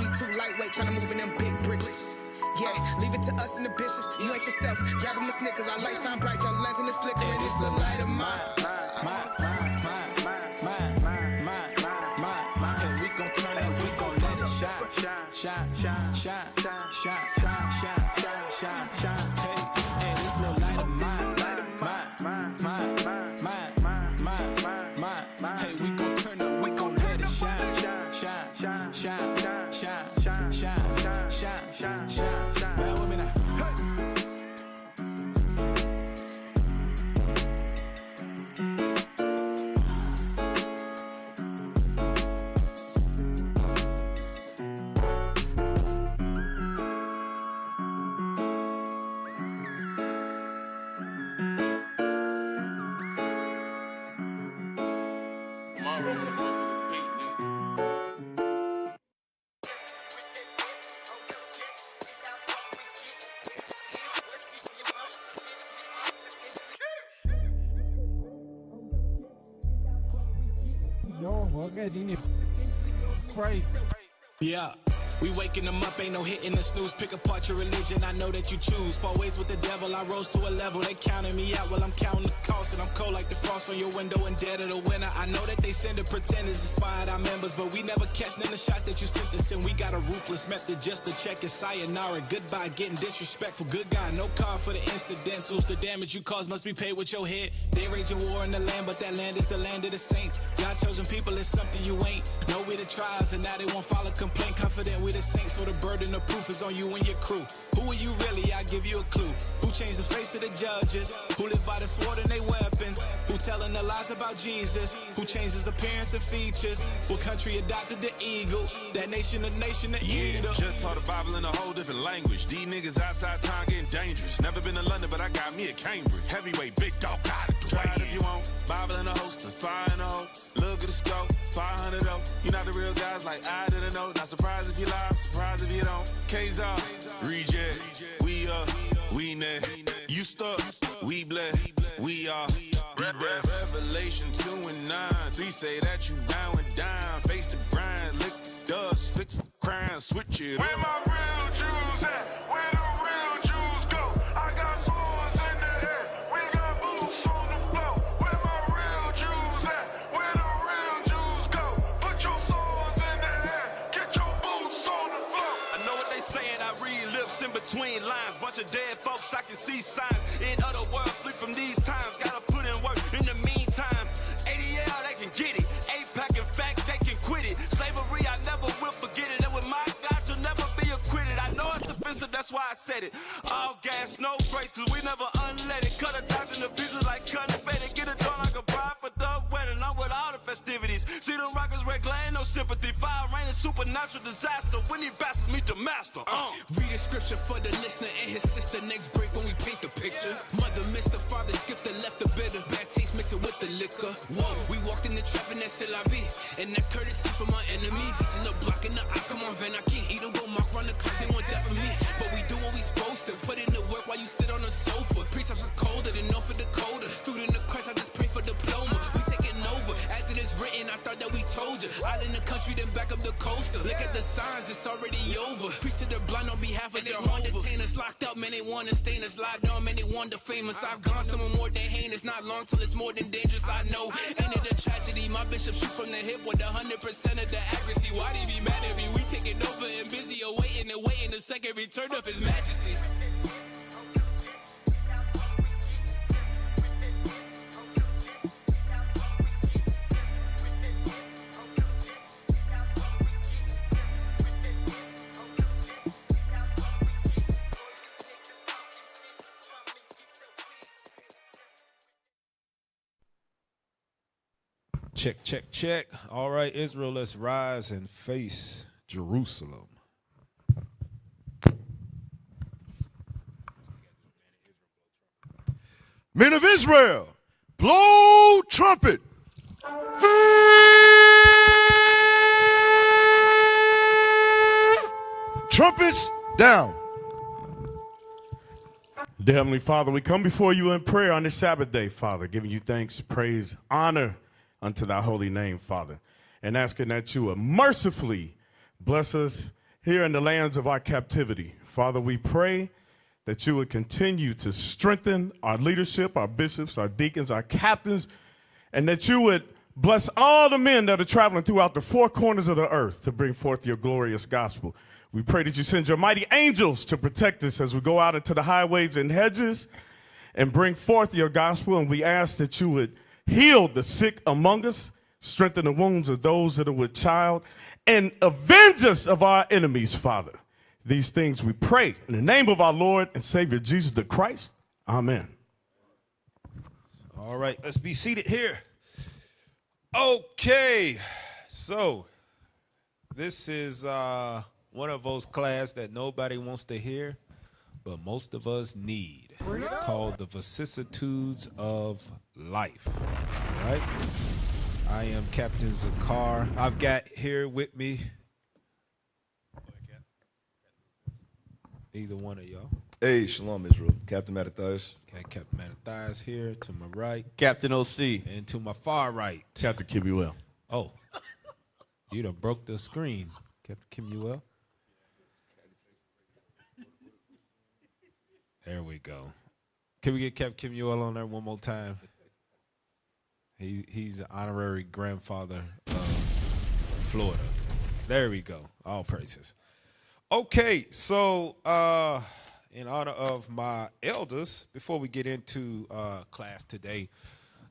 be too lightweight, trying to move in them big britches. Yeah, leave it to us and the bishops. You ain't yourself. Grab them the Snickers. Our light shine bright. Your lantern is flickering. It's the light of mine. Hey, we gon' turn up. We gon' let it shine. Shine, shine, shine, shine, shine, shine, shine. Hey, this little light of mine. Mine. Hey, we gon' turn up. We gon' let it shine. Shine, shine, shine, shine, shine, shine. Bear with me now. Crazy. Yeah. We waking them up, ain't no hitting the snooze. Pick apart your religion, I know that you choose. Part ways with the devil, I rose to a level. They counting me out while I'm counting the cost. And I'm cold like the frost on your window and dead of the winter. I know that they send the pretenders, inspired our members, but we never catch none of the shots that you sent us. And we got a ruthless method just to check it. Sayonara, goodbye, getting disrespectful. Good guy, no card for the incidentals. The damage you cause must be paid with your head. They raging war in the land, but that land is the land of the saints. God chosen people is something you ain't. Know we the tribes, and now they won't file a complaint. Confident we the saints, so the burden of proof is on you and your crew. Who are you really? I give you a clue. Who changed the face of the judges? Who live by the sword and they weapons? Who telling the lies about Jesus? Who changed his appearance and features? What country adopted the eagle? That nation, the eater. Just taught the Bible in a whole different language. These niggas outside town getting dangerous. Never been to London, but I got me a Cambridge. Heavyweight, big dog, got it. Try it if you want. Bible in a holster, fire in a hole. Look at the scope, 500 though. You not the real guys like I didn't know. Not surprised if you lie, surprised if you don't. K's-Off, reject, we up, we net. You stuck, we blessed, we are. Revelation 2 and 9. 3 say that you down and down. Face the grind, lick the dust, fix some crime, switch it. Where my real Jews at? Where the real Jews go? I got swords in the air. We got boots on the floor. Where my real Jews at? Where the real Jews go? Put your swords in the air. Get your boots on the floor. I know what they saying. I read lips in between lines. Bunch of dead folks, I can see signs. In other words, flee from these times. Gotta put in work. In the meantime, ADL, they can get it. APAC, in fact, they can quit it. Slavery, I never will forget it. And with my God, you'll never be acquitted. I know it's offensive, that's why I said it. All gas, no brakes, cause we never unleaded. Cut a dots in the pieces like confetti. Get it done like a bride for the wedding. I'm with all the festivities. See them rockers red glare, no sympathy. Fire rain is supernatural disaster. When these bastards meet the master. Read a scripture for the listener and his sister. Next break when we paint the picture. Mother missed the father, skipped the left the bitter. Bad taste mix it with the liquor. Whoa, we walked in the trap and that's c'est la vie. And that's courtesy for my enemies. In the block in the eye, come on, Van, I can't eat them, go mark run the clock, they want that for me. But we do what we supposed to. Put in the work while you sit on the sofa. Precepts is colder than North of Dakota. Student of Christ, I just pray for diploma. We taking over, as it is written, I thought that we told you. Out in the country, then back up the coaster. Look at the signs, it's already over. Priest to the blind on behalf of Jehovah. Detain us locked up, man, they want to stain us. Locked down, man, they want to famous. I've gone somewhere more than heinous. Not long till it's more than dangerous, I know. Ain't it a tragedy? My bishop shoot from the hip with 100% of the accuracy. Why they be mad at me? We taking over and busy awaiting and waiting the second return of his majesty. Check, check, check. All right, Israel, let's rise and face Jerusalem. Men of Israel, blow trumpet. Trumpets down. Dear Heavenly Father, we come before you in prayer on this Sabbath day, Father, giving you thanks, praise, honor unto thy holy name, Father, and asking that you would mercifully bless us here in the lands of our captivity. Father, we pray that you would continue to strengthen our leadership, our bishops, our deacons, our captains, and that you would bless all the men that are traveling throughout the four corners of the earth to bring forth your glorious gospel. We pray that you send your mighty angels to protect us as we go out into the highways and hedges and bring forth your gospel. And we ask that you would heal the sick among us, strengthen the wounds of those that are with child, and avenge us of our enemies, Father. These things we pray in the name of our Lord and Savior Jesus the Christ. Amen. All right, let's be seated here. Okay, so this is one of those classes that nobody wants to hear, but most of us need. It's called the Vicissitudes of Life. All right, I am Captain Zakar. I've got here with me either one of y'all. Hey, Shalom Israel. Captain Mattathias. Got Captain Mattathias here to my right. Captain OC. And to my far right. Captain Kimuel. Oh, you done broke the screen, Captain Kimuel. There we go. Can we get Captain Kimuel on there one more time? He's the honorary grandfather of Florida. There we go. All praises. Okay, so in honor of my elders, before we get into class today,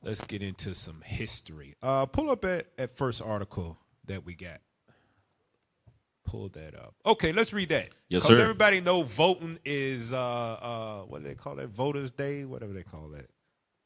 let's get into some history. Pull up at first article that we got. Pull that up. Okay, let's read that. Yes, 'Cause sir. everybody know voting is what do they call that? Voters Day, whatever they call that.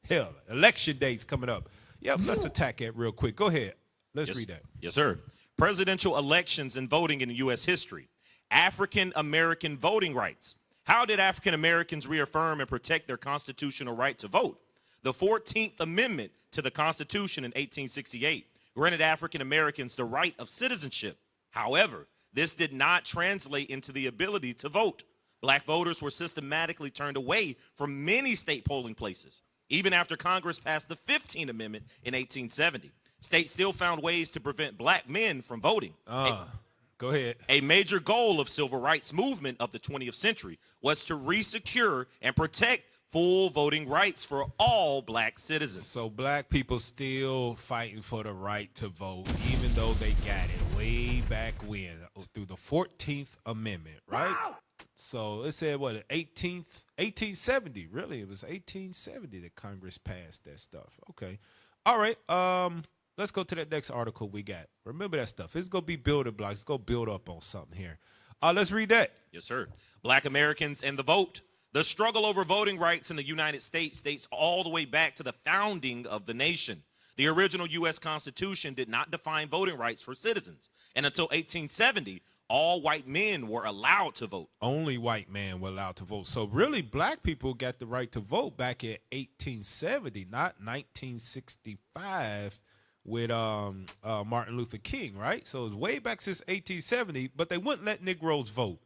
Hell, election day's coming up. Yep, let's attack it real quick. Go ahead. Let's read that. Yes, sir. Presidential elections and voting in U.S. history. African American voting rights. How did African Americans reaffirm and protect their constitutional right to vote? The 14th Amendment to the Constitution in 1868 granted African Americans the right of citizenship. However, this did not translate into the ability to vote. Black voters were systematically turned away from many state polling places. Even after Congress passed the 15th Amendment in 1870, states still found ways to prevent black men from voting. Go ahead. A major goal of civil rights movement of the 20th century was to resecure and protect full voting rights for all black citizens. So black people still fighting for the right to vote, even though they got it way back when, through the 14th Amendment, right? Wow. So it said, what, 1870, really? It was 1870 that Congress passed that stuff. Okay. All right. Let's go to that next article we got. Remember that stuff. It's going to be building blocks. It's going to build up on something here. Let's read that. Yes, sir. Black Americans and the vote. The struggle over voting rights in the United States dates all the way back to the founding of the nation. The original U.S. Constitution did not define voting rights for citizens. And until 1870, all white men were allowed to vote. Only white men were allowed to vote. So really, black people got the right to vote back in 1870, not 1965 with Martin Luther King, right? So it's way back since 1870, but they wouldn't let Negroes vote.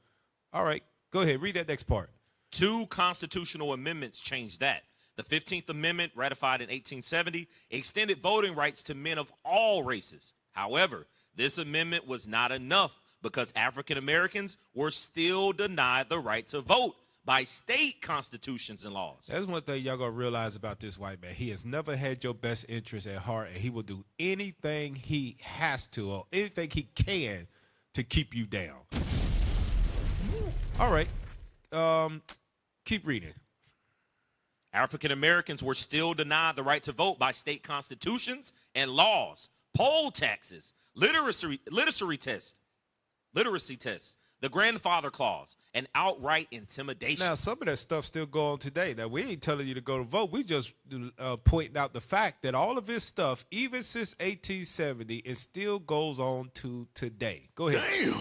All right, go ahead. Read that next part. Two constitutional amendments changed that. The 15th Amendment, ratified in 1870, extended voting rights to men of all races. However, this amendment was not enough because African Americans were still denied the right to vote by state constitutions and laws. That's one thing y'all gonna realize about this white man. He has never had your best interest at heart, and he will do anything he has to or anything he can to keep you down. All right. Keep reading. African Americans were still denied the right to vote by state constitutions and laws, poll taxes, literacy tests, the grandfather clause, and outright intimidation. Now, some of that stuff still go on today. Now, we ain't telling you to go to vote. We just pointing out the fact that all of this stuff, even since 1870, it still goes on to today. Go ahead. Damn.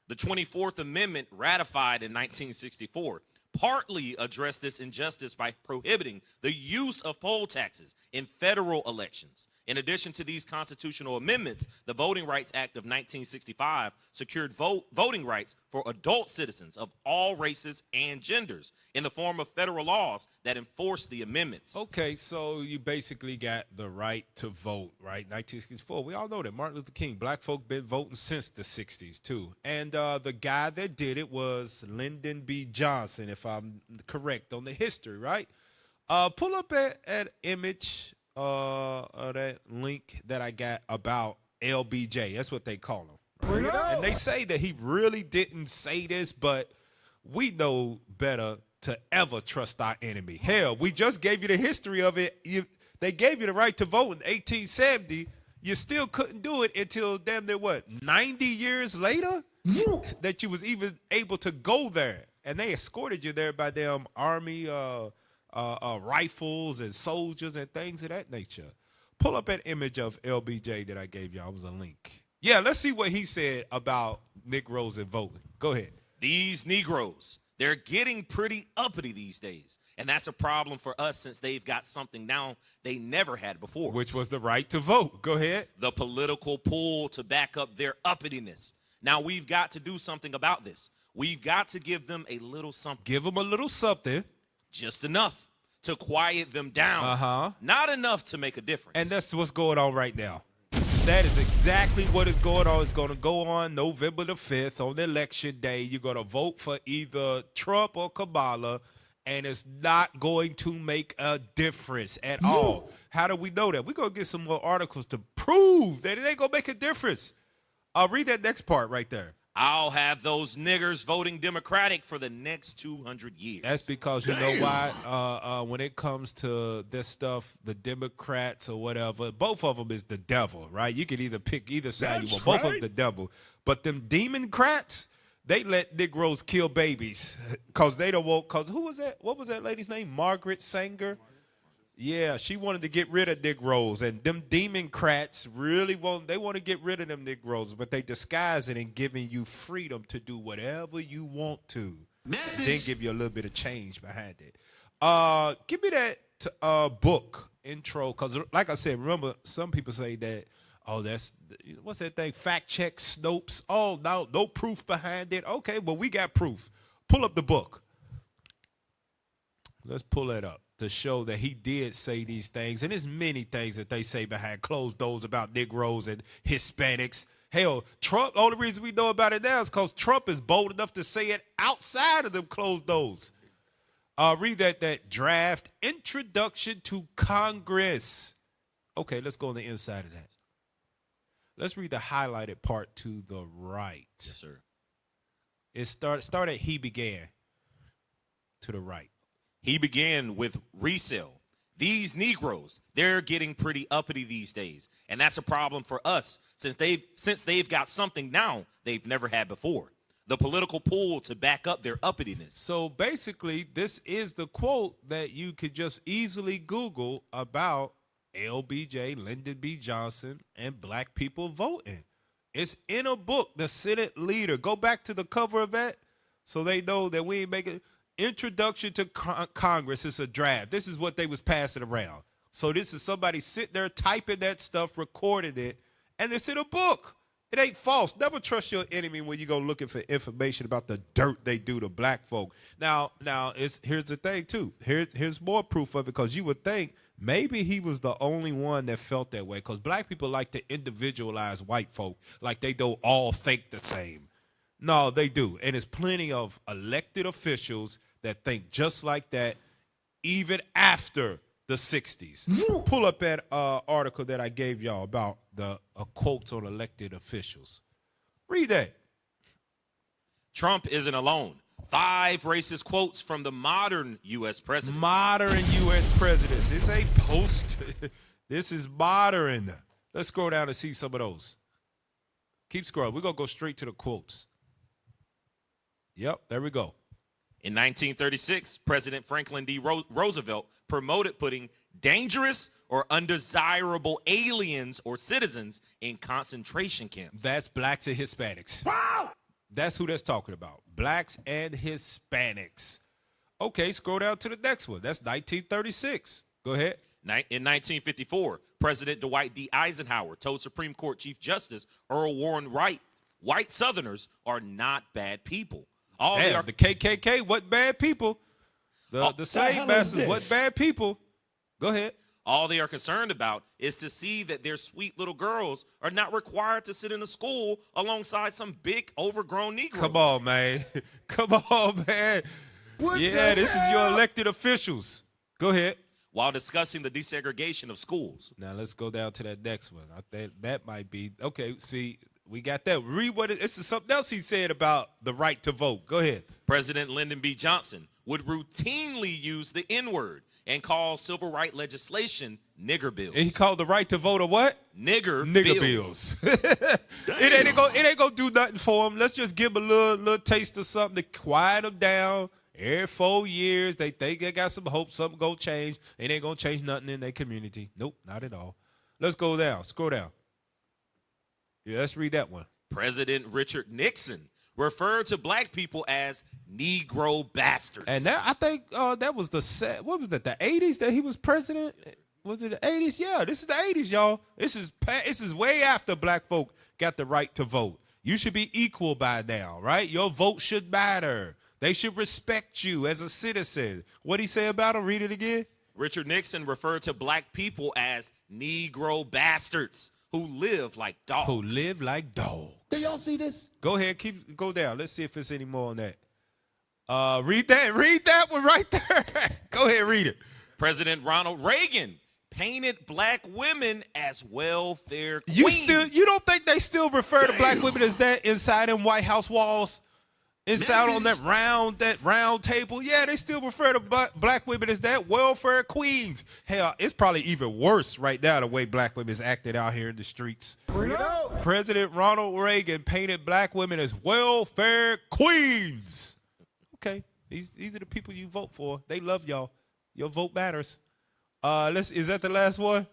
The 24th Amendment, ratified in 1964, partly addressed this injustice by prohibiting the use of poll taxes in federal elections. In addition to these constitutional amendments, the Voting Rights Act of 1965 secured voting rights for adult citizens of all races and genders in the form of federal laws that enforce the amendments. Okay, so you basically got the right to vote, right? 1964. We all know that Martin Luther King, black folk been voting since the 60s too. And the guy that did it was Lyndon B. Johnson, if I'm correct on the history, right? Pull up an image that link that I got about LBJ. That's what they call him. Right? And they say that he really didn't say this, but we know better to ever trust our enemy. Hell, we just gave you the history of it. They gave you the right to vote in 1870. You still couldn't do it until damn near what, 90 years later that you was even able to go there. And they escorted you there by them army rifles and soldiers and things of that nature. Pull up an image of LBJ that I gave y'all. It was a link. Yeah, let's see what he said about Negroes and voting. Go ahead. These Negroes, they're getting pretty uppity these days. And that's a problem for us since they've got something now they never had before. Which was the right to vote. Go ahead. The political pull to back up their uppityness. Now we've got to do something about this. We've got to give them a little something. Give them a little something. Just enough to quiet them down. Not enough to make a difference. And that's what's going on right now. That is exactly what is going on. It's going to go on November the 5th on election day. You're going to vote for either Trump or Kamala, and it's not going to make a difference at all. How do we know that? We're going to get some more articles to prove that it ain't going to make a difference. I'll read that next part right there. I'll have those niggers voting Democratic for the next 200 years. That's because you know why? When it comes to this stuff, the Democrats or whatever, both of them is the devil, right? You can either pick either side you want. Both of them the devil. But them Democrats, they let Negroes kill babies because they don't want, because who was that? What was that lady's name? Margaret Sanger? Yeah, she wanted to get rid of Negroes, and them Democrats really want to get rid of them Negroes, but they disguise it in giving you freedom to do whatever you want to. Then give you a little bit of change behind it. Give me that book intro, because like I said, remember, some people say that, oh, that's, what's that thing, fact check Snopes. Oh, no proof behind it. Okay, well, we got proof. Pull up the book. Let's pull that up to show that he did say these things. And there's many things that they say behind closed doors about Negroes and Hispanics. Hell, Trump, the only reason we know about it now is because Trump is bold enough to say it outside of them closed doors. Read that draft, Introduction to Congress. Okay, let's go on the inside of that. Let's read the highlighted part to the right. Yes, sir. It start at he began to the right. He began with resale. These Negroes, they're getting pretty uppity these days. And that's a problem for us since they've got something now they've never had before. The political pull to back up their uppityness. So basically, this is the quote that you could just easily Google about LBJ, Lyndon B. Johnson, and black people voting. It's in a book, The Senate Leader. Go back to the cover of that so they know that we ain't making Introduction to Congress. Is a draft. This is what they was passing around. So this is somebody sitting there typing that stuff, recording it, and it's in a book. It ain't false. Never trust your enemy when you go looking for information about the dirt they do to black folk. Now, here's the thing too. Here's more proof of it, because you would think maybe he was the only one that felt that way, because black people like to individualize white folk like they don't all think the same. No, they do. And there's plenty of elected officials that think just like that, even after the 60s. Pull up that article that I gave y'all about the quotes on elected officials. Read that. Trump isn't alone. 5 racist quotes from the modern U.S. presidents. Modern U.S. presidents. This ain't post. This is modern. Let's scroll down and see some of those. Keep scrolling. We're going to go straight to the quotes. Yep, there we go. In 1936, President Franklin D. Roosevelt promoted putting dangerous or undesirable aliens or citizens in concentration camps. That's blacks and Hispanics. Wow! That's who that's talking about. Blacks and Hispanics. Okay, scroll down to the next one. That's 1936. Go ahead. In 1954, President Dwight D. Eisenhower told Supreme Court Chief Justice Earl Warren Wright, white Southerners are not bad people. Damn, the KKK, what bad people? The slave masters, what bad people? Go ahead. All they are concerned about is to see that their sweet little girls are not required to sit in a school alongside some big overgrown Negroes. Come on, man. Come on, man. This is your elected officials. Go ahead. While discussing the desegregation of schools. Now let's go down to that next one. I think that might be okay. See, we got that. Read what this is something else he said about the right to vote. Go ahead. President Lyndon B. Johnson would routinely use the N-word and call civil rights legislation nigger bills. And he called the right to vote a what? Nigger bills. it ain't gonna do nothing for them. Let's just give them a little taste of something to quiet them down. Every 4 years, they think they got some hope, something gonna change. It ain't gonna change nothing in their community. Nope, not at all. Let's go down. Scroll down. Yeah, let's read that one. President Richard Nixon referred to black people as Negro bastards. And that, I think that was the 80s that he was president? Was it the 80s? Yeah, this is the 80s, y'all. This is way after black folk got the right to vote. You should be equal by now, right? Your vote should matter. They should respect you as a citizen. What'd he say about him? Read it again. Richard Nixon referred to black people as Negro bastards who live like dogs. Who live like dogs. Do y'all see this? Go ahead, go down. Let's see if there's any more on that. Read that one right there. Go ahead, read it. President Ronald Reagan painted black women as welfare queens. You don't think they still refer to black women as that inside them White House walls? Inside on that round table? Yeah, they still refer to black women as that, welfare queens. Hell, it's probably even worse right now the way black women is acting out here in the streets. President Ronald Reagan painted black women as welfare queens. Okay, these are the people you vote for. They love y'all. Your vote matters. Is that the last one?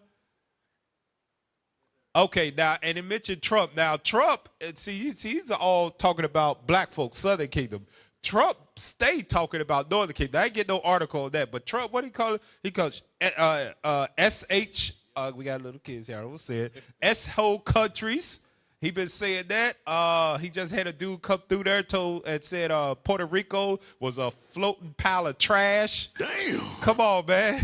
Okay, now, and it mentioned Trump. Now, Trump, he's all talking about black folks, Southern Kingdom. Trump stayed talking about Northern Kingdom. I didn't get no article on that, but Trump, what do he call it? He calls SH, we got little kids here, I don't say it, S-hole countries. He been saying that. He just had a dude come through there and said Puerto Rico was a floating pile of trash. Damn. Come on, man.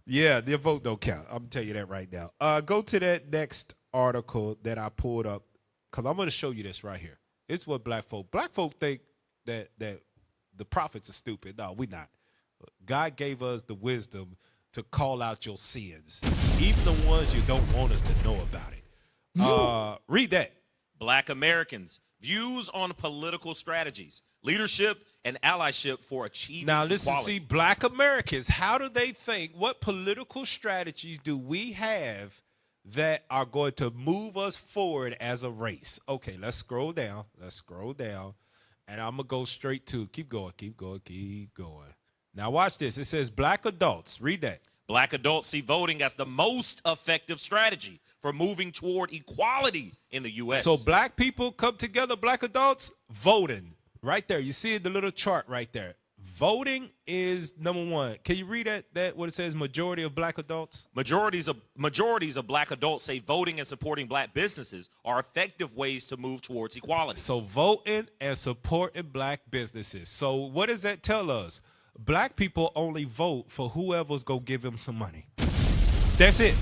Yeah, their vote don't count. I'm going to tell you that right now. Go to that next article that I pulled up, because I'm going to show you this right here. It's what black folk think that the prophets are stupid. No, we not. God gave us the wisdom to call out your sins, even the ones you don't want us to know about it. Read that. Black Americans, views on political strategies, leadership, and allyship for achieving Now, listen, equality. see, black Americans, how do they think? What political strategies do we have that are going to move us forward as a race? Okay, let's scroll down. And I'm going to go straight to, keep going. Now, watch this. It says black adults. Read that. Black adults see voting as the most effective strategy for moving toward equality in the U.S. So black people come together, black adults, voting. Right there. You see the little chart right there. Voting is number one. Can you read that what it says, majority of black adults? Majorities of black adults say voting and supporting black businesses are effective ways to move towards equality. So voting and supporting black businesses. So what does that tell us? Black people only vote for whoever's going to give them some money. That's it.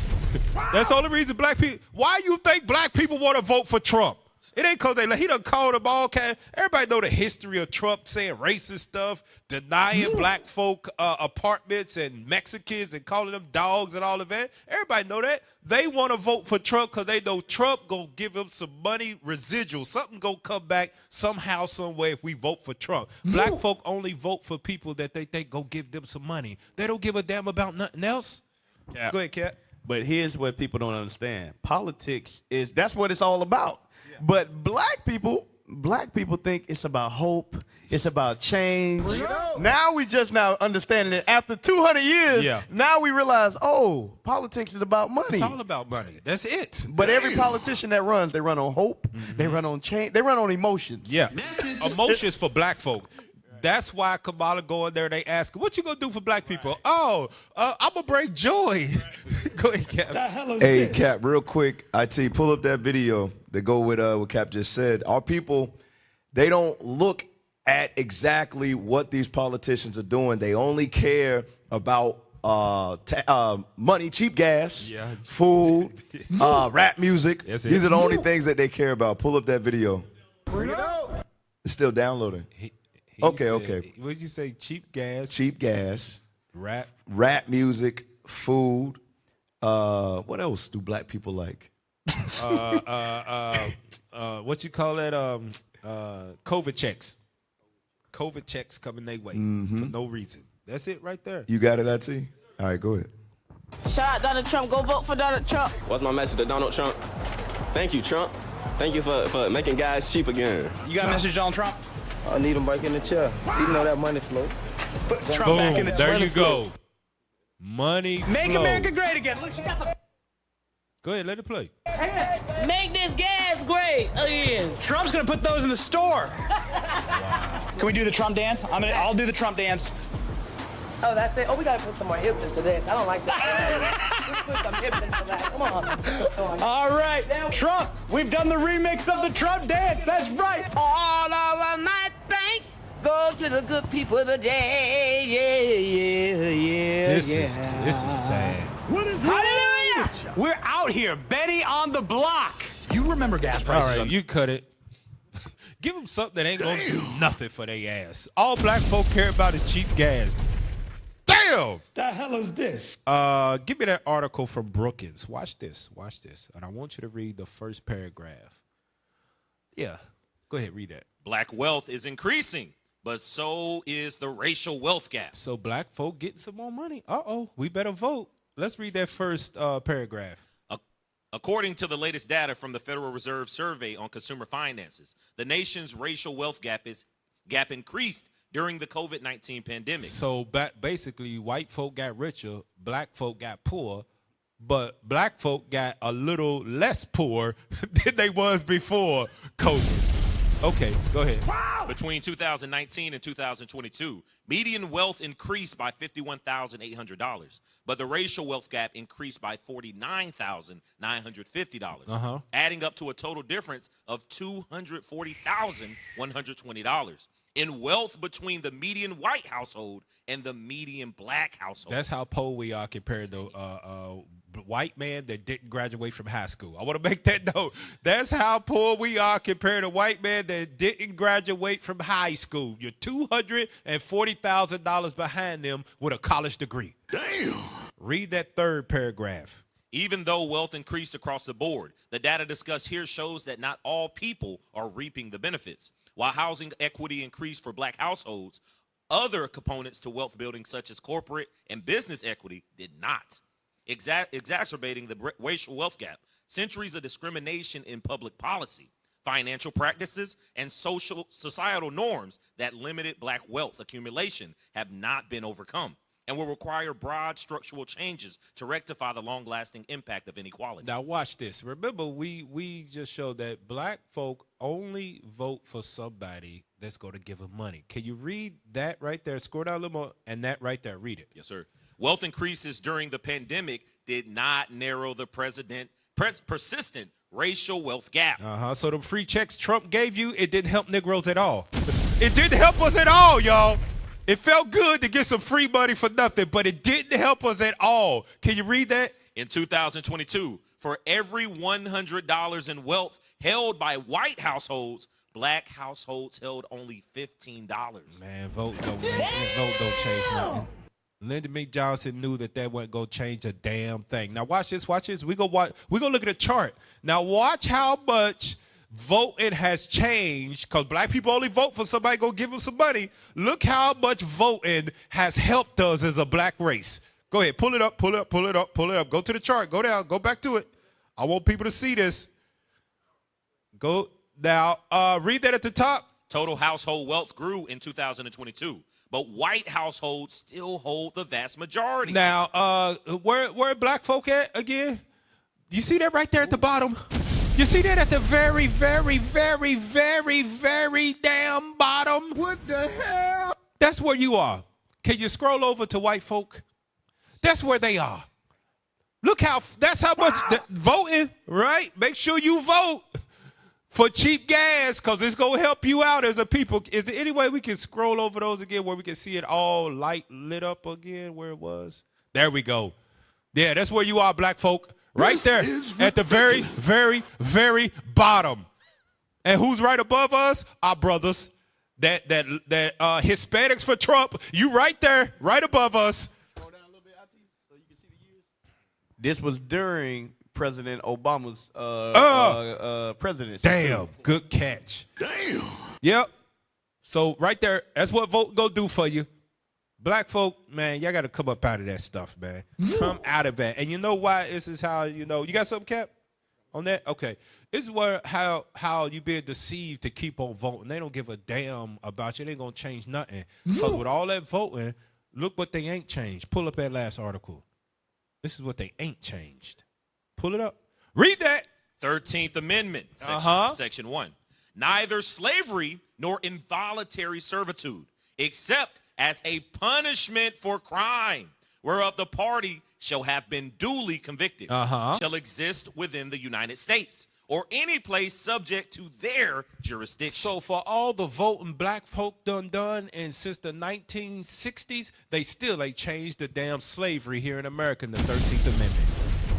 That's the only reason black people. Why you think black people want to vote for Trump? It ain't because he done called them all kind. Everybody know the history of Trump saying racist stuff, denying black folk apartments and Mexicans and calling them dogs and all of that. Everybody know that. They want to vote for Trump because they know Trump going to give them some money residual. Something going to come back somehow, some way if we vote for Trump. Black folk only vote for people that they think go give them some money. They don't give a damn about nothing else. Yeah. Go ahead, Kat. But here's what people don't understand. Politics that's what it's all about. But black people think it's about hope. It's about change. Now we just now understanding it. After 200 years, now we realize, politics is about money. It's all about money. That's it. But every politician that runs, they run on hope. They run on change. They run on emotions. Yeah. Emotions for black folk. That's why Kamala go in there and they ask, what you gonna do for black people? Oh, I'm gonna bring joy. Go ahead, Cap. Hey, Cap, real quick, IT, pull up that video that go with what Cap just said. Our people, they don't look at exactly what these politicians are doing. They only care about money, cheap gas, food, rap music. These are the only things that they care about. Pull up that video. It's still downloading. Okay. What did you say? Cheap gas? Cheap gas. Rap music, food. What else do black people like? What you call that? COVID checks. COVID checks coming their way for no reason. That's it right there. You got it, IT? All right, go ahead. Shout out Donald Trump. Go vote for Donald Trump. What's my message to Donald Trump? Thank you, Trump. Thank you for making guys cheap again. You got a message, Donald Trump? I need him back in the chair. Even though that money flow. Put Trump back in the chair. There you go. Money Make flow. America great again. Look, she got the... Go ahead, let it play. Make this gas great again. Trump's gonna put those in the store. Wow. Can we do the Trump dance? I'll do the Trump dance. Oh, that's it. Oh, we gotta put some more hips into this. I don't like that. Let's put some hips into that. Come on. All right, Trump. We've done the remix of the Trump dance. That's right. All of my thanks go to the good people today. This is sad. Hallelujah. We're out here, Betty on the block. You remember gas prices? All right, you cut it. Give them something that ain't gonna do nothing for their ass. All black folk care about is cheap gas. Damn! The hell is this? Give me that article from Brookings. Watch this. And I want you to read the first paragraph. Yeah, go ahead, read that. Black wealth is increasing, but so is the racial wealth gap. So black folk getting some more money. Uh-oh, we better vote. Let's read that first paragraph. According to the latest data from the Federal Reserve Survey on Consumer Finances, the nation's racial wealth gap increased during the COVID-19 pandemic. So basically, white folk got richer, black folk got poor, but black folk got a little less poor than they was before COVID. Okay, go ahead. Wow. Between 2019 and 2022, median wealth increased by $51,800, but the racial wealth gap increased by $49,950, adding up to a total difference of $240,120 in wealth between the median white household and the median black household. That's how poor we are compared to white man that didn't graduate from high school. I want to make that note. That's how poor we are compared to white man that didn't graduate from high school. You're $240,000 behind them with a college degree. Damn. Read that third paragraph. Even though wealth increased across the board, the data discussed here shows that not all people are reaping the benefits. While housing equity increased for black households, other components to wealth building, such as corporate and business equity, did not. Exacerbating the racial wealth gap, centuries of discrimination in public policy, financial practices, and societal norms that limited black wealth accumulation have not been overcome and will require broad structural changes to rectify the long-lasting impact of inequality. Now watch this. Remember, we just showed that black folk only vote for somebody that's going to give them money. Can you read that right there? Scroll down a little more, and that right there. Read it. Yes, sir. Wealth increases during the pandemic did not narrow the persistent racial wealth gap. So the free checks Trump gave you, it didn't help Negroes at all. It didn't help us at all, y'all. It felt good to get some free money for nothing, but it didn't help us at all. Can you read that? In 2022, for every $100 in wealth held by white households, black households held only $15. Man, vote don't change nothing. Lyndon B. Johnson knew that wasn't going to change a damn thing. Now watch this. We go look at a chart. Now watch how much voting has changed, because black people only vote for somebody go give them some money. Look how much voting has helped us as a black race. Go ahead, pull it up. Go to the chart. Go down. Go back to it. I want people to see this. Go now. Read that at the top. Total household wealth grew in 2022, but white households still hold the vast majority. Now, where black folk at again? You see that right there at the bottom? You see that at the very, very, very, very, very damn bottom? What the hell? That's where you are. Can you scroll over to white folk? That's where they are. Look that's how much voting, right? Make sure you vote for cheap gas because it's going to help you out as a people. Is there any way we can scroll over those again where we can see it all lit up again where it was? There we go. Yeah, that's where you are, black folk. Right there at the very, very, very bottom. And who's right above us? Our brothers. That Hispanics for Trump. You right there, right above us. This was during President Obama's presidency. Damn, good catch. Damn. Yep. So right there, that's what vote go do for you. Black folk, man, y'all got to come up out of that stuff, man. Come out of that. And you know why? This is how, you got something, Cap, on that? Okay. This is where how you being deceived to keep on voting. They don't give a damn about you. They ain't going to change nothing. Because with all that voting, look what they ain't changed. Pull up that last article. This is what they ain't changed. Pull it up. Read that. 13th Amendment, section 1. Neither slavery nor involuntary servitude, except as a punishment for crime, whereof the party shall have been duly convicted, shall exist within the United States, or any place subject to their jurisdiction. So for all the voting black folk done, and since the 1960s, they still ain't changed the damn slavery here in America in the 13th Amendment.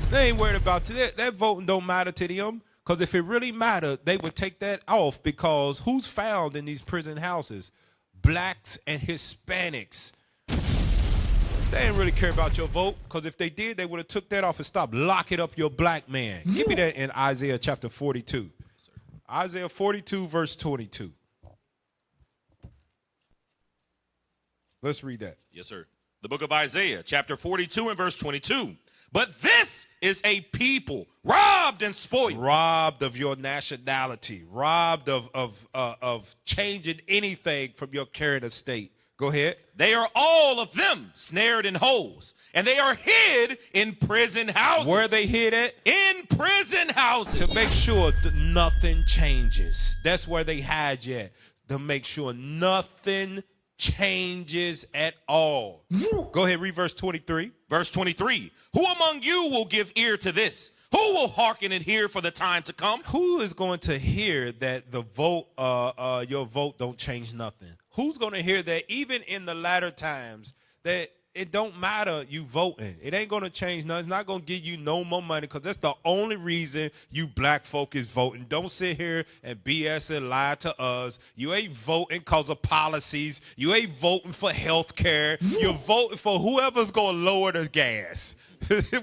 They ain't worried about that. That voting don't matter to them, because if it really mattered, they would take that off, because who's found in these prison houses? Blacks and Hispanics. They ain't really care about your vote, because if they did, they would have took that off and stopped locking up your black man. Give me that in Isaiah chapter 42. Yes, Isaiah 42, verse 22. Let's read that. Yes, sir. The book of Isaiah, chapter 42 and verse 22. But this is a people robbed and spoiled. Robbed of your nationality. Robbed of changing anything from your current estate. Go ahead. They are all of them snared in holes, and they are hid in prison houses. Where are they hid at? In prison houses. To make sure nothing changes. That's where they hide you at. To make sure nothing changes at all. Go ahead, read verse 23. Verse 23. Who among you will give ear to this? Who will hearken and hear for the time to come? Who is going to hear that the vote, your vote don't change nothing? Who's going to hear that even in the latter times that it don't matter you voting? It ain't going to change nothing. It's not going to give you no more money, because that's the only reason you black folk is voting. Don't sit here and BS and lie to us. You ain't voting because of policies. You ain't voting for health care. You're voting for whoever's going to lower the gas.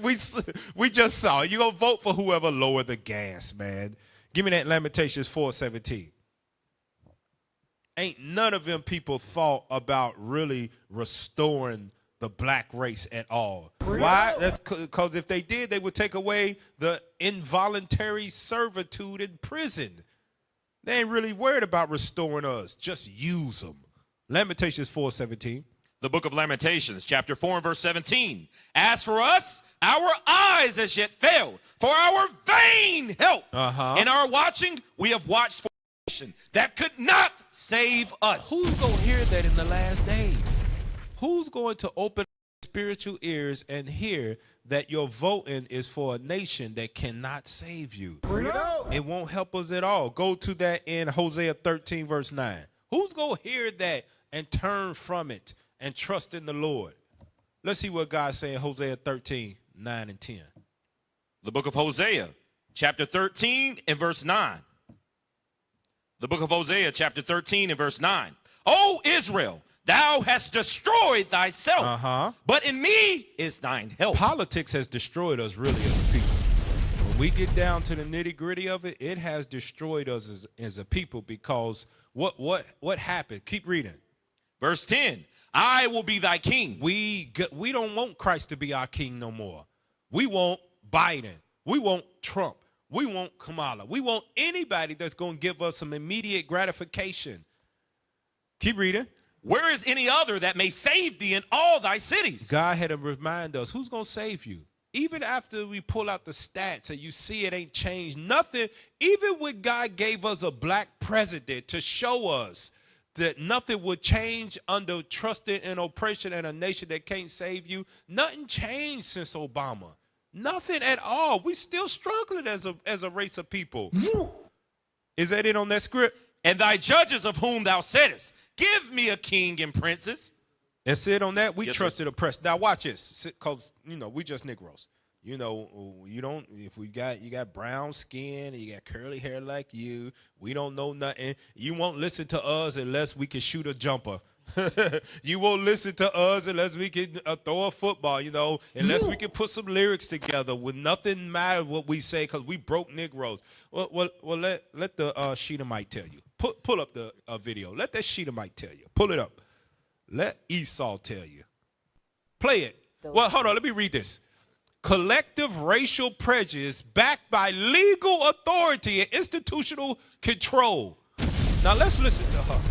we just saw it. You're going to vote for whoever lower the gas, man. Give me that Lamentations 4:17. Ain't none of them people thought about really restoring the black race at all. Why? That's because if they did, they would take away the involuntary servitude in prison. They ain't really worried about restoring us. Just use them. Lamentations 4:17. The book of Lamentations, chapter 4 and verse 17. As for us, our eyes as yet failed, for our vain help. In our watching, we have watched for a nation that could not save us. Who's going to hear that in the last days? Who's going to open spiritual ears and hear that your voting is for a nation that cannot save you? It won't help us at all. Go to that in Hosea 13, verse 9. Who's going to hear that and turn from it and trust in the Lord? Let's see what God's saying, Hosea 13, 9 and 10. The book of Hosea, chapter 13 and verse 9. The book of Hosea, chapter 13 and verse 9. O Israel, thou hast destroyed thyself, but in me is thine help. Politics has destroyed us really as a people. When we get down to the nitty-gritty of it, it has destroyed us as a people, because what happened? Keep reading. Verse 10, I will be thy king. We don't want Christ to be our king no more. We want Biden. We want Trump. We want Kamala. We want anybody that's going to give us some immediate gratification. Keep reading. Where is any other that may save thee in all thy cities? God had to remind us, who's going to save you? Even after we pull out the stats and you see it ain't changed nothing, even when God gave us a black president to show us that nothing would change under trusted and oppression and a nation that can't save you. Nothing changed since Obama. Nothing at all. We still struggling as a race of people. Is that it on that script? And thy judges of whom thou saidest, give me a king and princes. That's it on that. We Yes, trusted oppressed. Now watch this, because we just Negroes. You don't. If you got brown skin and you got curly hair like you, we don't know nothing. You won't listen to us unless we can shoot a jumper. You won't listen to us unless we can throw a football. Unless we can put some lyrics together. With nothing matter what we say, because we broke Negroes. Well, let the Sheetamite tell you. Pull up the video. Let that Sheetamite tell you. Pull it up. Let Esau tell you. Play it. Well, hold on. Let me read this. Collective racial prejudice backed by legal authority and institutional control. Now let's listen to her.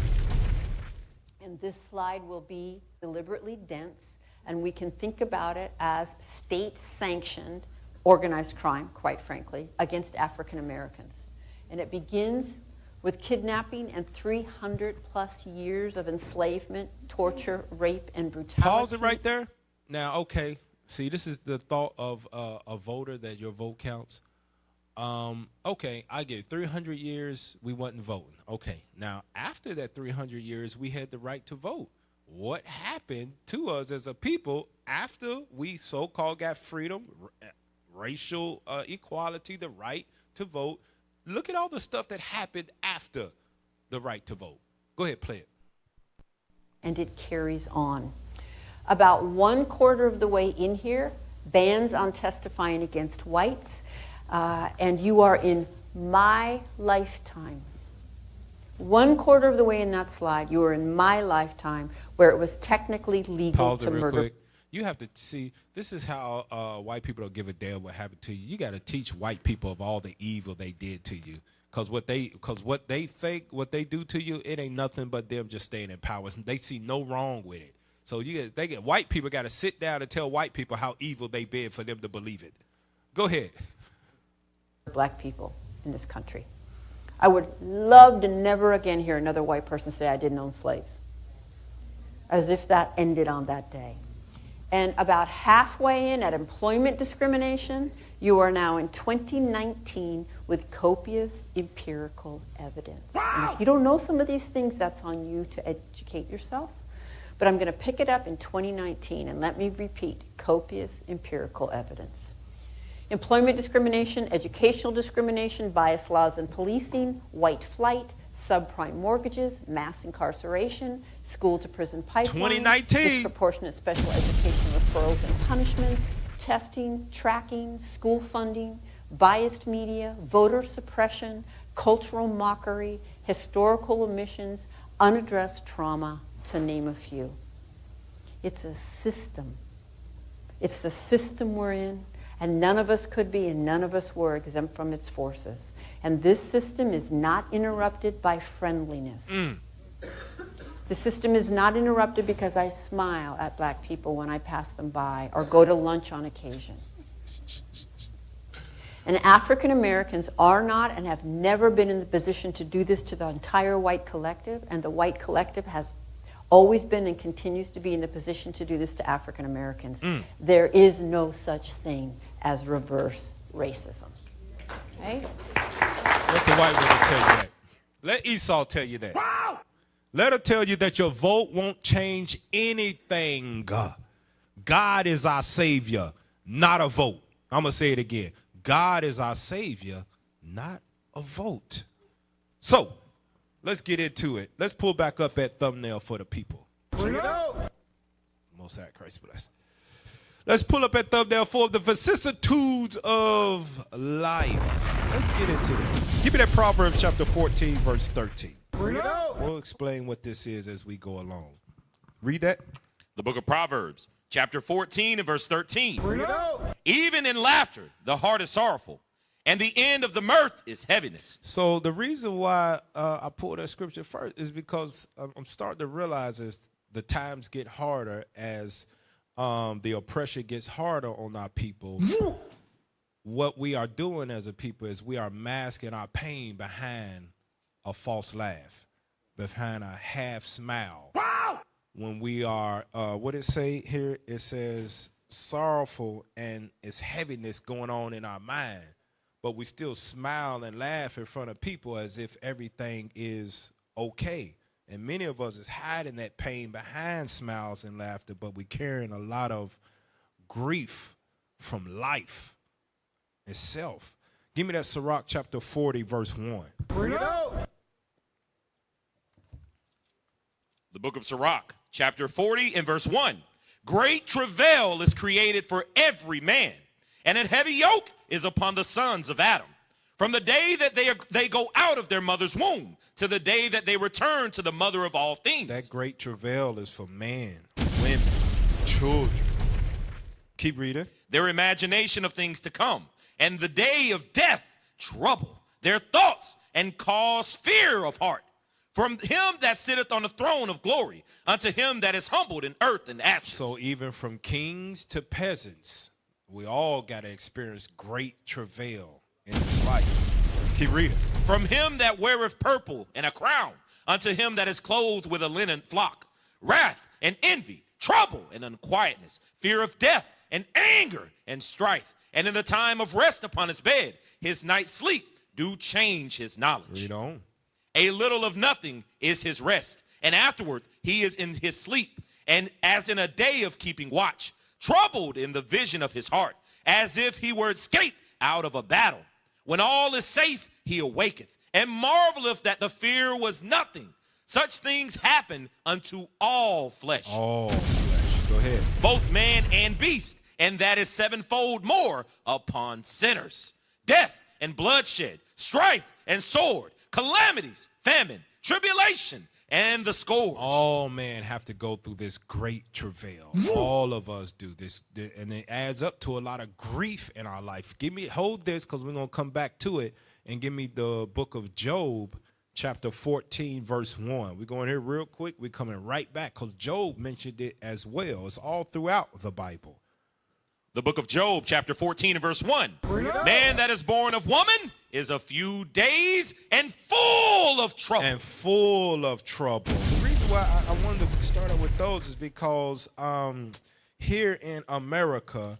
And this slide will be deliberately dense, and we can think about it as state-sanctioned organized crime, quite frankly, against African Americans. And it begins with kidnapping and 300-plus years of enslavement, torture, rape, and brutality. Pause it right there. Now, okay. See, this is the thought of a voter, that your vote counts. Okay, I get 300 years we wasn't voting. Okay, now after that 300 years, we had the right to vote. What happened to us as a people after we so-called got freedom, racial equality, the right to vote? Look at all the stuff that happened after the right to vote. Go ahead, play it. And it carries on. About 1/4 of the way in here, bans on testifying against whites, and you are in my lifetime. 1/4 of the way in that slide, you are in my lifetime, where it was technically legal Pause to it real murder. quick. You have to see, this is how white people don't give a damn what happened to you. You got to teach white people of all the evil they did to you. Because what they think, what they do to you, it ain't nothing but them just staying in power. They see no wrong with it. So white people got to sit down and tell white people how evil they been for them to believe it. Go ahead. Black people in this country. I would love to never again hear another white person say I didn't own slaves. As if that ended on that day. And about halfway in at employment discrimination, you are now in 2019 with copious empirical evidence. And if you don't know some of these things, that's on you to educate yourself. But I'm going to pick it up in 2019, and let me repeat, copious empirical evidence. Employment discrimination, educational discrimination, bias laws in policing, white flight, subprime mortgages, mass incarceration, school-to-prison pipelines, 2019. disproportionate special education referrals and punishments, testing, tracking, school funding, biased media, voter suppression, cultural mockery, historical omissions, unaddressed trauma, to name a few. It's a system. It's the system we're in, and none of us could be and none of us were exempt from its forces. And this system is not interrupted by friendliness. The system is not interrupted because I smile at black people when I pass them by or go to lunch on occasion. And African Americans are not and have never been in the position to do this to the entire white collective, and the white collective has always been and continues to be in the position to do this to African Americans. There is no such thing as reverse racism. Okay? Let the white woman tell you that. Let Esau tell you that. Wow! Let her tell you that your vote won't change anything. God is our savior, not a vote. I'm going to say it again. God is our savior, not a vote. So, let's get into it. Let's pull back up that thumbnail for the people. Most High Christ bless. Let's pull up that thumbnail for the Vicissitudes of Life. Let's get into that. Give me that Proverbs chapter 14, verse 13. We'll explain what this is as we go along. Read that. The book of Proverbs, chapter 14 and verse 13. Even in laughter, the heart is sorrowful, and the end of the mirth is heaviness. So the reason why I pulled that scripture first is because I'm starting to realize as the times get harder, as the oppression gets harder on our people, what we are doing as a people is we are masking our pain behind a false laugh, behind a half smile. Wow! When we are, what it say here? It says sorrowful and it's heaviness going on in our mind, but we still smile and laugh in front of people as if everything is okay. And many of us is hiding that pain behind smiles and laughter, but we carrying a lot of grief from life itself. Give me that Sirach chapter 40, verse 1. Bring it out. The book of Sirach, chapter 40 and verse 1. Great travail is created for every man, and a heavy yoke is upon the sons of Adam. From the day that they go out of their mother's womb to the day that they return to the mother of all things. That great travail is for man, women, children. Keep reading. Their imagination of things to come, and the day of death, trouble their thoughts, and cause fear of heart. From him that sitteth on the throne of glory, unto him that is humbled in earth and ashes. So even from kings to peasants, we all got to experience great travail in this life. Keep reading. From him that weareth purple and a crown, unto him that is clothed with a linen flock. Wrath and envy, trouble and unquietness, fear of death and anger and strife. And in the time of rest upon his bed, his night's sleep do change his knowledge. Read on. A little of nothing is his rest, and afterward he is in his sleep, and as in a day of keeping watch, troubled in the vision of his heart, as if he were escaped out of a battle. When all is safe, he awaketh, and marveleth that the fear was nothing. Such things happen unto all flesh. All flesh. Go ahead. Both man and beast, and that is sevenfold more upon sinners. Death and bloodshed, strife and sword, calamities, famine, tribulation, and the scourge. All men have to go through this great travail. All of us do this, and it adds up to a lot of grief in our life. Hold this, because we're going to come back to it, and give me the book of Job, chapter 14, verse 1. We're going here real quick. We're coming right back, because Job mentioned it as well. It's all throughout the Bible. The book of Job, chapter 14 and verse 1. Man that is born of woman is a few days and full of trouble. And full of trouble. The reason why I wanted to start out with those is because here in America,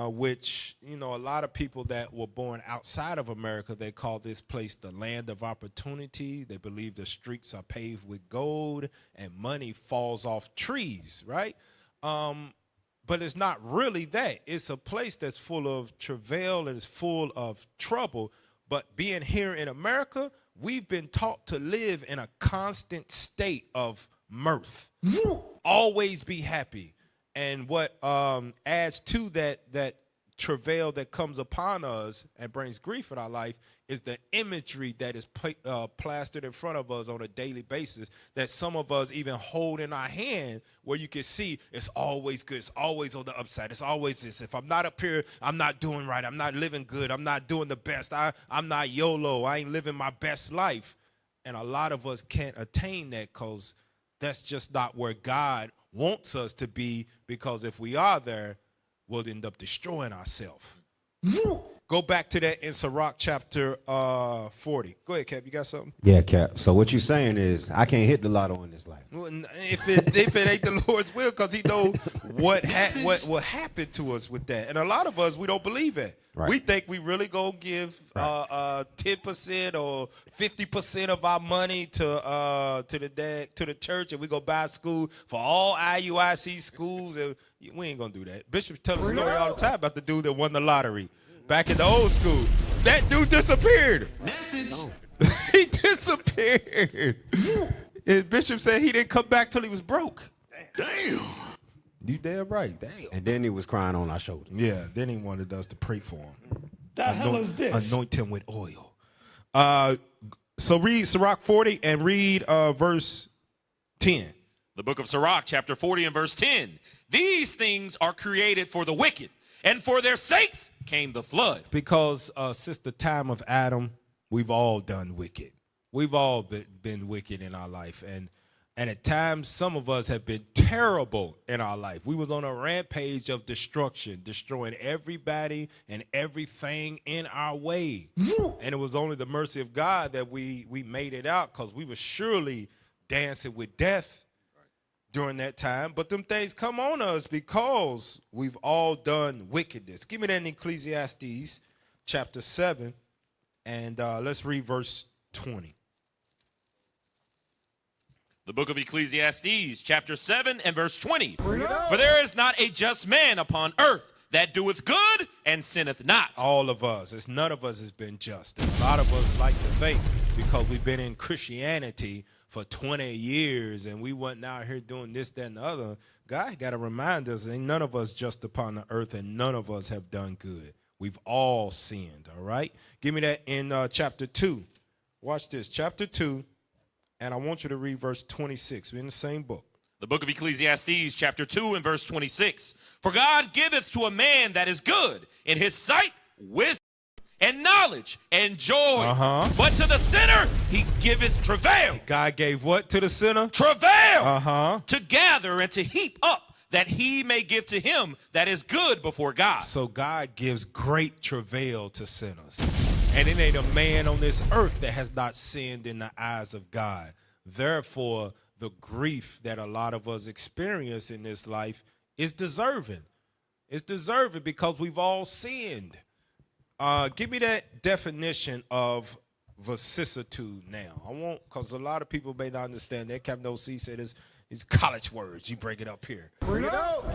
which, you know, a lot of people that were born outside of America, they call this place the land of opportunity. They believe the streets are paved with gold and money falls off trees, right? But it's not really that. It's a place that's full of travail and it's full of trouble. But being here in America, we've been taught to live in a constant state of mirth. Always be happy. And what adds to that travail that comes upon us and brings grief in our life is the imagery that is plastered in front of us on a daily basis, that some of us even hold in our hand, where you can see it's always good, it's always on the upside, it's always this. If I'm not up here, I'm not doing right, I'm not living good, I'm not doing the best, I'm not YOLO, I ain't living my best life. And a lot of us can't attain that, because that's just not where God wants us to be, because if we are there, we'll end up destroying ourselves. Go back to that in Sirach chapter 40. Go ahead, Cap. You got something? Yeah, Cap. So what you're saying is I can't hit the lotto in this life. Well, if it ain't the Lord's will, because he knows what will happen to us with that. And a lot of us, we don't believe it. Right. We think we really gonna give 10% or 50% of our money to the church, and we go buy a school for all IUIC schools, and we ain't gonna do that. Bishops tell a story all the time about the dude that won the lottery back in the old school. That dude disappeared. He disappeared. And Bishop said he didn't come back till he was broke. Damn. You damn right. Damn. And then he was crying on our shoulders. Yeah, then he wanted us to pray for him. The hell is this? Anoint him with oil. So read Sirach 40 and read verse 10. The book of Sirach, chapter 40 and verse 10. These things are created for the wicked, and for their sakes came the flood. Because since the time of Adam, we've all done wicked. We've all been wicked in our life. And at times, some of us have been terrible in our life. We was on a rampage of destruction, destroying everybody and everything in our way. And it was only the mercy of God that we made it out, because we were surely dancing with death during that time, but them things come on us because we've all done wickedness. Give me that in Ecclesiastes chapter 7, and let's read verse 20. The book of Ecclesiastes, chapter 7 and verse 20. For there is not a just man upon earth that doeth good and sinneth not. All of us. It's none of us has been just. And a lot of us like to think because we've been in Christianity for 20 years and we wasn't out here doing this, that, and the other. God got to remind us, ain't none of us just upon the earth and none of us have done good. We've all sinned, all right? Give me that in chapter 2. Watch this, chapter 2, and I want you to read verse 26. We're in the same book. The book of Ecclesiastes, chapter 2 and verse 26. For God giveth to a man that is good in his sight wisdom and knowledge and joy. But to the sinner he giveth travail. God gave what to the sinner? Travail. To gather and to heap up, that he may give to him that is good before God. So God gives great travail to sinners. And it ain't a man on this earth that has not sinned in the eyes of God. Therefore, the grief that a lot of us experience in this life is deserving. It's deserving because we've all sinned. Give me that definition of vicissitude now. I won't, because a lot of people may not understand that. Captain O.C. said it's college words. You break it up here.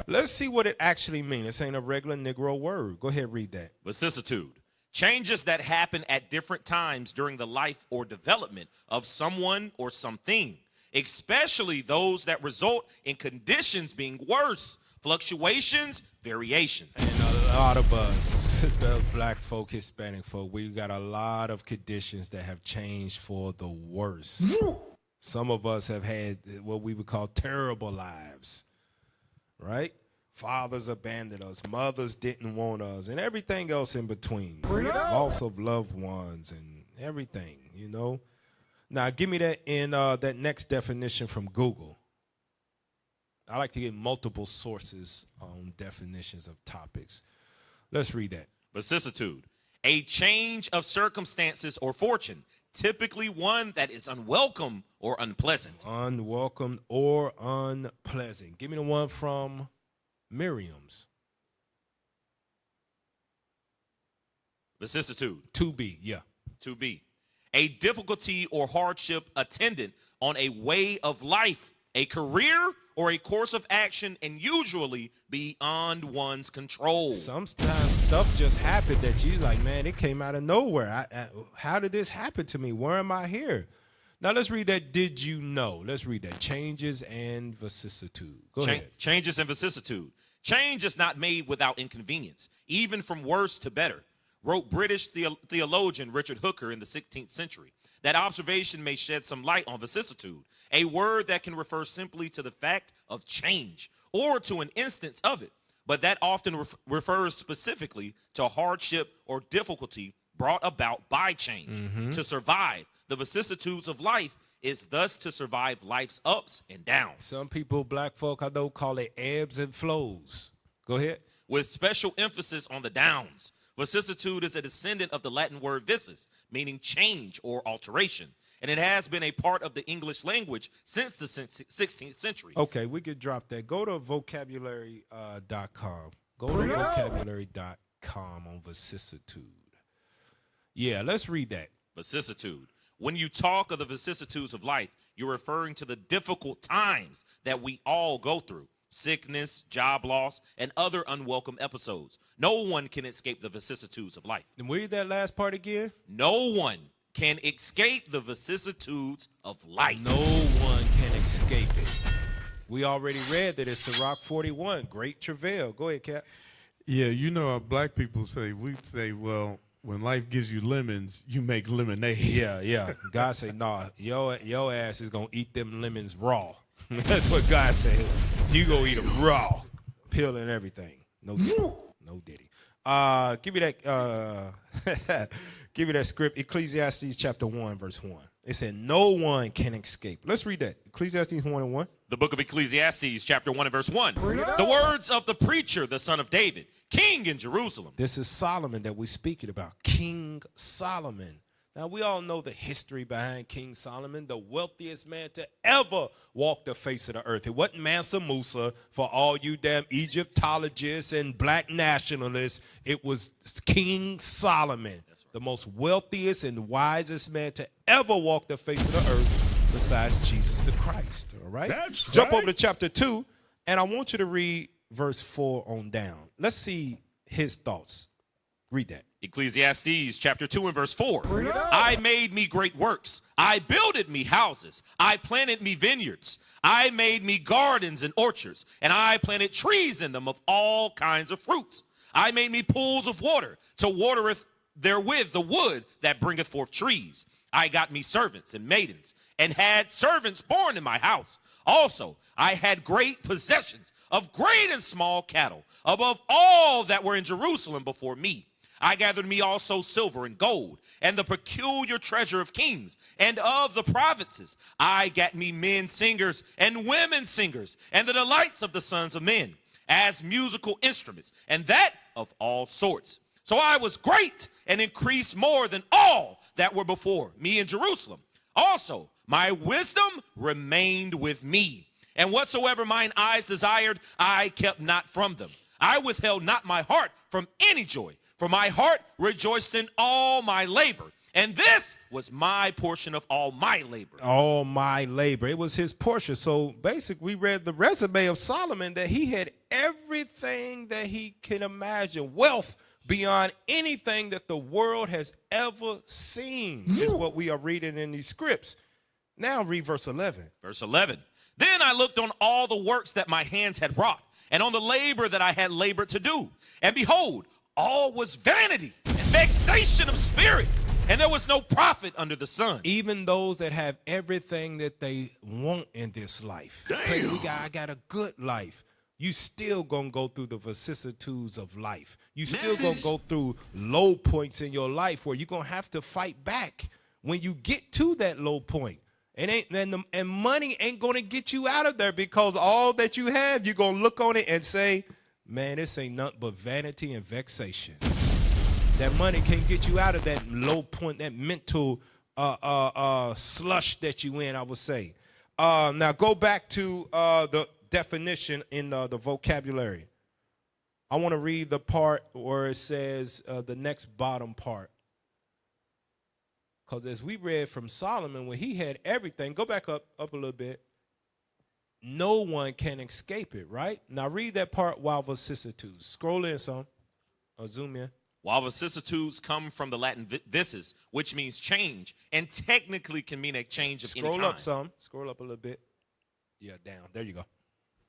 Let's see what it actually means. This ain't a regular Negro word. Go ahead, read that. Vicissitude. Changes that happen at different times during the life or development of someone or something, especially those that result in conditions being worse, fluctuations, variation. And a lot of us, the black folk, Hispanic folk, we got a lot of conditions that have changed for the worse. Some of us have had what we would call terrible lives, right? Fathers abandoned us, mothers didn't want us, and everything else in between. Loss of loved ones and everything, you know. Now, give me that in that next definition from Google. I like to get multiple sources on definitions of topics. Let's read that. Vicissitude. A change of circumstances or fortune, typically one that is unwelcome or unpleasant. Unwelcome or unpleasant. Give me the one from Miriam's. Vicissitude. 2B, yeah. 2B. A difficulty or hardship attendant on a way of life, a career, or a course of action, and usually beyond one's control. Sometimes stuff just happened that you like, man, it came out of nowhere. How did this happen to me? Where am I here? Now let's read that. Did you know? Let's read that. Changes and vicissitude. Go ahead. Changes and vicissitude. Change is not made without inconvenience, even from worse to better, wrote British theologian Richard Hooker in the 16th century. That observation may shed some light on vicissitude, a word that can refer simply to the fact of change or to an instance of it, but that often refers specifically to hardship or difficulty brought about by change. To survive the vicissitudes of life is thus to survive life's ups and downs. Some people, black folk, I know, call it ebbs and flows. Go ahead. With special emphasis on the downs. Vicissitude is a descendant of the Latin word vicis, meaning change or alteration, and it has been a part of the English language since the 16th century. Okay, we could drop that. Go to vocabulary.com. Go to vocabulary.com on vicissitude. Yeah, let's read that. Vicissitude. When you talk of the vicissitudes of life, you're referring to the difficult times that we all go through. Sickness, job loss, and other unwelcome episodes. No one can escape the vicissitudes of life. And read that last part again. No one can escape the vicissitudes of life. No one can escape it. We already read that it's Sirach 41, great travail. Go ahead, Cap. Yeah, you know how black people say, we say, well, when life gives you lemons, you make lemonade. Yeah. God say, nah, your ass is going to eat them lemons raw. That's what God said. You go eat them raw, peel and everything. No diddy. Give me that. Give me that script. Ecclesiastes chapter 1, verse 1. It said, "No one can escape." Let's read that. Ecclesiastes 1:1. The book of Ecclesiastes, chapter 1 and verse 1. The words of the preacher, the son of David, king in Jerusalem. This is Solomon that we're speaking about. King Solomon, Now, we all know the history behind King Solomon, the wealthiest man to ever walk the face of the earth. It wasn't Mansa Musa for all you damn Egyptologists and black nationalists. It was King Solomon, the most wealthiest and wisest man to ever walk the face of the earth besides Jesus the Christ. All right? Jump over to chapter 2, and I want you to read verse 4 on down. Let's see his thoughts. Read that. Ecclesiastes chapter 2 and verse 4. I made me great works. I builded me houses. I planted me vineyards. I made me gardens and orchards, and I planted trees in them of all kinds of fruits. I made me pools of water to watereth therewith the wood that bringeth forth trees. I got me servants and maidens, and had servants born in my house. Also, I had great possessions of great and small cattle, above all that were in Jerusalem before me. I gathered me also silver and gold, and the peculiar treasure of kings and of the provinces. I got me men singers and women singers, and the delights of the sons of men, as musical instruments, and that of all sorts. So I was great and increased more than all that were before me in Jerusalem. Also, my wisdom remained with me, and whatsoever mine eyes desired, I kept not from them. I withheld not my heart from any joy, for my heart rejoiced in all my labor. And this was my portion of all my labor. All my labor. It was his portion. So basically, we read the resume of Solomon that he had everything that he can imagine. Wealth beyond anything that the world has ever seen is what we are reading in these scripts. Now read verse 11. Verse 11. Then I looked on all the works that my hands had wrought, and on the labor that I had labored to do. And behold, all was vanity and vexation of spirit, and there was no profit under the sun. Even those that have everything that they want in this life. I got a good life. You still gonna go through the vicissitudes of life. You still gonna go through low points in your life where you're gonna have to fight back when you get to that low point. And money ain't gonna get you out of there, because all that you have, you're gonna look on it and say, man, this ain't nothing but vanity and vexation. That money can't get you out of that low point, that mental slush that you in, I would say. Now go back to the definition in the vocabulary. I want to read the part where it says the next bottom part. Because as we read from Solomon, when he had everything, go back up a little bit. No one can escape it, right? Now read that part, while vicissitudes. Scroll in some, or zoom in. While vicissitudes come from the Latin vicis, which means change, and technically can mean a change of any kind. Scroll up some. Scroll up a little bit. Yeah, down. There you go.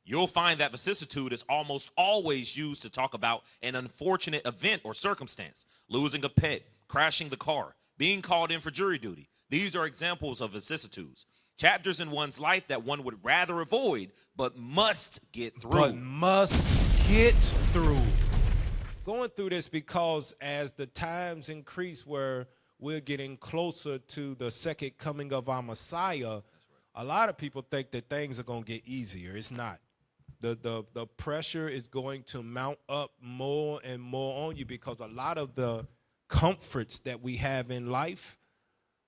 You'll find that vicissitude is almost always used to talk about an unfortunate event or circumstance. Losing a pet, crashing the car, being called in for jury duty. These are examples of vicissitudes. Chapters in one's life that one would rather avoid, but must get through. But must get through. Going through this because as the times increase where we're getting closer to the second coming of our Messiah, a lot of people think that things are going to get easier. It's not. The pressure is going to mount up more and more on you, because a lot of the comforts that we have in life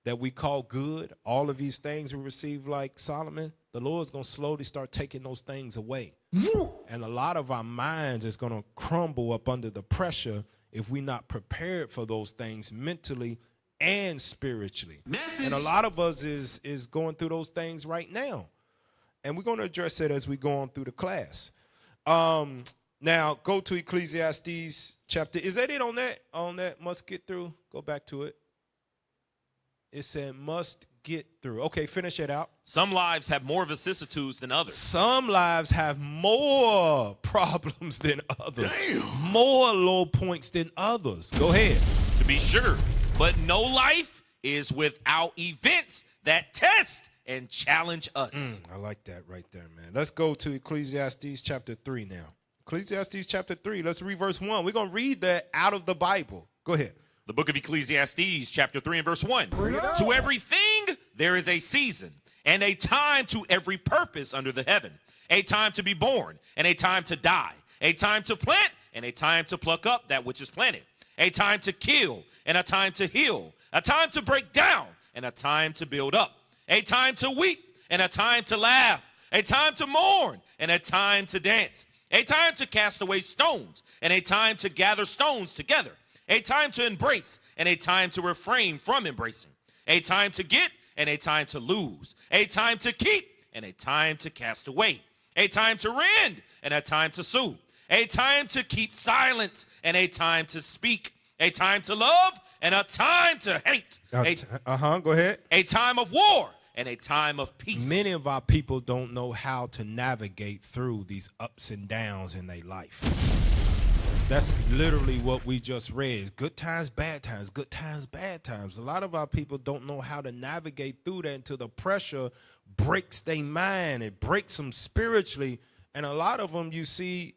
that we call good, all of these things we receive like Solomon, the Lord's going to slowly start taking those things away. And a lot of our minds is going to crumble up under the pressure if we're not prepared for those things mentally and spiritually. And a lot of us is going through those things right now. And we're going to address it as we go on through the class. Now, go to Ecclesiastes chapter. Is that it on that? On that must get through? Go back to it. It said must get through. Okay, finish it out. Some lives have more vicissitudes than others. Some lives have more problems than others. Damn. More low points than others. Go ahead. To be sure, but no life is without events that test and challenge us. I like that right there, man. Let's go to Ecclesiastes chapter 3 now. Ecclesiastes chapter 3. Let's read verse 1. We're going to read that out of the Bible. Go ahead. The book of Ecclesiastes, chapter 3 and verse 1. To everything there is a season, and a time to every purpose under the heaven. A time to be born, and a time to die. A time to plant, and a time to pluck up that which is planted. A time to kill, and a time to heal. A time to break down and a time to build up. A time to weep and a time to laugh. A time to mourn and a time to dance. A time to cast away stones and a time to gather stones together. A time to embrace and a time to refrain from embracing. A time to get and a time to lose. A time to keep and a time to cast away. A time to rend and a time to sue. A time to keep silence and a time to speak. A time to love and a time to hate. Go ahead. A time of war and a time of peace. Many of our people don't know how to navigate through these ups and downs in their life. That's literally what we just read. Good times, bad times, good times, bad times. A lot of our people don't know how to navigate through that until the pressure breaks their mind. It breaks them spiritually. And a lot of them you see,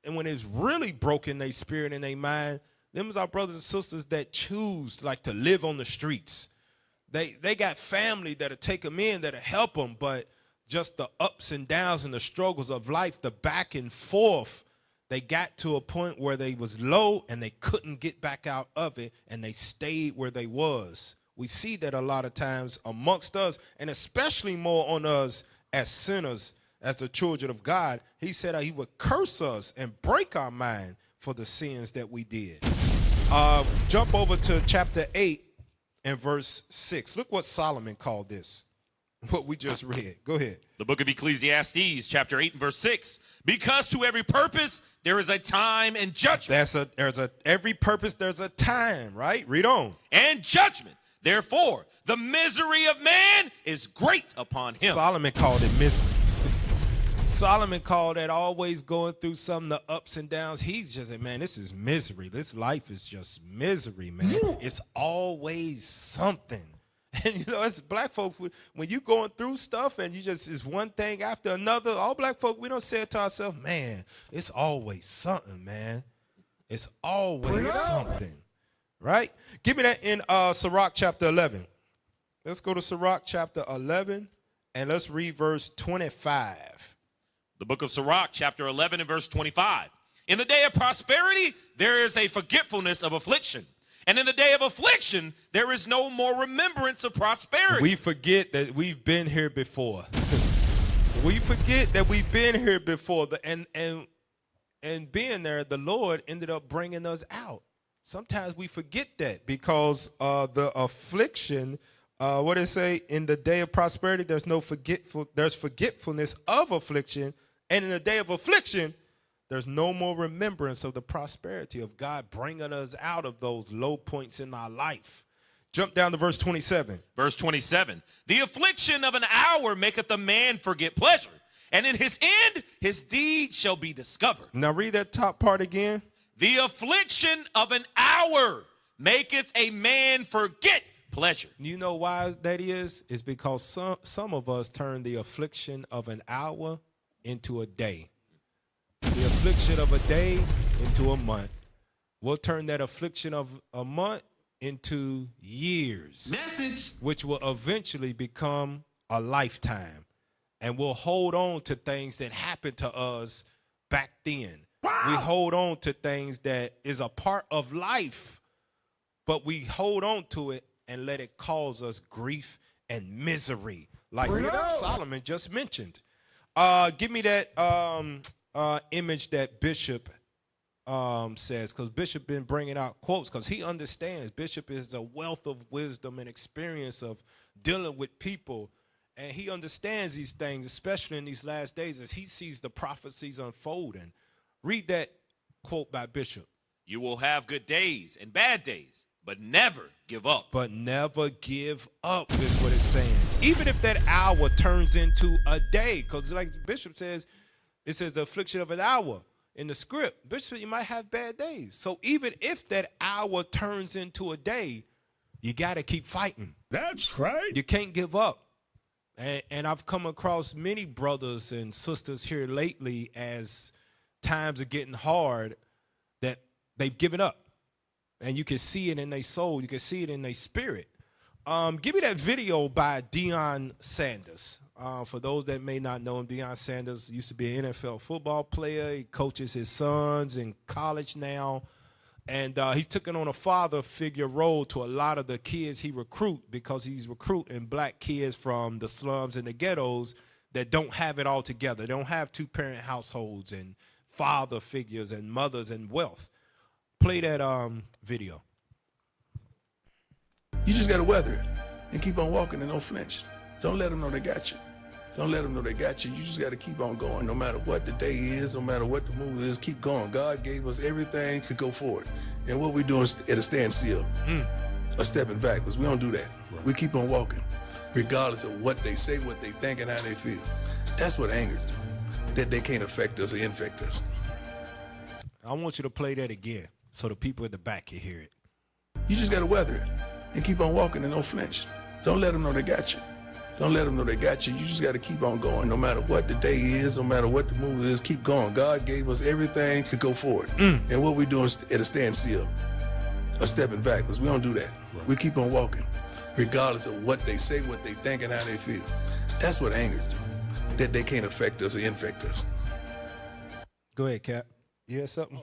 and when it's really broken their spirit and their mind, them is our brothers and sisters that choose like to live on the streets. They got family that'll take them in, that'll help them, but just the ups and downs and the struggles of life, the back and forth, they got to a point where they was low and they couldn't get back out of it, and they stayed where they was. We see that a lot of times amongst us, and especially more on us as sinners, as the children of God. He said he would curse us and break our mind for the sins that we did. Jump over to chapter 8 and verse 6. Look what Solomon called this, what we just read. Go ahead. The book of Ecclesiastes, chapter 8 and verse 6. Because to every purpose there is a time and judgment. Every purpose there's a time, right? Read on. And judgment. Therefore, the misery of man is great upon him. Solomon called it misery. Solomon called that always going through some of the ups and downs. He's just said, man, this is misery. This life is just misery, man. It's always something. And you know, as black folk, when you going through stuff and you just is one thing after another, all black folk, we don't say it to ourselves, man, it's always something, man. It's always something, right? Give me that in Sirach chapter 11. Let's go to Sirach chapter 11 and let's read verse 25. The book of Sirach, chapter 11 and verse 25. In the day of prosperity, there is a forgetfulness of affliction. And in the day of affliction, there is no more remembrance of prosperity. We forget that we've been here before. We forget that we've been here before. And being there, the Lord ended up bringing us out. Sometimes we forget that because the affliction, what did it say? In the day of prosperity, there's forgetfulness of affliction. And in the day of affliction, there's no more remembrance of the prosperity of God bringing us out of those low points in our life. Jump down to verse 27. Verse 27. The affliction of an hour maketh a man forget pleasure, and in his end his deed shall be discovered. Now read that top part again. The affliction of an hour maketh a man forget pleasure. You know why that is? It's because some of us turn the affliction of an hour into a day. The affliction of a day into a month. We'll turn that affliction of a month into years. Message. Which will eventually become a lifetime. And we'll hold on to things that happened to us back then. Wow. We hold on to things that is a part of life, but we hold on to it and let it cause us grief and misery, like Solomon just mentioned. Give me that image that Bishop says, because Bishop been bringing out quotes, because he understands. Bishop is a wealth of wisdom and experience of dealing with people, and he understands these things, especially in these last days as he sees the prophecies unfolding. Read that quote by Bishop. You will have good days and bad days, but never give up. But never give up is what it's saying. Even if that hour turns into a day, because like Bishop says, it says the affliction of an hour in the script. Bishop, you might have bad days. So even if that hour turns into a day, you got to keep fighting. That's right. You can't give up. And I've come across many brothers and sisters here lately as times are getting hard that they've given up. And you can see it in their soul. You can see it in their spirit. Give me that video by Deion Sanders. For those that may not know him, Deion Sanders used to be an NFL football player. He coaches his sons in college now. And he's taking on a father figure role to a lot of the kids he recruit, because he's recruiting black kids from the slums and the ghettos that don't have it all together. They don't have two-parent households and father figures and mothers and wealth. Play that video. You just got to weather it and keep on walking and don't flinch. Don't let them know they got you. Don't let them know they got you. You just got to keep on going. No matter what the day is, no matter what the move is, keep going. God gave us everything to go forward. And what we doing is at a standstill, or stepping backwards. We don't do that. We keep on walking, regardless of what they say, what they think, and how they feel. That's what anger do, that they can't affect us or infect us. I want you to play that again so the people at the back can hear it. You just got to weather it and keep on walking and don't flinch. Don't let them know they got you. Don't let them know they got you. You just got to keep on going. No matter what the day is, no matter what the move is, keep going. God gave us everything to go forward. And what we doing is at a standstill, or stepping backwards. We don't do that. We keep on walking, regardless of what they say, what they think, and how they feel. That's what anger do, that they can't affect us or infect us. Go ahead, Cap. You had something?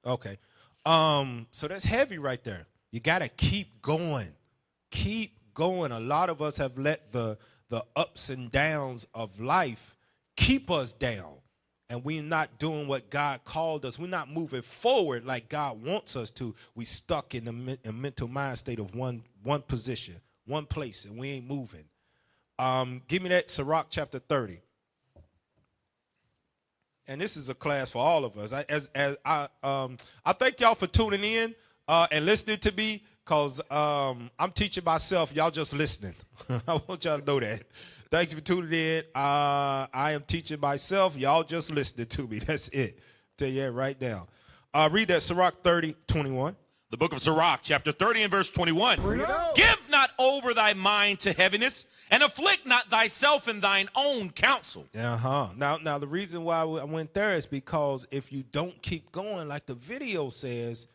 Okay. So that's heavy right there. You got to keep going. Keep going. A lot of us have let the ups and downs of life keep us down, and we're not doing what God called us. We're not moving forward like God wants us to. We stuck in the mental mind state of one position, one place, and we ain't moving. Give me that Sirach chapter 30. And this is a class for all of us. I thank y'all for tuning in and listening to me, because I'm teaching myself. Y'all just listening. I want y'all to know that. Thanks for tuning in. I am teaching myself. Y'all just listening to me. That's it. Tell you that right now. Read that Sirach 30:21. The book of Sirach, chapter 30 and verse 21. Give not over thy mind to heaviness, and afflict not thyself in thine own counsel. Now the reason why I went there is because if you don't keep going, like the video says,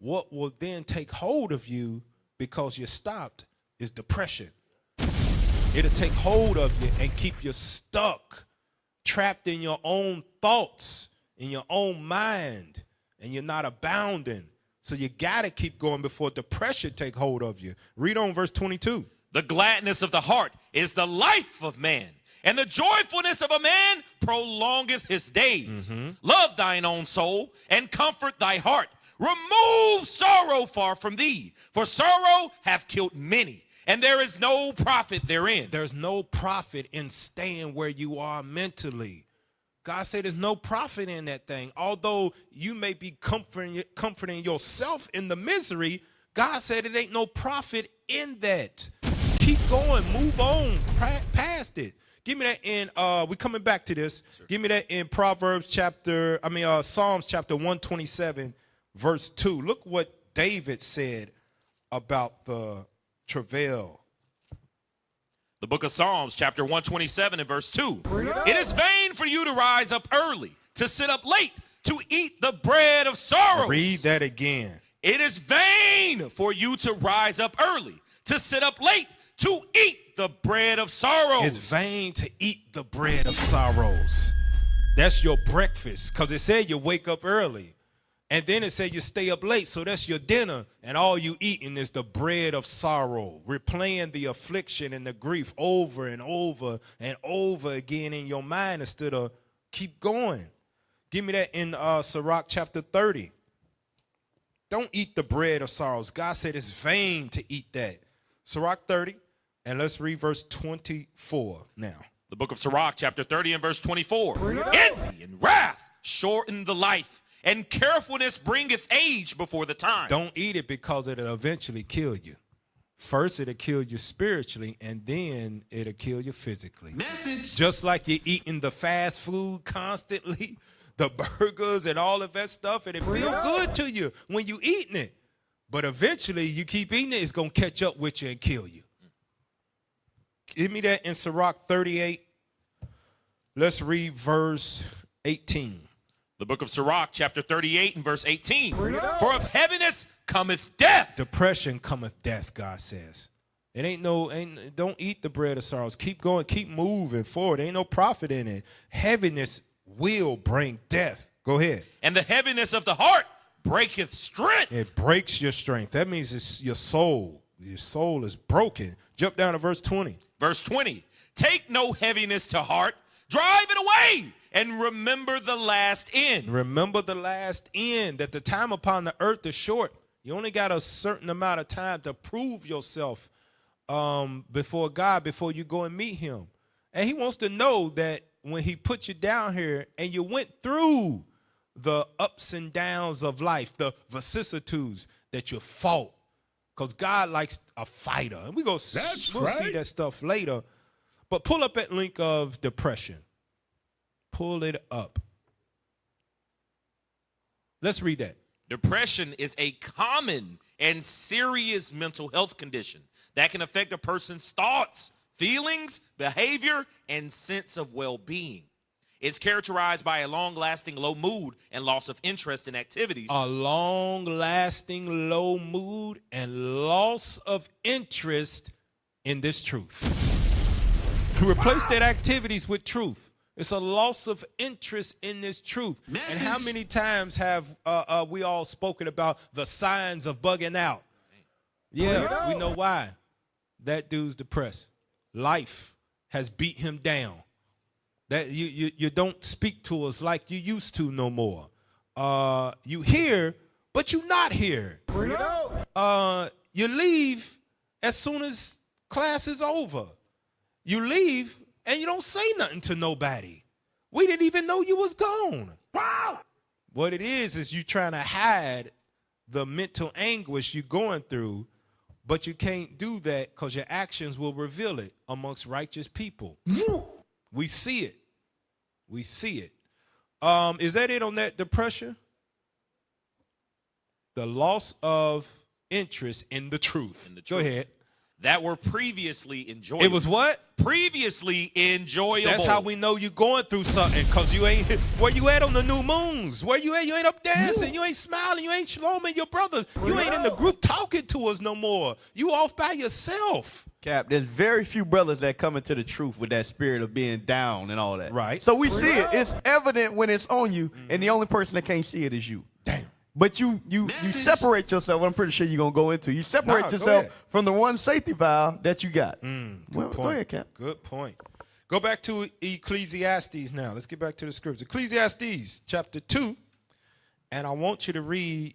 what will then take hold of you because you stopped is depression. It'll take hold of you and keep you stuck, trapped in your own thoughts, in your own mind, and you're not abounding. So you got to keep going before depression take hold of you. Read on verse 22. The gladness of the heart is the life of man, and the joyfulness of a man prolongeth his days. Love thine own soul and comfort thy heart. Remove sorrow far from thee, for sorrow hath killed many, and there is no profit therein. There's no profit in staying where you are mentally. God said there's no profit in that thing. Although you may be comforting yourself in the misery, God said it ain't no profit in that. Keep going, move on, past it. Give me that in, we're coming back to this. Give me that in Psalms chapter 127, verse 2. Look what David said about the travail. The book of Psalms, chapter 127 and verse 2. It is vain for you to rise up early, to sit up late, to eat the bread of sorrows. Read that again. It is vain for you to rise up early, to sit up late, to eat the bread of sorrows. It's vain to eat the bread of sorrows. That's your breakfast, because it said you wake up early. And then it said you stay up late, so that's your dinner, and all you eating is the bread of sorrow, replaying the affliction and the grief over and over and over again in your mind instead of keep going. Give me that in Sirach chapter 30. Don't eat the bread of sorrows. God said it's vain to eat that. Sirach 30, and let's read verse 24 now. The book of Sirach, chapter 30 and verse 24. Envy and wrath shorten the life, and carefulness bringeth age before the time. Don't eat it, because it'll eventually kill you. First, it'll kill you spiritually, and then it'll kill you physically. Message. Just like you're eating the fast food constantly, the burgers and all of that stuff, and it feels good to you when you're eating it. But eventually, you keep eating it, it's going to catch up with you and kill you. Give me that in Sirach 38. Let's read verse 18. The book of Sirach, chapter 38 and verse 18. For of heaviness cometh death. Depression cometh death, God says. Don't eat the bread of sorrows. Keep going, keep moving forward. Ain't no profit in it. Heaviness will bring death. Go ahead. And the heaviness of the heart breaketh strength. It breaks your strength. That means it's your soul. Your soul is broken. Jump down to verse 20. Verse 20. Take no heaviness to heart. Drive it away and remember the last end. Remember the last end, that the time upon the earth is short. You only got a certain amount of time to prove yourself before God, before you go and meet him. And he wants to know that when he put you down here and you went through the ups and downs of life, the vicissitudes, that you fought. Because God likes a fighter. And we'll see that stuff later. But pull up that link of depression. Pull it up. Let's read that. Depression is a common and serious mental health condition that can affect a person's thoughts, feelings, behavior, and sense of well-being. It's characterized by a long-lasting low mood and loss of interest in activities. A long-lasting low mood and loss of interest in this truth. To replace that activities with truth. It's a loss of interest in this truth. And how many times have we all spoken about the signs of bugging out? Yeah, we know why. That dude's depressed. Life has beat him down. That you don't speak to us like you used to no more. You here, but you not here. You leave as soon as class is over. You leave and you don't say nothing to nobody. We didn't even know you was gone. Wow! What it is you trying to hide the mental anguish you're going through, but you can't do that because your actions will reveal it amongst righteous people. We see it. We see it. Is that it on that depression? The loss of interest in the truth. Go ahead. That were previously enjoyable. It was what? Previously enjoyable. That's how we know you're going through something, because you ain't, where you at on the new moons? Where you at? You ain't up dancing. You ain't smiling. You ain't shaloming your brothers. You ain't in the group talking to us no more. You off by yourself. Cap, there's very few brothers that come into the truth with that spirit of being down and all that. Right. So we see it. It's evident when it's on you, and the only person that can't see it is you. Damn. But you separate yourself. I'm pretty sure you're going to go into. You separate yourself from the one safety valve that you got. Good point. Go ahead, Cap. Good point. Go back to Ecclesiastes now. Let's get back to the scripture. Ecclesiastes chapter 2. And I want you to read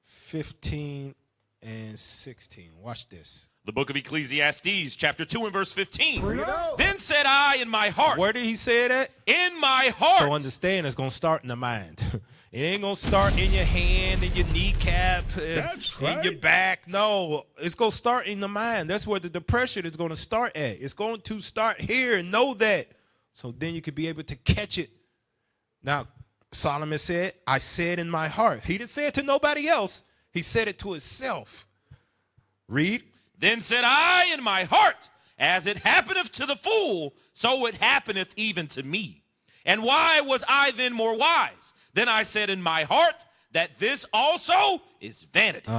15 and 16. Watch this. The book of Ecclesiastes, chapter 2 and verse 15. Then said I in my heart. Where did he say that? In my heart. So understand, it's going to start in the mind. It ain't going to start in your hand, in your kneecap, in your back. No, it's going to start in the mind. That's where the depression is going to start at. It's going to start here, and know that. So then you could be able to catch it. Now, Solomon said, I said in my heart. He didn't say it to nobody else. He said it to himself. Read. Then said I in my heart, as it happeneth to the fool, so it happeneth even to me. And why was I then more wise? Then I said in my heart that this also is vanity.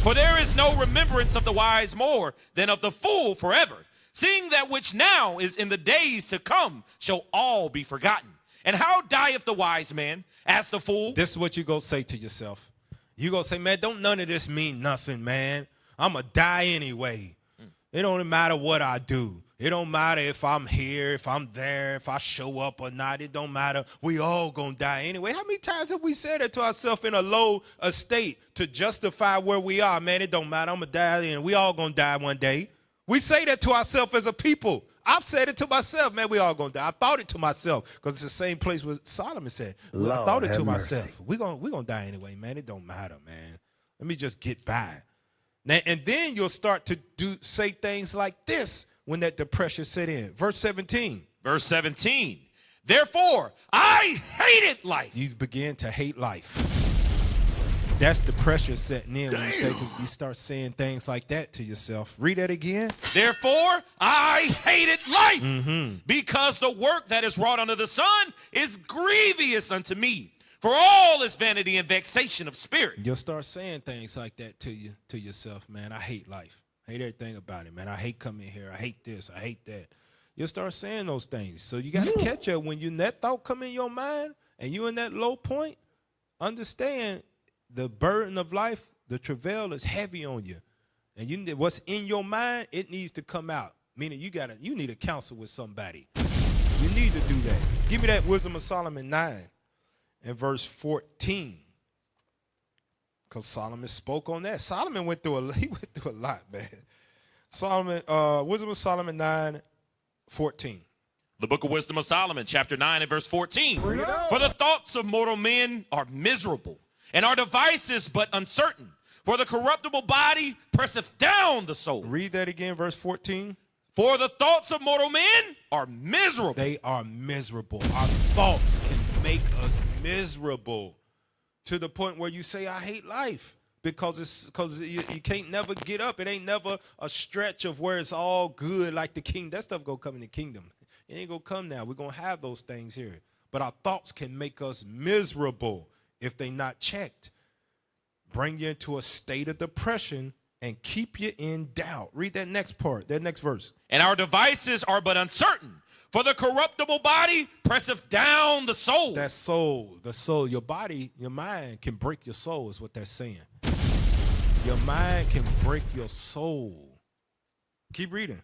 For there is no remembrance of the wise more than of the fool forever. Seeing that which now is in the days to come shall all be forgotten. And how dieth the wise man as the fool? This is what you go say to yourself. You go say, man, don't none of this mean nothing, man. I'm going to die anyway. It don't matter what I do. It don't matter if I'm here, if I'm there, if I show up or not. It don't matter. We all going to die anyway. How many times have we said that to ourselves in a low estate to justify where we are? Man, it don't matter. I'm going to die and we all going to die one day. We say that to ourselves as a people. I've said it to myself, man, we all going to die. I thought it to myself because it's the same place where Solomon said. I thought it to myself. We're going to die anyway, man. It don't matter, man. Let me just get by. Now, and then you'll start to say things like this when that depression set in. Verse 17. Verse 17. Therefore, I hated life. You begin to hate life. That's the pressure setting in when you start saying things like that to yourself. Read that again. Therefore, I hated life because the work that is wrought under the sun is grievous unto me. For all is vanity and vexation of spirit. You'll start saying things like that to yourself, man. I hate life. I hate everything about it, man. I hate coming here. I hate this. I hate that. You'll start saying those things. So you got to catch up when that thought come in your mind and you in that low point. Understand the burden of life, the travail is heavy on you. And what's in your mind, it needs to come out. Meaning you need to counsel with somebody. You need to do that. Give me that Wisdom of Solomon 9 and verse 14. Because Solomon spoke on that. Solomon went through a lot, man. Solomon, Wisdom of Solomon 9, 14. The book of Wisdom of Solomon, chapter 9 and verse 14. For the thoughts of mortal men are miserable, and our devices but uncertain. For the corruptible body presseth down the soul. Read that again, verse 14. For the thoughts of mortal men are miserable. They are miserable. Our thoughts can make us miserable to the point where you say, I hate life. Because you can't never get up. It ain't never a stretch of where it's all good like the king. That stuff gonna come in the kingdom. It ain't gonna come now. We're gonna have those things here. But our thoughts can make us miserable if they not checked. Bring you into a state of depression and keep you in doubt. Read that next part, that next verse. And our devices are but uncertain. For the corruptible body presseth down the soul. That soul, the soul, your body, your mind can break your soul is what they're saying. Your mind can break your soul. Keep reading.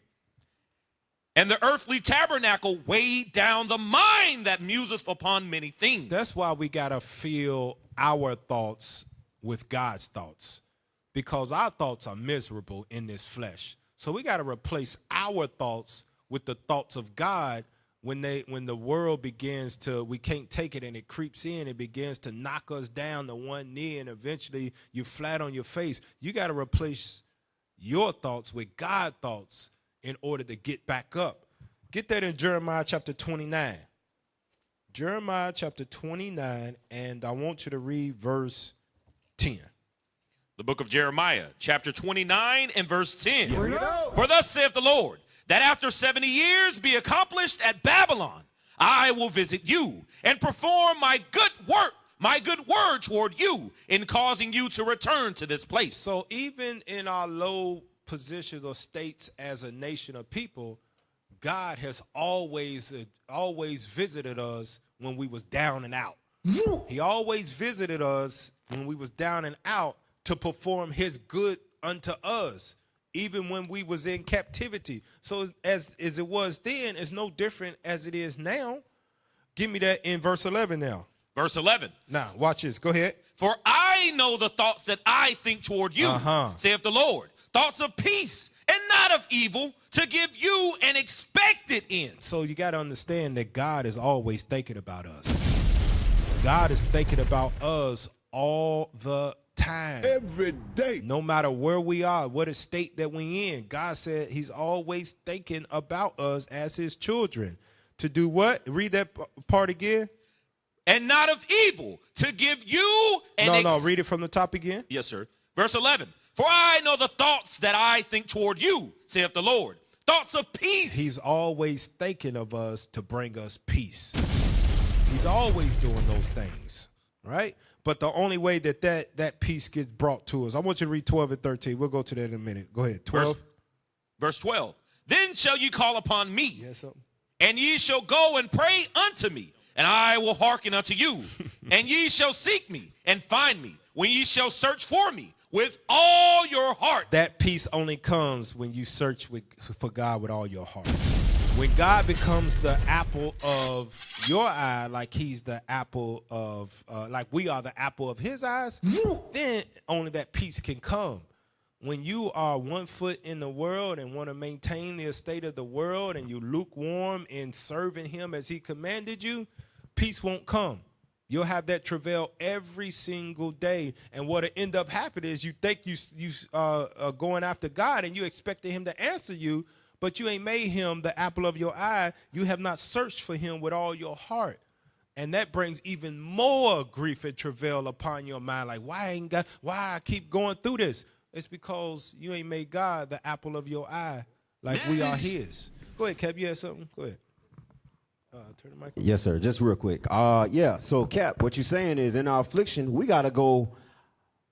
And the earthly tabernacle weighed down the mind that museth upon many things. That's why we got to fill our thoughts with God's thoughts. Because our thoughts are miserable in this flesh. So we got to replace our thoughts with the thoughts of God. When the world begins to, we can't take it and it creeps in, it begins to knock us down to one knee and eventually you're flat on your face. You got to replace your thoughts with God's thoughts in order to get back up. Get that in Jeremiah chapter 29. Jeremiah chapter 29, and I want you to read verse 10. The book of Jeremiah, chapter 29 and verse 10. For thus saith the Lord, that after 70 years be accomplished at Babylon, I will visit you and perform my good word toward you in causing you to return to this place. So even in our low positions or states as a nation of people, God has always visited us when we was down and out. He always visited us when we was down and out to perform his good unto us. Even when we was in captivity. So as it was then, it's no different as it is now. Give me that in verse 11 now. Verse 11. Now, watch this. Go ahead. For I know the thoughts that I think toward you, saith the Lord. Thoughts of peace and not of evil, to give you an expected end. So you got to understand that God is always thinking about us. God is thinking about us all the time. Every day. No matter where we are, what state that we in, God said he's always thinking about us as his children. To do what? Read that part again. And not of evil, to give you an No, read it from the top again. Yes, sir. Verse 11. For I know the thoughts that I think toward you, saith the Lord. Thoughts of peace. He's always thinking of us to bring us peace. He's always doing those things, right? But the only way that peace gets brought to us, I want you to read 12 and 13. We'll go to that in a minute. Go ahead. 12. Verse 12. Then shall ye call upon me, and ye shall go and pray unto me, and I will hearken unto you. And ye shall seek me and find me, when ye shall search for me with all your heart. That peace only comes when you search for God with all your heart. When God becomes the apple of your eye, like he's the apple of, like we are the apple of his eyes, then only that peace can come. When you are 1 foot in the world and want to maintain the estate of the world and you lukewarm in serving him as he commanded you, peace won't come. You'll have that travail every single day. And what'll end up happening is you think you are going after God and you expecting him to answer you, but you ain't made him the apple of your eye. You have not searched for him with all your heart. And that brings even more grief and travail upon your mind. Like, why I keep going through this? It's because you ain't made God the apple of your eye like we are his. Go ahead, Cap. You had something? Go ahead. Turn the mic on. Yes, sir. Just real quick. So, Cap, what you're saying is in our affliction, we got to go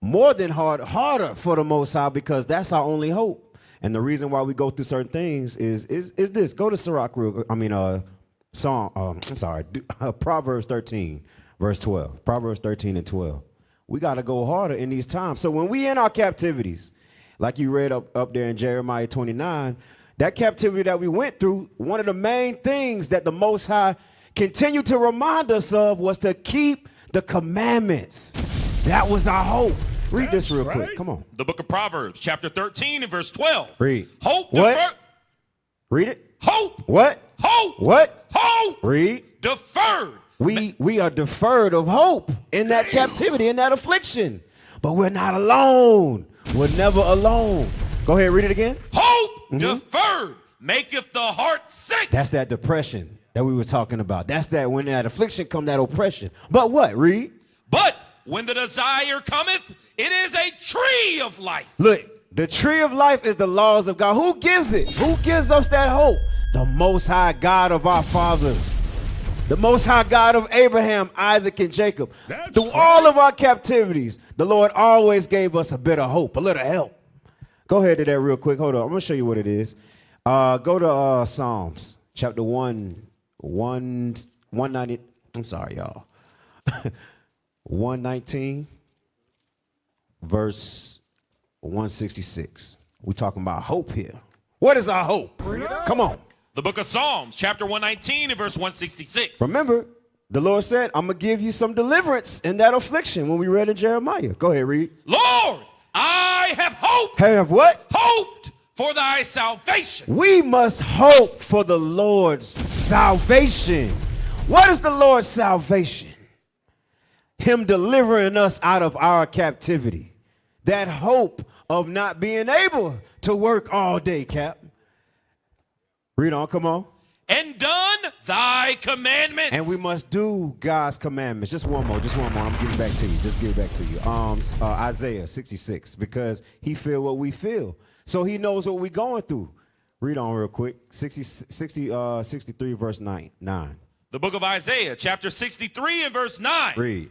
more than harder for the Most High, because that's our only hope. And the reason why we go through certain things is this. Go to Sirach Proverbs 13, verse 12. Proverbs 13 and 12. we got to go harder in these times. So when we in our captivities, like you read up there in Jeremiah 29, that captivity that we went through, one of the main things that the Most High continued to remind us of was to keep the commandments. That was our hope. Read this real quick. Come on. The book of Proverbs, chapter 13 and verse 12. Read. Hope what? deferred. Read it. Hope. What? Hope. What? Hope. Read. Deferred. We are deferred of hope in that captivity, in that affliction. But we're not alone. We're never alone. Go ahead, read it again. Hope deferred maketh the heart sick. That's that depression that we were talking about. That's that when that affliction come, that oppression. But what? Read. But when the desire cometh, it is a tree of life. Look, the tree of life is the laws of God. Who gives it? Who gives us that hope? The Most High God of our fathers. The Most High God of Abraham, Isaac, and Jacob. Through all of our captivities, the Lord always gave us a bit of hope, a little help. Go ahead to that real quick. Hold on. I'm going to show you what it is. Go to Psalms, chapter 190. I'm sorry, y'all. 119, verse 166. We're talking about hope here. What is our hope? Come on. The book of Psalms, chapter 119 and verse 166. Remember, the Lord said, I'm going to give you some deliverance in that affliction when we read in Jeremiah. Go ahead, read. Lord, I have hoped. Have what? Hoped for thy salvation. We must hope for the Lord's salvation. What is the Lord's salvation? Him delivering us out of our captivity. That hope of not being able to work all day, Cap. Read on, come on. And done thy commandments. And we must do God's commandments. Just one more. I'm gonna give it back to you. Just give it back to you. Isaiah 66, because he feel what we feel. So he knows what we're going through. Read on real quick. 63 verse 9. The book of Isaiah, chapter 63 and verse 9. Read.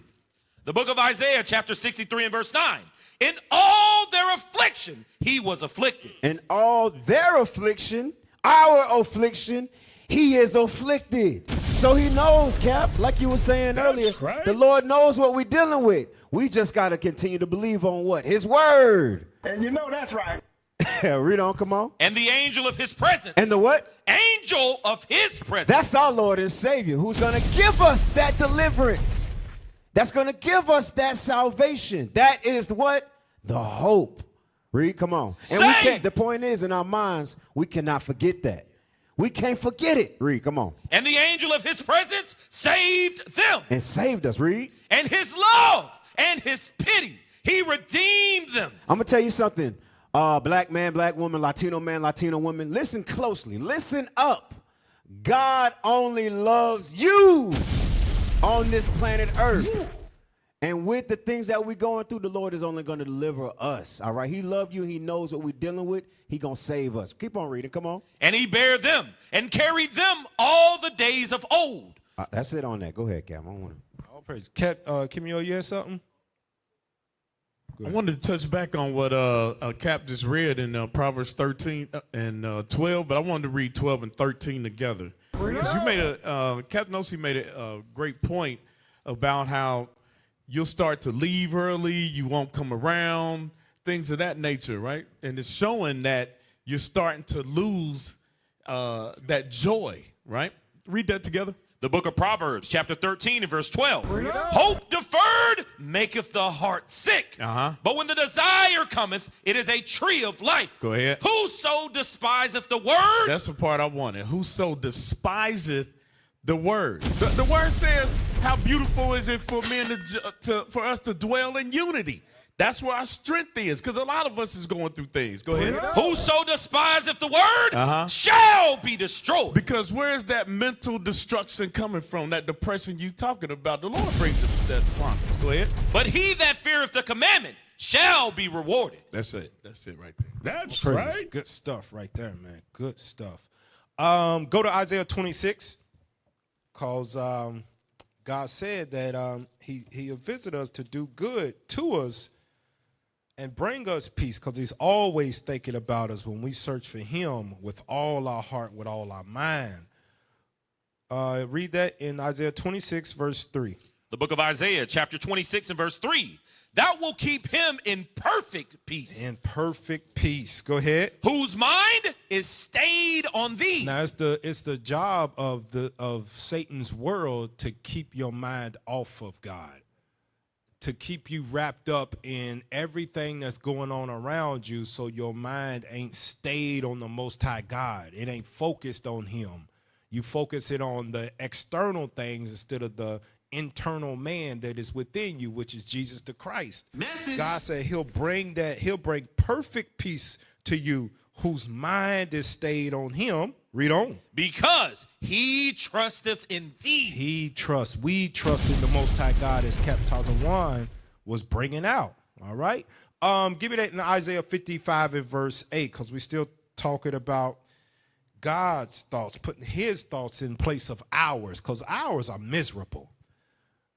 The book of Isaiah, chapter 63 and verse 9. In all their affliction, he was afflicted. In all their affliction, our affliction, he is afflicted. So he knows, Cap, like you were saying earlier, the Lord knows what we're dealing with. We just got to continue to believe on what? His word. And you know that's right. Read on, come on. And the angel of his presence. And the what? Angel of his presence. That's our Lord and Savior who's going to give us that deliverance. That's going to give us that salvation. That is what? The hope. Read, come on. And we can't, the point is, in our minds, we cannot forget that. We can't forget it. Read, come on. And the angel of his presence saved them. And saved us. Read. And his love and his pity, he redeemed them. I'm going to tell you something. Black man, black woman, Latino man, Latino woman. Listen closely. Listen up. God only loves you on this planet Earth. And with the things that we're going through, the Lord is only going to deliver us. All right. He loves you. He knows what we're dealing with. He going to save us. Keep on reading. Come on. And he bare them and carried them all the days of old. That's it on that. Go ahead, Cam. I want to. All praise. Kimio, you had something? I wanted to touch back on what Cap just read in Proverbs 13 and 12, but I wanted to read 12 and 13 together. Because you made Cap Nosey made a great point about how you'll start to leave early, you won't come around, things of that nature, right? And it's showing that you're starting to lose that joy, right? Read that together. The book of Proverbs, chapter 13 and verse 12. Hope deferred maketh the heart sick. But when the desire cometh, it is a tree of life. Go ahead. Whoso despiseth the word. That's the part I wanted. Whoso despiseth the word. The word says, how beautiful is it for men for us to dwell in unity. That's where our strength is, because a lot of us is going through things. Go ahead. Whoso despiseth the word shall be destroyed. Because where is that mental destruction coming from, that depression you talking about? The Lord brings it that upon us. Go ahead. But he that feareth the commandment shall be rewarded. That's it. That's it right there. That's right. Good stuff right there, man. Good stuff. Go to Isaiah 26, because God said that he'll visit us to do good to us and bring us peace, because he's always thinking about us when we search for him with all our heart, with all our mind. Read that in Isaiah 26, verse 3. The book of Isaiah, chapter 26 and verse 3. Thou will keep him in perfect peace. In perfect peace. Go ahead. Whose mind is stayed on thee. Now it's the job of Satan's world to keep your mind off of God, to keep you wrapped up in everything that's going on around you, so your mind ain't stayed on the Most High God. It ain't focused on him. You focus it on the external things instead of the internal man that is within you, which is Jesus the Christ. Message. God said he'll bring perfect peace to you whose mind is stayed on him. Read on. Because he trusteth in thee. We trust in the Most High God, as Cap Tazawan was bringing out. All right. Give me that in Isaiah 55 and verse 8, because we're still talking about God's thoughts, putting his thoughts in place of ours, because ours are miserable.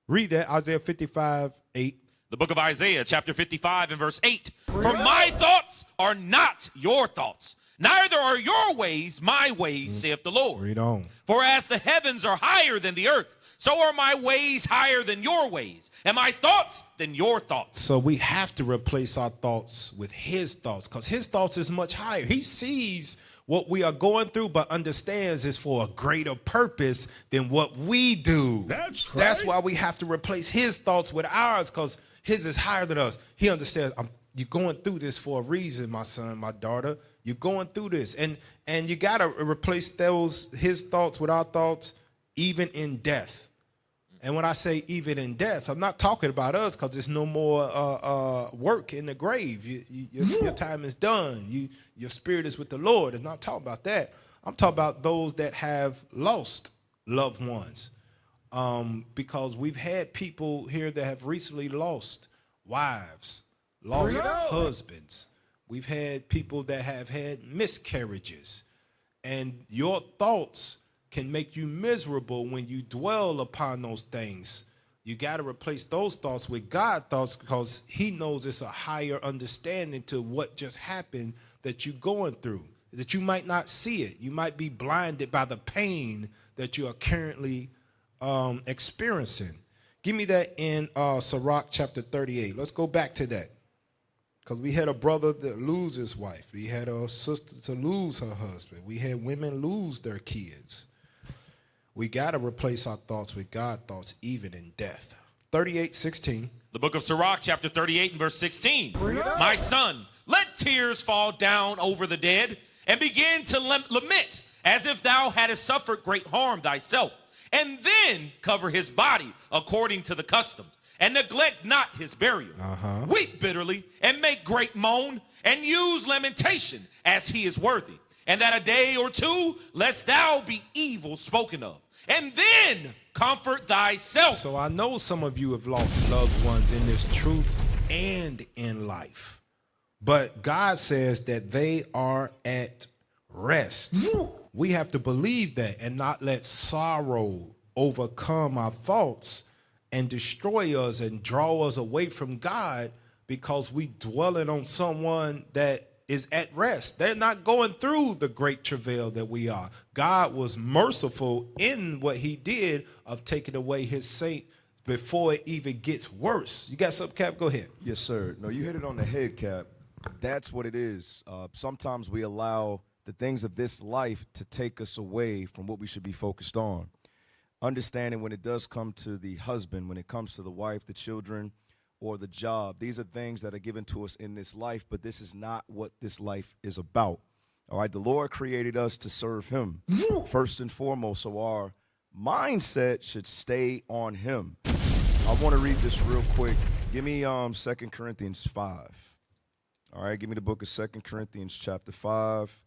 Read that, Isaiah 55, 8. The book of Isaiah, chapter 55 and verse 8. For my thoughts are not your thoughts, neither are your ways my ways, saith the Lord. Read on. For as the heavens are higher than the earth, so are my ways higher than your ways, and my thoughts than your thoughts. So we have to replace our thoughts with his thoughts, because his thoughts is much higher. He sees what we are going through, but understands is for a greater purpose than what we do. That's right. That's why we have to replace his thoughts with ours, because his is higher than us. He understands, you're going through this for a reason, my son, my daughter. You're going through this. And you got to replace his thoughts with our thoughts, even in death. And when I say even in death, I'm not talking about us, because there's no more work in the grave. Your time is done. Your spirit is with the Lord. I'm not talking about that. I'm talking about those that have lost loved ones. Because we've had people here that have recently lost wives, lost husbands. We've had people that have had miscarriages. And your thoughts can make you miserable when you dwell upon those things. You got to replace those thoughts with God thoughts, because he knows it's a higher understanding to what just happened that you're going through, that you might not see it. You might be blinded by the pain that you are currently experiencing. Give me that in Sirach chapter 38. Let's go back to that, because we had a brother that lose his wife. We had a sister to lose her husband. We had women lose their kids. We got to replace our thoughts with God thoughts, even in death. 38:16. The book of Sirach, chapter 38 and verse 16. My son, let tears fall down over the dead, and begin to lament as if thou hadst suffered great harm thyself, and then cover his body according to the customs, and neglect not his burial. Weep bitterly, and make great moan, and use lamentation as he is worthy, and that a day or two lest thou be evil spoken of, and then comfort thyself. So I know some of you have lost loved ones in this truth and in life, but God says that they are at rest. We have to believe that and not let sorrow overcome our thoughts and destroy us and draw us away from God, because we dwelling on someone that is at rest. They're not going through the great travail that we are. God was merciful in what he did of taking away his saint before it even gets worse. You got something, Cap? Go ahead. Yes, sir. No, you hit it on the head, Cap. That's what it is. Sometimes we allow the things of this life to take us away from what we should be focused on. Understanding when it does come to the husband, when it comes to the wife, the children, or the job, these are things that are given to us in this life, but this is not what this life is about. All right, the Lord created us to serve him first and foremost, so our mindset should stay on him. I want to read this real quick. Give me 2 Corinthians 5. All right, give me the book of 2 Corinthians chapter 5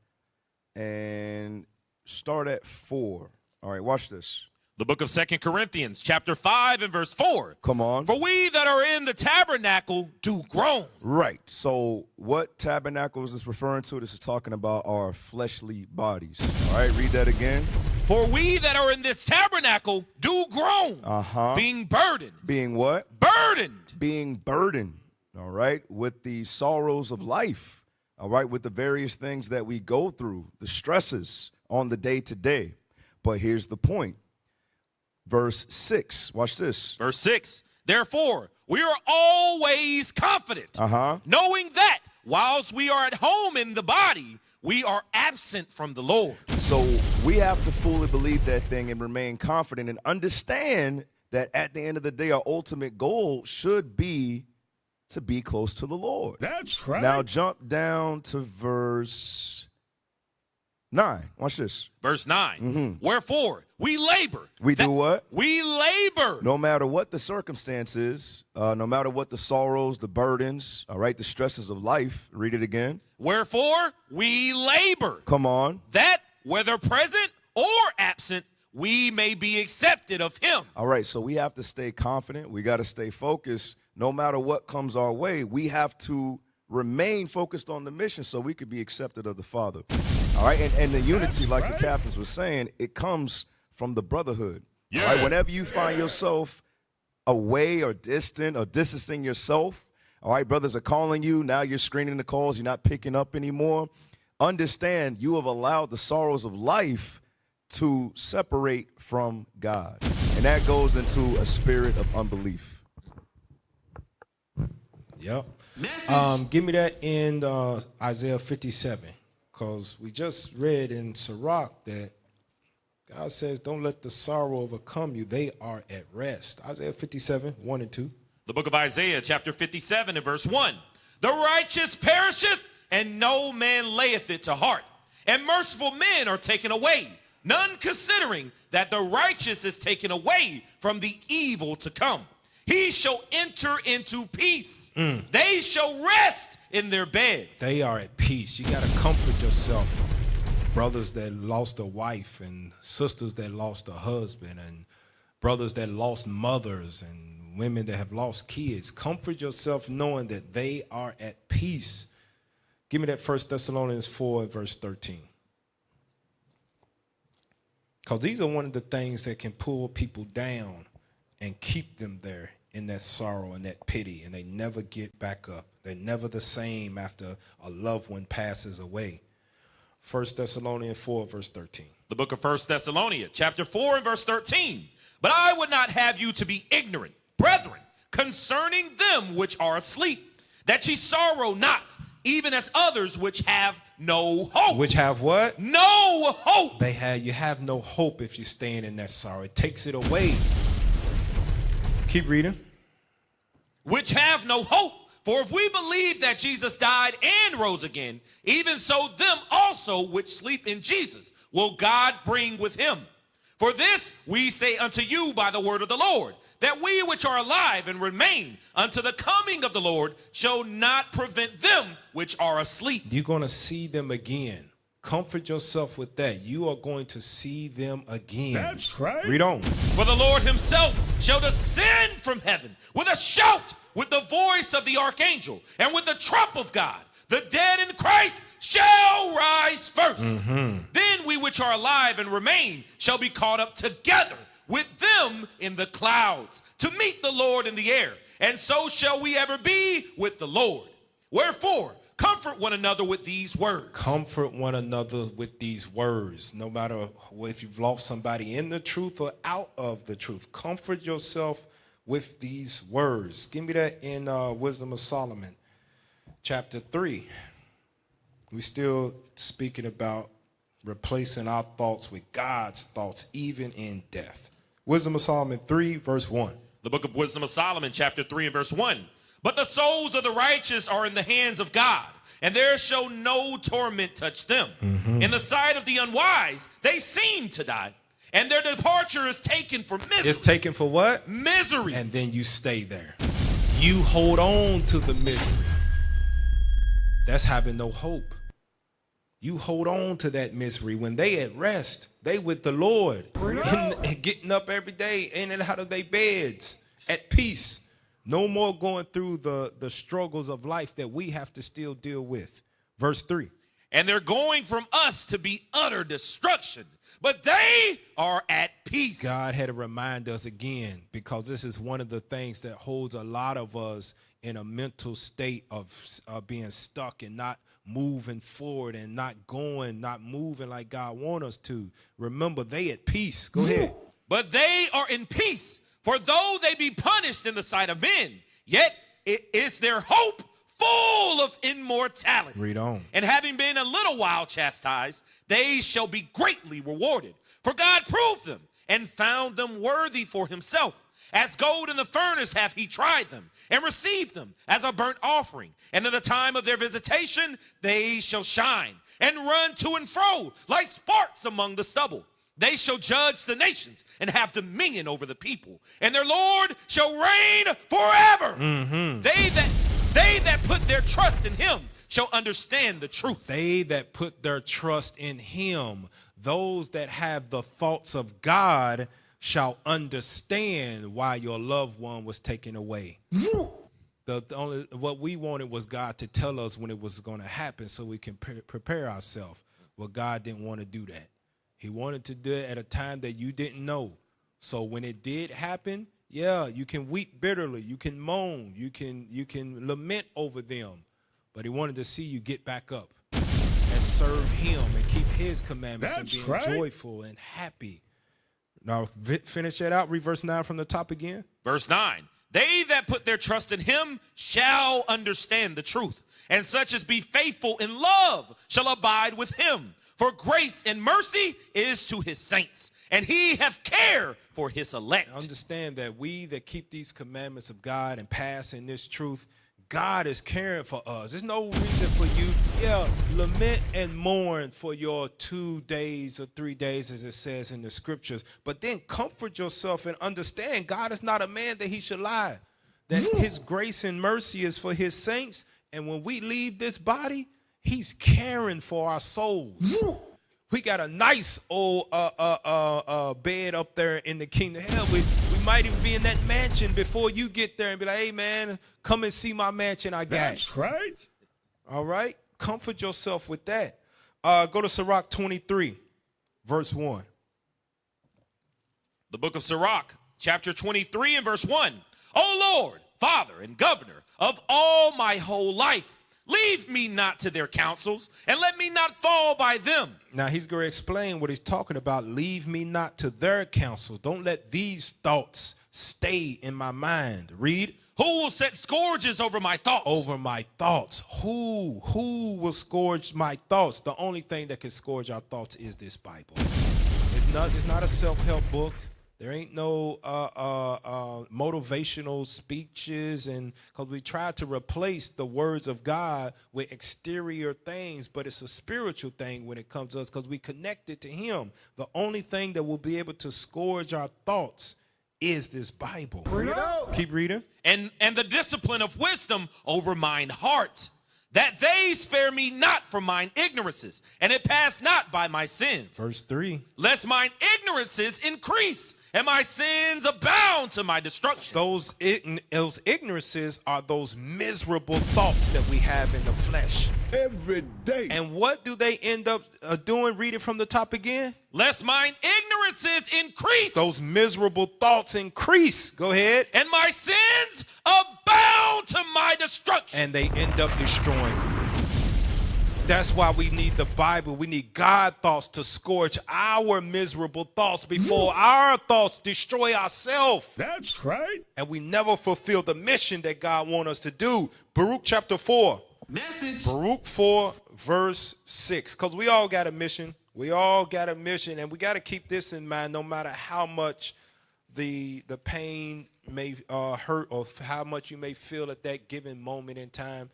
and start at 4. All right, watch this. The book of 2 Corinthians, chapter 5 and verse 4. Come on. For we that are in the tabernacle do groan. Right. So what tabernacle is this referring to? This is talking about our fleshly bodies. All right, read that again. For we that are in this tabernacle do groan. Being burdened. Being what? Burdened. Being burdened. All right, with the sorrows of life. All right, with the various things that we go through, the stresses on the day-to-day. But here's the point. verse 6. Watch this. Verse 6. Therefore, we are always confident, knowing that whilst we are at home in the body, we are absent from the Lord. So we have to fully believe that thing and remain confident and understand that at the end of the day, our ultimate goal should be to be close to the Lord. That's right. Now jump down to verse 9. Watch this. Verse 9. Wherefore, we labor. We do what? We labor. No matter what the circumstances, no matter what the sorrows, the burdens, all right, the stresses of life. Read it again. Wherefore, we labor. Come on. That, whether present or absent, we may be accepted of him. All right, so we have to stay confident. We got to stay focused. No matter what comes our way, we have to remain focused on the mission so we could be accepted of the Father. All right, and the unity, like the captains was saying, it comes from the brotherhood. Yeah. All right, whenever you find yourself away or distant or distancing yourself, all right, brothers are calling you, now you're screening the calls, you're not picking up anymore. Understand you have allowed the sorrows of life to separate from God. And that goes into a spirit of unbelief. Yep. Give me that in Isaiah 57, because we just read in Sirach that God says, don't let the sorrow overcome you. They are at rest. Isaiah 57, 1 and 2. The book of Isaiah, chapter 57 and verse 1. The righteous perisheth, and no man layeth it to heart. And merciful men are taken away, none considering that the righteous is taken away from the evil to come. He shall enter into peace. They shall rest in their beds. They are at peace. You got to comfort yourself. Brothers that lost a wife and sisters that lost a husband and brothers that lost mothers and women that have lost kids. Comfort yourself knowing that they are at peace. Give me that 1 Thessalonians 4 verse 13. Because these are one of the things that can pull people down and keep them there in that sorrow and that pity, and they never get back up. They're never the same after a loved one passes away. 1 Thessalonians 4, verse 13. The book of 1 Thessalonians, chapter 4 and verse 13. But I would not have you to be ignorant, brethren, concerning them which are asleep, that ye sorrow not, even as others which have no hope. Which have what? No hope. You have no hope if you're staying in that sorrow. It takes it away. Keep reading. Which have no hope. For if we believe that Jesus died and rose again, even so them also which sleep in Jesus will God bring with him. For this we say unto you by the word of the Lord, that we which are alive and remain unto the coming of the Lord shall not prevent them which are asleep. You're going to see them again. Comfort yourself with that. You are going to see them again. That's right. Read on. For the Lord himself shall descend from heaven with a shout, with the voice of the archangel, and with the trump of God. The dead in Christ shall rise first. Then we which are alive and remain shall be caught up together with them in the clouds to meet the Lord in the air. And so shall we ever be with the Lord. Wherefore, comfort one another with these words. Comfort one another with these words. No matter if you've lost somebody in the truth or out of the truth, comfort yourself with these words. Give me that in Wisdom of Solomon, chapter 3. We're still speaking about replacing our thoughts with God's thoughts, even in death. Wisdom of Solomon 3, verse 1. The book of Wisdom of Solomon, chapter 3 and verse 1. But the souls of the righteous are in the hands of God, and there shall no torment touch them. In the sight of the unwise, they seem to die, and their departure is taken for misery. It's taken for what? Misery. And then you stay there. You hold on to the misery. That's having no hope. You hold on to that misery. When they at rest, they with the Lord, and getting up every day in and out of their beds at peace. No more going through the struggles of life that we have to still deal with. Verse 3. And they're going from us to be utter destruction, but they are at peace. God had to remind us again, because this is one of the things that holds a lot of us in a mental state of being stuck and not moving forward and not moving like God wants us to. Remember, they at peace. Go ahead. But they are in peace, for though they be punished in the sight of men, yet it is their hope full of immortality. Read on. And having been a little while chastised, they shall be greatly rewarded. For God proved them and found them worthy for himself. As gold in the furnace hath he tried them, and received them as a burnt offering. And in the time of their visitation they shall shine, and run to and fro like sparks among the stubble. They shall judge the nations, and have dominion over the people. And their Lord shall reign forever. They that put their trust in him shall understand the truth. They that put their trust in him, those that have the thoughts of God, shall understand why your loved one was taken away. The only what we wanted was God to tell us when it was going to happen so we can prepare ourselves. Well, God didn't want to do that. He wanted to do it at a time that you didn't know. So when it did happen, yeah, you can weep bitterly, you can moan, you can lament over them. But he wanted to see you get back up and serve him and keep his commandments and being joyful and happy. Now, finish that out. Read verse 9 from the top again. Verse 9. They that put their trust in him shall understand the truth. And such as be faithful in love shall abide with him. For grace and mercy is to his saints. And he hath care for his elect. Understand that we that keep these commandments of God and pass in this truth, God is caring for us. There's no reason for you, lament and mourn for your 2 days or 3 days, as it says in the scriptures. But then comfort yourself and understand God is not a man that he should lie. That his grace and mercy is for his saints. And when we leave this body, he's caring for our souls. We got a nice old bed up there in the kingdom of hell. We might even be in that mansion before you get there and be like, hey, man, come and see my mansion I got. That's right. All right? Comfort yourself with that. Go to Sirach 23, verse 1. The book of Sirach, chapter 23 and verse 1. O Lord, Father and Governor of all my whole life, leave me not to their counsels, and let me not fall by them. Now, he's going to explain what he's talking about. Leave me not to their counsels. Don't let these thoughts stay in my mind. Read. Who will set scourges over my thoughts? Over my thoughts. Who will scourge my thoughts? The only thing that can scourge our thoughts is this Bible. It's not a self-help book. There ain't no motivational speeches, and because we try to replace the words of God with exterior things, but it's a spiritual thing when it comes to us because we connected to him. The only thing that will be able to scourge our thoughts is this Bible. Keep reading. And the discipline of wisdom over mine heart, that they spare me not from mine ignorances, and it pass not by my sins. Verse 3. Lest mine ignorances increase, and my sins abound to my destruction. Those ignorances are those miserable thoughts that we have in the flesh. Every day. And what do they end up doing? Read it from the top again. Lest mine ignorances increase. Those miserable thoughts increase. Go ahead. And my sins abound to my destruction. And they end up destroying you. That's why we need the Bible. We need God thoughts to scourge our miserable thoughts before our thoughts destroy ourselves. That's right. And we never fulfill the mission that God wants us to do. Baruch chapter 4. Message. Baruch 4 verse 6. Because we all got a mission. We all got a mission. And we got to keep this in mind no matter how much the pain may hurt or how much you may feel at that given moment in time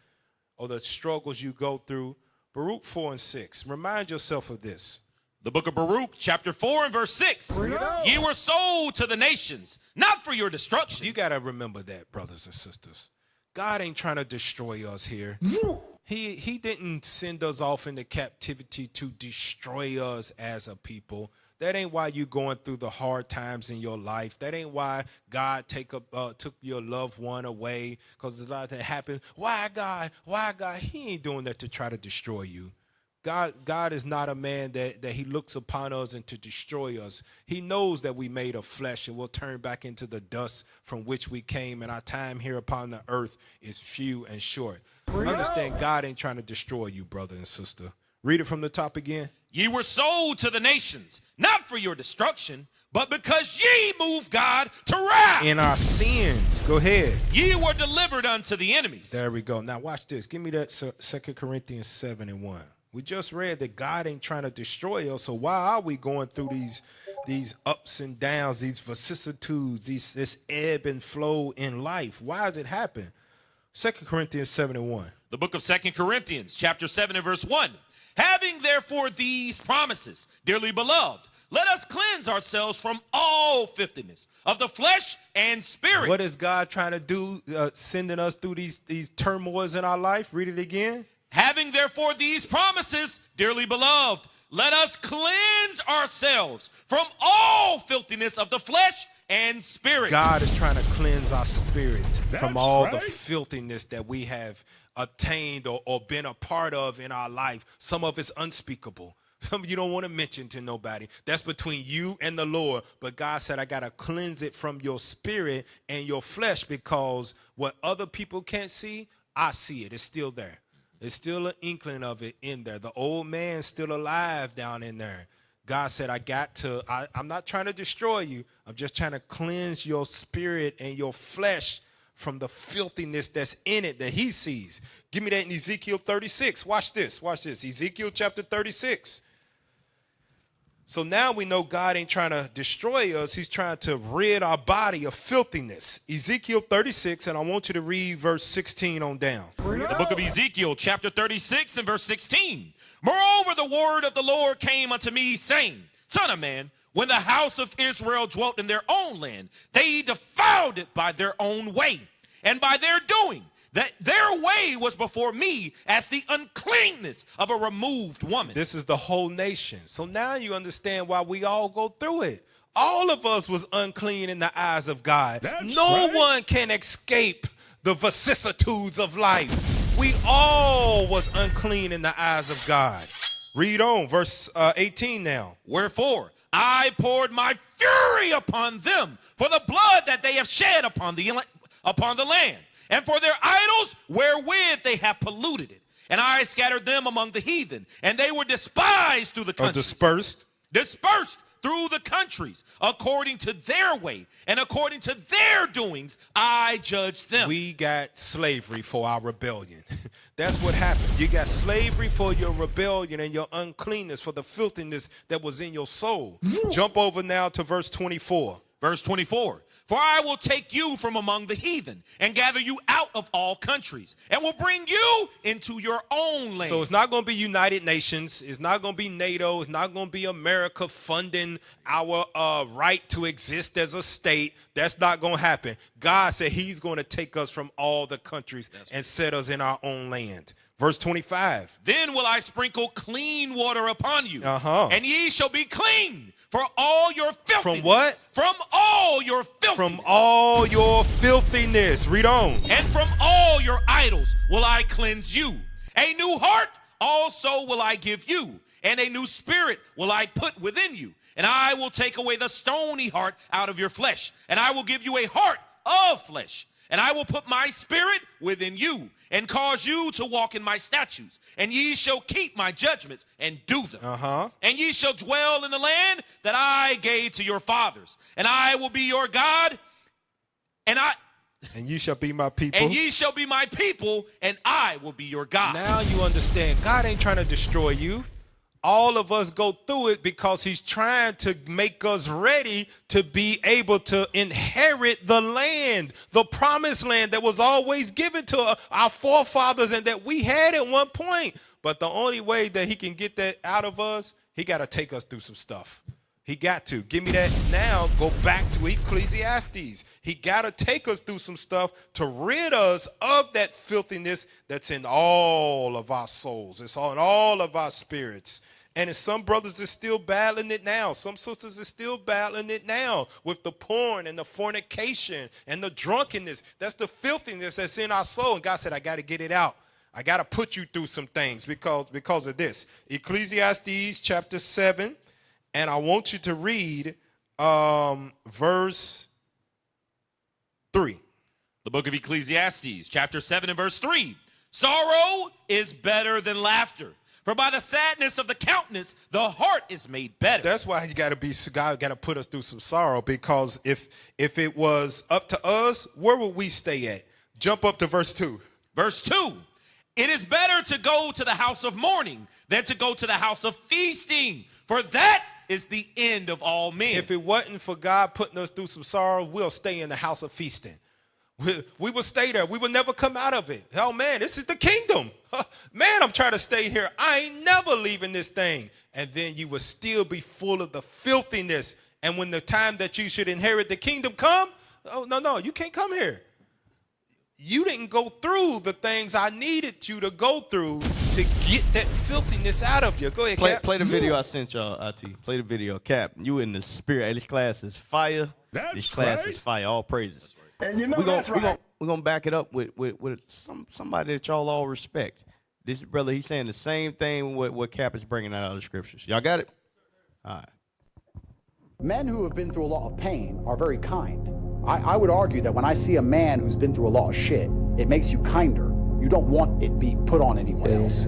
or the struggles you go through. Baruch 4 and 6. Remind yourself of this. The book of Baruch, chapter 4 and verse 6. Ye were sold to the nations, not for your destruction. You got to remember that, brothers and sisters. God ain't trying to destroy us here. He didn't send us off into captivity to destroy us as a people. That ain't why you going through the hard times in your life. That ain't why God took your loved one away, because there's a lot that happens. Why God? Why God? He ain't doing that to try to destroy you. God is not a man that he looks upon us and to destroy us. He knows that we made of flesh and we'll turn back into the dust from which we came, and our time here upon the earth is few and short. Understand, God ain't trying to destroy you, brother and sister. Read it from the top again. Ye were sold to the nations, not for your destruction, but because ye moved God to wrath. In our sins. Go ahead. Ye were delivered unto the enemies. There we go. Now watch this. Give me that 2 Corinthians 7:1. We just read that God ain't trying to destroy us. So why are we going through these ups and downs, these vicissitudes, this ebb and flow in life? Why does it happen? 2 Corinthians 7:1. The book of 2 Corinthians, chapter 7 and verse 1. Having therefore these promises, dearly beloved, let us cleanse ourselves from all filthiness of the flesh and spirit. What is God trying to do, sending us through these turmoils in our life? Read it again. Having therefore these promises, dearly beloved, let us cleanse ourselves from all filthiness of the flesh and spirit. God is trying to cleanse our spirit from all the filthiness that we have attained or been a part of in our life. Some of it's unspeakable. Some of you don't want to mention to nobody. That's between you and the Lord. But God said, I got to cleanse it from your spirit and your flesh, because what other people can't see, I see it. It's still there. There's still an inkling of it in there. The old man's still alive down in there. God said, I'm not trying to destroy you. I'm just trying to cleanse your spirit and your flesh from the filthiness that's in it that he sees. Give me that in Ezekiel 36. Watch this. Watch this. Ezekiel chapter 36. So now we know God ain't trying to destroy us. He's trying to rid our body of filthiness. Ezekiel 36, and I want you to read verse 16 on down. The book of Ezekiel, chapter 36 and verse 16. Moreover, the word of the Lord came unto me, saying, Son of man, when the house of Israel dwelt in their own land, they defiled it by their own way, and by their doing. That their way was before me as the uncleanness of a removed woman. This is the whole nation. So now you understand why we all go through it. All of us was unclean in the eyes of God. No one can escape the vicissitudes of life. We all was unclean in the eyes of God. Read on, verse 18 now. Wherefore I poured my fury upon them for the blood that they have shed upon the land, and for their idols wherewith they have polluted it. And I scattered them among the heathen, and they were despised through the countries. Dispersed through the countries, according to their way, and according to their doings, I judged them. We got slavery for our rebellion. That's what happened. You got slavery for your rebellion and your uncleanness, for the filthiness that was in your soul. Jump over now to verse 24. Verse 24, for I will take you from among the heathen and gather you out of all countries and will bring you into your own land. So it's not going to be United Nations. It's not going to be NATO. It's not going to be America funding our right to exist as a state. That's not going to happen. God said he's going to take us from all the countries and set us in our own land. Verse 25. Then will I sprinkle clean water upon you, and ye shall be clean. For all your filthiness. From what? From all your filthiness. From all your filthiness. Read on. And from all your idols will I cleanse you. A new heart also will I give you, and a new spirit will I put within you. And I will take away the stony heart out of your flesh, and I will give you a heart of flesh. And I will put my spirit within you, and cause you to walk in my statutes. And ye shall keep my judgments and do them. And ye shall dwell in the land that I gave to your fathers. And I will be your God, and you shall be my people. And ye shall be my people, and I will be your God. Now you understand. God ain't trying to destroy you. All of us go through it because he's trying to make us ready to be able to inherit the land, the promised land that was always given to our forefathers and that we had at one point. But the only way that he can get that out of us, he got to take us through some stuff. He got to. Give me that now. Go back to Ecclesiastes. He got to take us through some stuff to rid us of that filthiness that's in all of our souls. It's on all of our spirits. And some brothers are still battling it now. Some sisters are still battling it now with the porn and the fornication and the drunkenness. That's the filthiness that's in our soul. And God said, I got to get it out. I got to put you through some things because of this. Ecclesiastes chapter 7. And I want you to read verse 3. The book of Ecclesiastes, chapter 7 and verse 3. Sorrow is better than laughter, For by the sadness of the countenance, the heart is made better. That's why God got to put us through some sorrow, because if it was up to us, where would we stay at? Jump up to verse 2. Verse 2. It is better to go to the house of mourning than to go to the house of feasting, for that is the end of all men. If it wasn't for God putting us through some sorrow, we'll stay in the house of feasting. We will stay there. We will never come out of it. Oh, man, this is the kingdom. Man, I'm trying to stay here. I ain't never leaving this thing. And then you will still be full of the filthiness. And when the time that you should inherit the kingdom come, oh, no, you can't come here. You didn't go through the things I needed you to go through to get that filthiness out of you. Go ahead, Cap. Play the video I sent y'all, IT. Play the video. Cap, you in the spirit. Hey, this class is fire. This class is fire. All praises. And you know we're gonna back it up with somebody that y'all all respect. This brother, he's saying the same thing what Cap is bringing out of the scriptures. Y'all got it? All right. Men who have been through a lot of pain are very kind. I would argue that when I see a man who's been through a lot of shit, it makes you kinder. You don't want it be put on anyone else.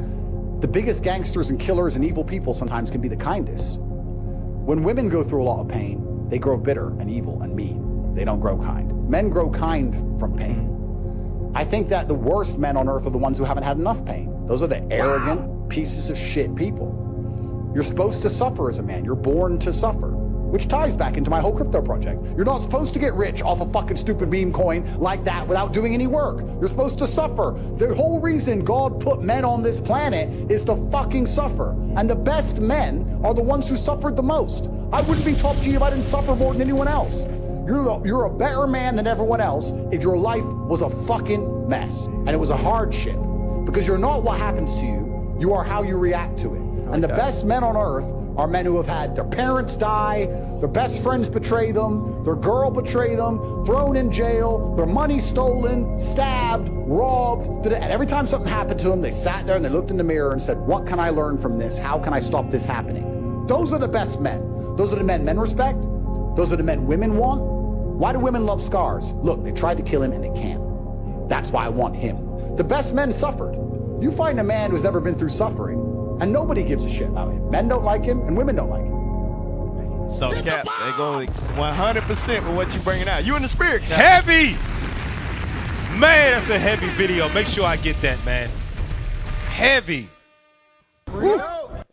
The biggest gangsters and killers and evil people sometimes can be the kindest. When women go through a lot of pain, they grow bitter and evil and mean. They don't grow kind. Men grow kind from pain. I think that the worst men on earth are the ones who haven't had enough pain. Those are the arrogant pieces of shit people. You're supposed to suffer as a man. You're born to suffer, which ties back into my whole crypto project. You're not supposed to get rich off a fucking stupid meme coin like that without doing any work. You're supposed to suffer. The whole reason God put men on this planet is to fucking suffer. And the best men are the ones who suffered the most. I wouldn't be top G if I didn't suffer more than anyone else. You're a better man than everyone else if your life was a fucking mess and it was a hardship. Because you're not what happens to you, you are how you react to it. And the best men on earth are men who have had their parents die, their best friends betray them, their girl betray them, thrown in jail, their money stolen, stabbed, robbed. And every time something happened to them, they sat there and they looked in the mirror and said, what can I learn from this? How can I stop this happening? Those are the best men. Those are the men respect. Those are the men women want. Why do women love scars? Look, they tried to kill him and they can't. That's why I want him. The best men suffered. You find a man who's never been through suffering, and nobody gives a shit about him. Men don't like him, and women don't like him. So, Cap, they go 100% with what you bringing out. You in the spirit, Cap. Heavy! Man, that's a heavy video. Make sure I get that, man. Heavy. Woo.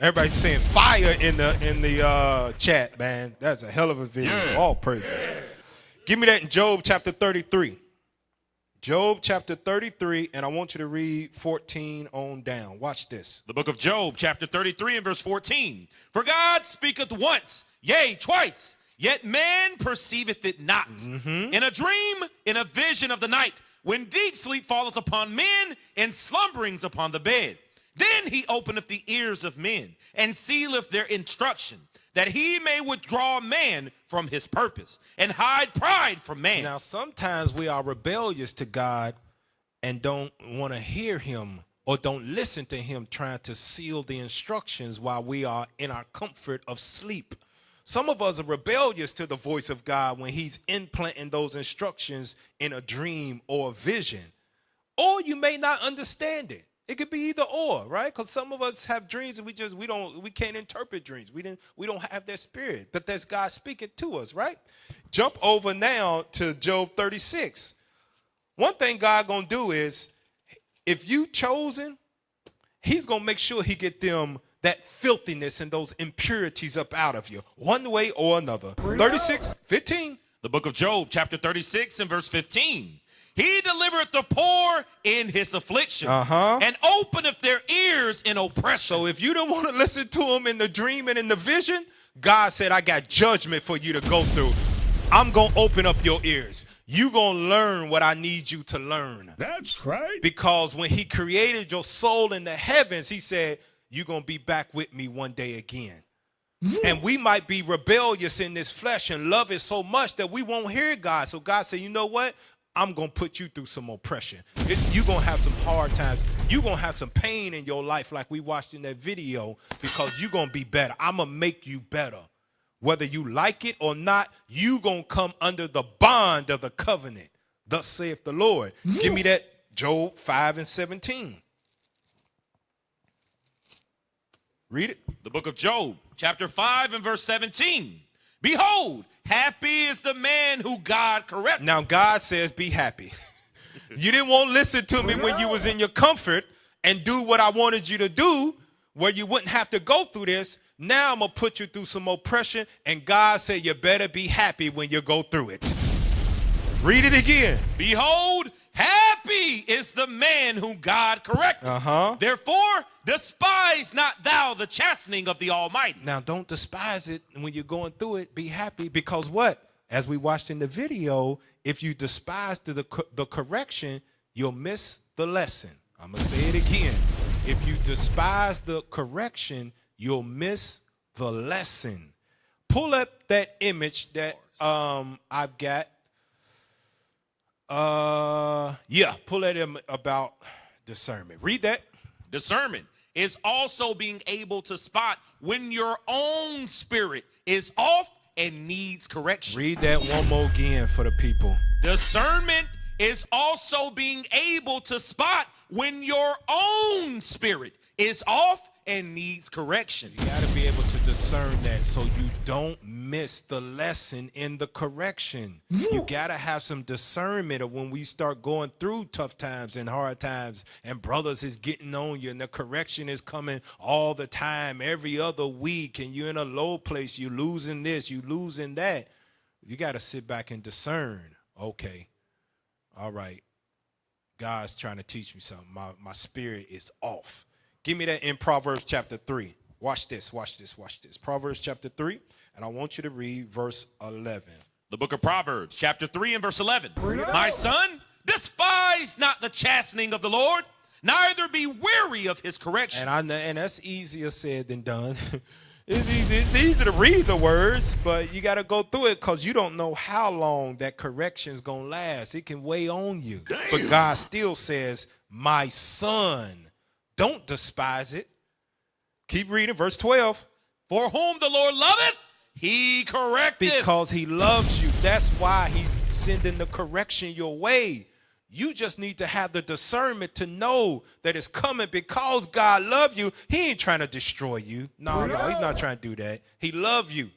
Everybody's saying fire in the chat, man. That's a hell of a video. All praises. Give me that in Job chapter 33. Job chapter 33, and I want you to read 14 on down. Watch this. The book of Job, chapter 33 and verse 14. For God speaketh once, yea, twice, yet man perceiveth it not. In a dream, in a vision of the night, when deep sleep falleth upon men, and slumberings upon the bed. Then he openeth the ears of men, and sealeth their instruction, that he may withdraw man from his purpose, and hide pride from man. Now, sometimes we are rebellious to God and don't want to hear him or don't listen to him trying to seal the instructions while we are in our comfort of sleep. Some of us are rebellious to the voice of God when he's implanting those instructions in a dream or a vision. Or you may not understand it. It could be either or, right? Because some of us have dreams and we can't interpret dreams. We don't have that spirit, but that's God speaking to us, right? Jump over now to Job 36. One thing God gonna do is, if you chosen, he's gonna make sure he get them that filthiness and those impurities up out of you, one way or another. 36:15. The book of Job, chapter 36 and verse 15. He delivereth the poor in his affliction, and openeth their ears in oppression. So if you don't want to listen to him in the dream and in the vision, God said, I got judgment for you to go through. I'm going to open up your ears. You're going to learn what I need you to learn. That's right. Because when he created your soul in the heavens, he said, you're going to be back with me one day again. And we might be rebellious in this flesh and love it so much that we won't hear God. So God said, you know what? I'm going to put you through some oppression. You're going to have some hard times. You're going to have some pain in your life like we watched in that video, because you're going to be better. I'm going to make you better. Whether you like it or not, you're going to come under the bond of the covenant. Thus saith the Lord. Give me that Job 5 and 17. Read it. The book of Job, chapter 5 and verse 17. Behold, happy is the man who God corrects. Now God says be happy. You didn't want to listen to me when you was in your comfort and do what I wanted you to do where you wouldn't have to go through this. Now I'm going to put you through some oppression, and God said you better be happy when you go through it. Read it again. Behold, happy is the man whom God correcteth. Therefore, despise not thou the chastening of the Almighty. Now, don't despise it when you're going through it. Be happy, because what? As we watched in the video, if you despise the correction, you'll miss the lesson. I'm going to say it again. If you despise the correction, you'll miss the lesson. Pull up that image that I've got. Pull that in about discernment. Read that. Discernment is also being able to spot when your own spirit is off and needs correction. Read that one more again for the people. Discernment is also being able to spot when your own spirit is off and needs correction. You got to be able to discern that so you don't miss the lesson in the correction. You got to have some discernment of when we start going through tough times and hard times and brothers is getting on you and the correction is coming all the time, every other week, and you're in a low place, you're losing this, you're losing that. You got to sit back and discern. Okay, all right, God's trying to teach me something. My spirit is off. Give me that in Proverbs chapter 3. Watch this. Proverbs chapter 3, and I want you to read verse 11. The book of Proverbs, chapter 3 and verse 11. My son, despise not the chastening of the Lord, neither be weary of his correction. And that's easier said than done. It's easy to read the words, but you got to go through it because you don't know how long that correction is going to last. It can weigh on you. Damn. But God still says, my son, don't despise it. Keep reading, verse 12. For whom the Lord loveth, he correcteth. Because he loves you. That's why he's sending the correction your way. You just need to have the discernment to know that it's coming because God loves you. He ain't trying to destroy you. No, he's not trying to do that. He loves you.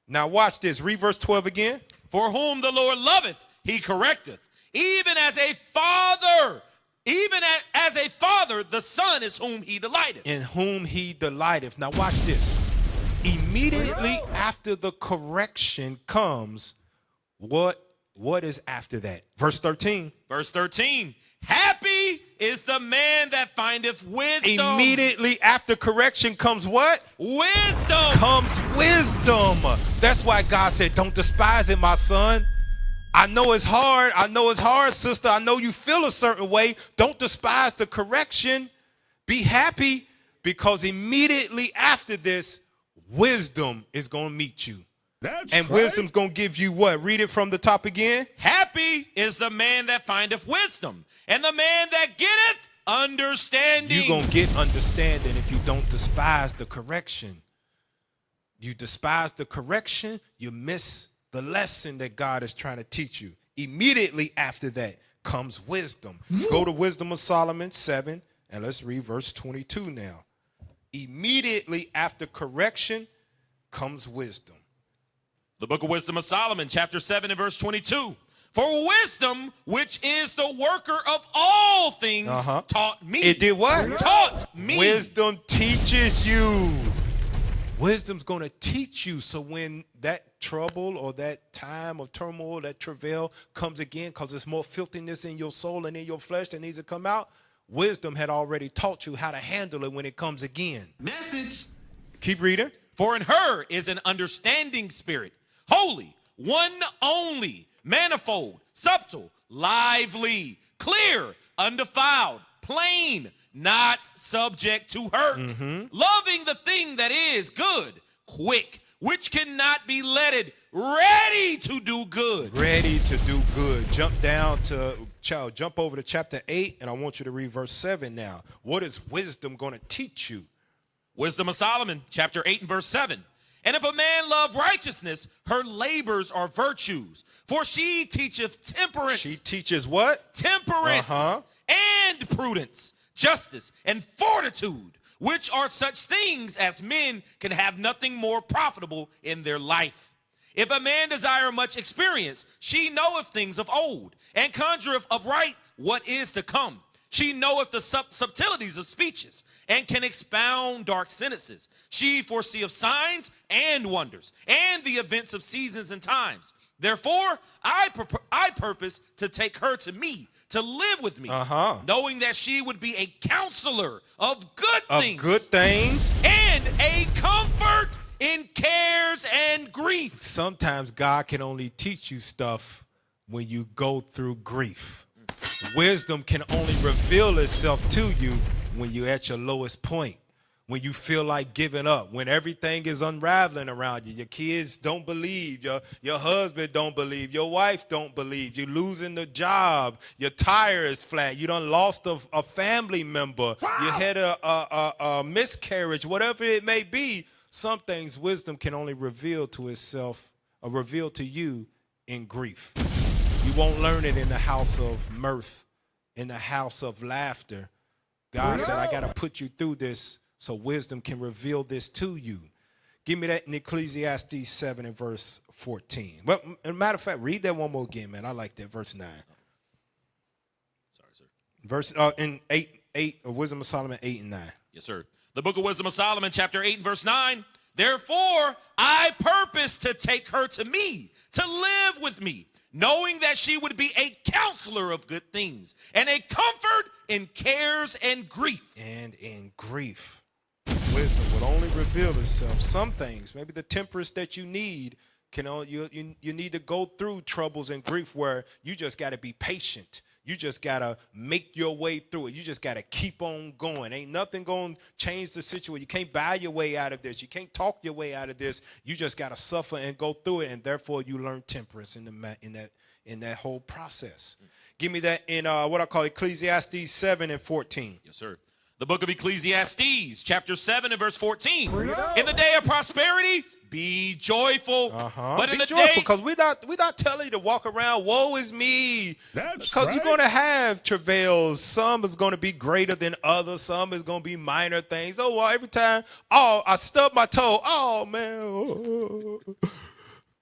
Now watch this. Read verse 12 again. For whom the Lord loveth, he correcteth. Even as a father, the son is whom he delighteth. In whom he delighteth. Now watch this. Immediately after the correction comes, what is after that? Verse 13. Verse 13. Happy is the man that findeth wisdom. Immediately after correction comes what? Wisdom. Comes wisdom. That's why God said, don't despise it, my son. I know it's hard, sister. I know you feel a certain way. Don't despise the correction. Be happy, because immediately after this, wisdom is going to meet you. And wisdom's going to give you what? Read it from the top again. Happy is the man that findeth wisdom, and the man that getteth understanding. You're going to get understanding if you don't despise the correction. You despise the correction, you miss the lesson that God is trying to teach you. Immediately after that comes wisdom. Go to Wisdom of Solomon 7, and let's read verse 22 now. Immediately after correction comes wisdom. The book of Wisdom of Solomon, chapter 7 and verse 22. For wisdom, which is the worker of all things, taught me. It did what? Taught me. Wisdom teaches you. Wisdom's going to teach you. So when that trouble or that time of turmoil, that travail comes again, because there's more filthiness in your soul and in your flesh that needs to come out, wisdom had already taught you how to handle it when it comes again. Message. Keep reading. For in her is an understanding spirit, holy, one only, manifold, subtle, lively, clear, undefiled, plain, not subject to hurt, loving the thing that is good, quick, which cannot be letted, ready to do good. Ready to do good. Jump over to chapter 8, and I want you to read verse 7 now. What is wisdom going to teach you? Wisdom of Solomon, chapter 8 and verse 7. And if a man love righteousness, her labors are virtues. For she teacheth temperance. She teaches what? Temperance and prudence, justice and fortitude. which are such things as men can have nothing more profitable in their life. If a man desire much experience, she knoweth things of old, and conjureth upright what is to come. She knoweth the subtleties of speeches, and can expound dark sentences. She foreseeth signs and wonders, and the events of seasons and times. Therefore, I purpose to take her to me, to live with me, knowing that she would be a counselor of good things, and a comfort in cares and grief. Sometimes God can only teach you stuff when you go through grief. Wisdom can only reveal itself to you when you're at your lowest point, when you feel like giving up, when everything is unraveling around you. Your kids don't believe, your husband don't believe, your wife don't believe, you're losing the job, your tire is flat, you done lost a family member, you had a miscarriage, whatever it may be. Some things wisdom can only reveal to itself, or reveal to you in grief. You won't learn it in the house of mirth, in the house of laughter. God said, I got to put you through this so wisdom can reveal this to you. Give me that in Ecclesiastes 7 and verse 14. Well, as a matter of fact, read that one more again, man. I like that, verse 9. Sorry, sir. Verse in 8, Wisdom of Solomon 8 and 9. Yes, sir. The book of Wisdom of Solomon, chapter 8 and verse 9. Therefore, I purpose to take her to me, to live with me, knowing that she would be a counselor of good things, and a comfort in cares and grief. And in grief, wisdom would only reveal itself. Some things, maybe the temperance that you need, you need to go through troubles and grief where you just got to be patient. You just got to make your way through it. You just got to keep on going. Ain't nothing going to change the situation. You can't buy your way out of this. You can't talk your way out of this. You just got to suffer and go through it, and therefore you learn temperance in that whole process. Give me that in what I call Ecclesiastes 7 and 14. Yes, sir. The book of Ecclesiastes, chapter 7 and verse 14. In the day of prosperity, be joyful. But in the joyful, day, because we're not telling you to walk around, woe is me. Because you're going to have travails. Some is going to be greater than others. Some is going to be minor things. Oh, well, every time, I stubbed my toe. Oh, man.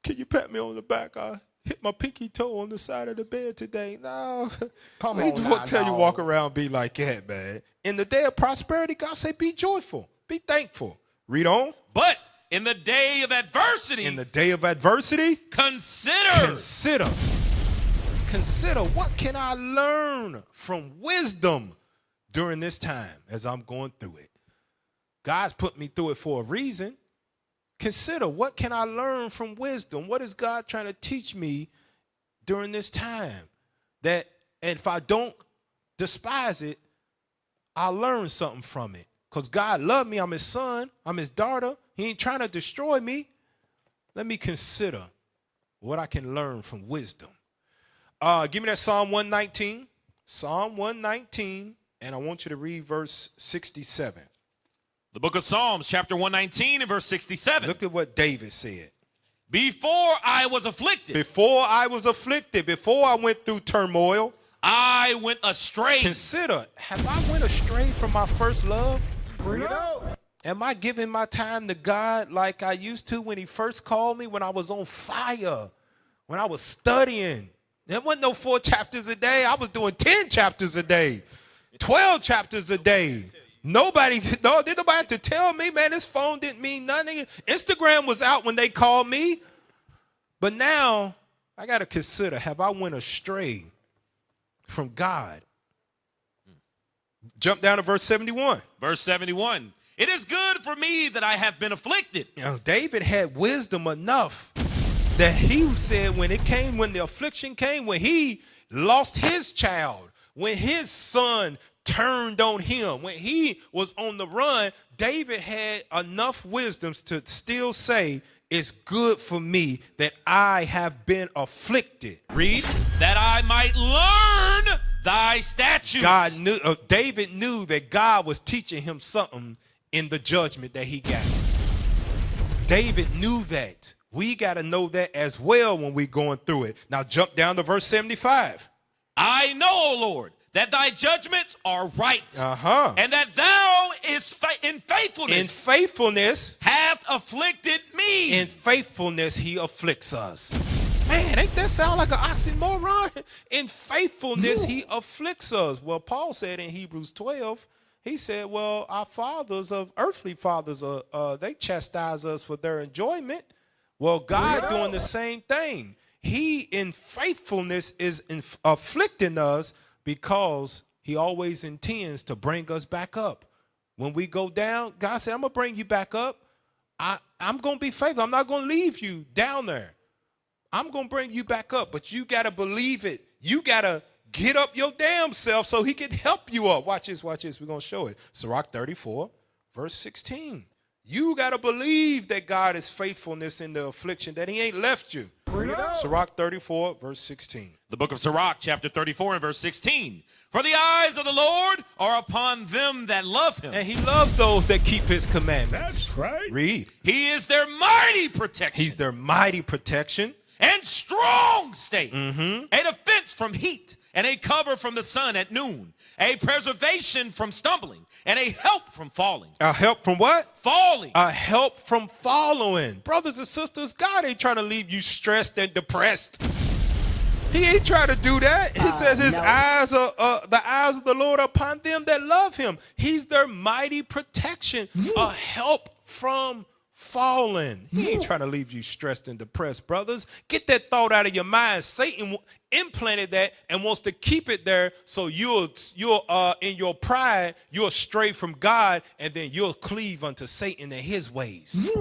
Can you pat me on the back? I hit my pinky toe on the side of the bed today. No. We won't tell you walk around be like that, man. In the day of prosperity, God say be joyful. Be thankful. Read on. But in the day of adversity. In the day of adversity. Consider. Consider what can I learn from wisdom during this time as I'm going through it. God's put me through it for a reason. Consider what can I learn from wisdom? What is God trying to teach me during this time? And if I don't despise it, I'll learn something from it. Because God loved me. I'm his son. I'm his daughter. He ain't trying to destroy me. Let me consider what I can learn from wisdom. Give me that Psalm 119. Psalm 119. And I want you to read verse 67. The book of Psalms, chapter 119 and verse 67. Look at what David said. Before I was afflicted. Before I went through turmoil. I went astray. Consider, have I went astray from my first love? Bring it out. Am I giving my time to God like I used to when he first called me, when I was on fire, when I was studying? There wasn't no 4 chapters a day. I was doing 10 chapters a day, 12 chapters a day. Didn't nobody have to tell me, man, this phone didn't mean nothing. Instagram was out when they called me. But now I got to consider, have I went astray from God? Jump down to verse 71. Verse 71. It is good for me that I have been afflicted. You know, David had wisdom enough that he said when the affliction came, when he lost his child, when his son turned on him, when he was on the run, David had enough wisdom to still say, it's good for me that I have been afflicted. Read. That I might learn thy statutes. David knew that God was teaching him something in the judgment that he got. David knew that. We got to know that as well when we're going through it. Now jump down to verse 75. I know, O Lord, that thy judgments are right, and that thou in faithfulness hath afflicted me. In faithfulness he afflicts us. Man, ain't that sound like an oxymoron? In faithfulness he afflicts us. Well, Paul said in Hebrews 12, he said, well, our fathers of earthly fathers, they chastise us for their enjoyment. Well, God doing the same thing. He in faithfulness is afflicting us because he always intends to bring us back up. When we go down, God said, I'm going to bring you back up. I'm going to be faithful. I'm not going to leave you down there. I'm going to bring you back up, but you got to believe it. You got to get up your damn self so he can help you up. Watch this, watch this. We're going to show it. Sirach 34, verse 16. You got to believe that God is faithfulness in the affliction, that he ain't left you. Sirach 34, verse 16. The book of Sirach, chapter 34 and verse 16. For the eyes of the Lord are upon them that love him. And he loves those that keep his commandments. That's right. Read. He is their mighty protection. He's their mighty protection. And strong stay. A defense from heat and a cover from the sun at noon. A preservation from stumbling and a help from falling. A help from what? Falling. A help from following. Brothers and sisters, God ain't trying to leave you stressed and depressed. He ain't trying to do that. He says his eyes are the eyes of the Lord are upon them that love him. He's their mighty protection. A help from falling. He ain't trying to leave you stressed and depressed, brothers. Get that thought out of your mind. Satan implanted that and wants to keep it there so you'll in your pride, you'll stray from God and then you'll cleave unto Satan and his ways.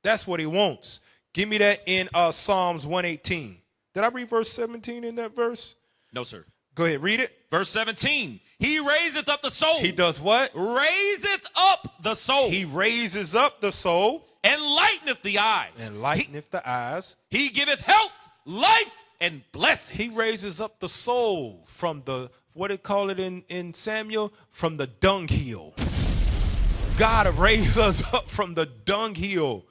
That's what he wants. Give me that in Psalms 118. Did I read verse 17 in that verse? No, sir. Go ahead, read it. Verse 17. He raiseth up the soul. He does what? Raiseth up the soul. He raises up the soul. And lighteneth the eyes. And lighteneth the eyes. He giveth health, life, and blessings. He raises up the soul from the, what did call it in Samuel? From the dunghill. God raised us up from the dunghill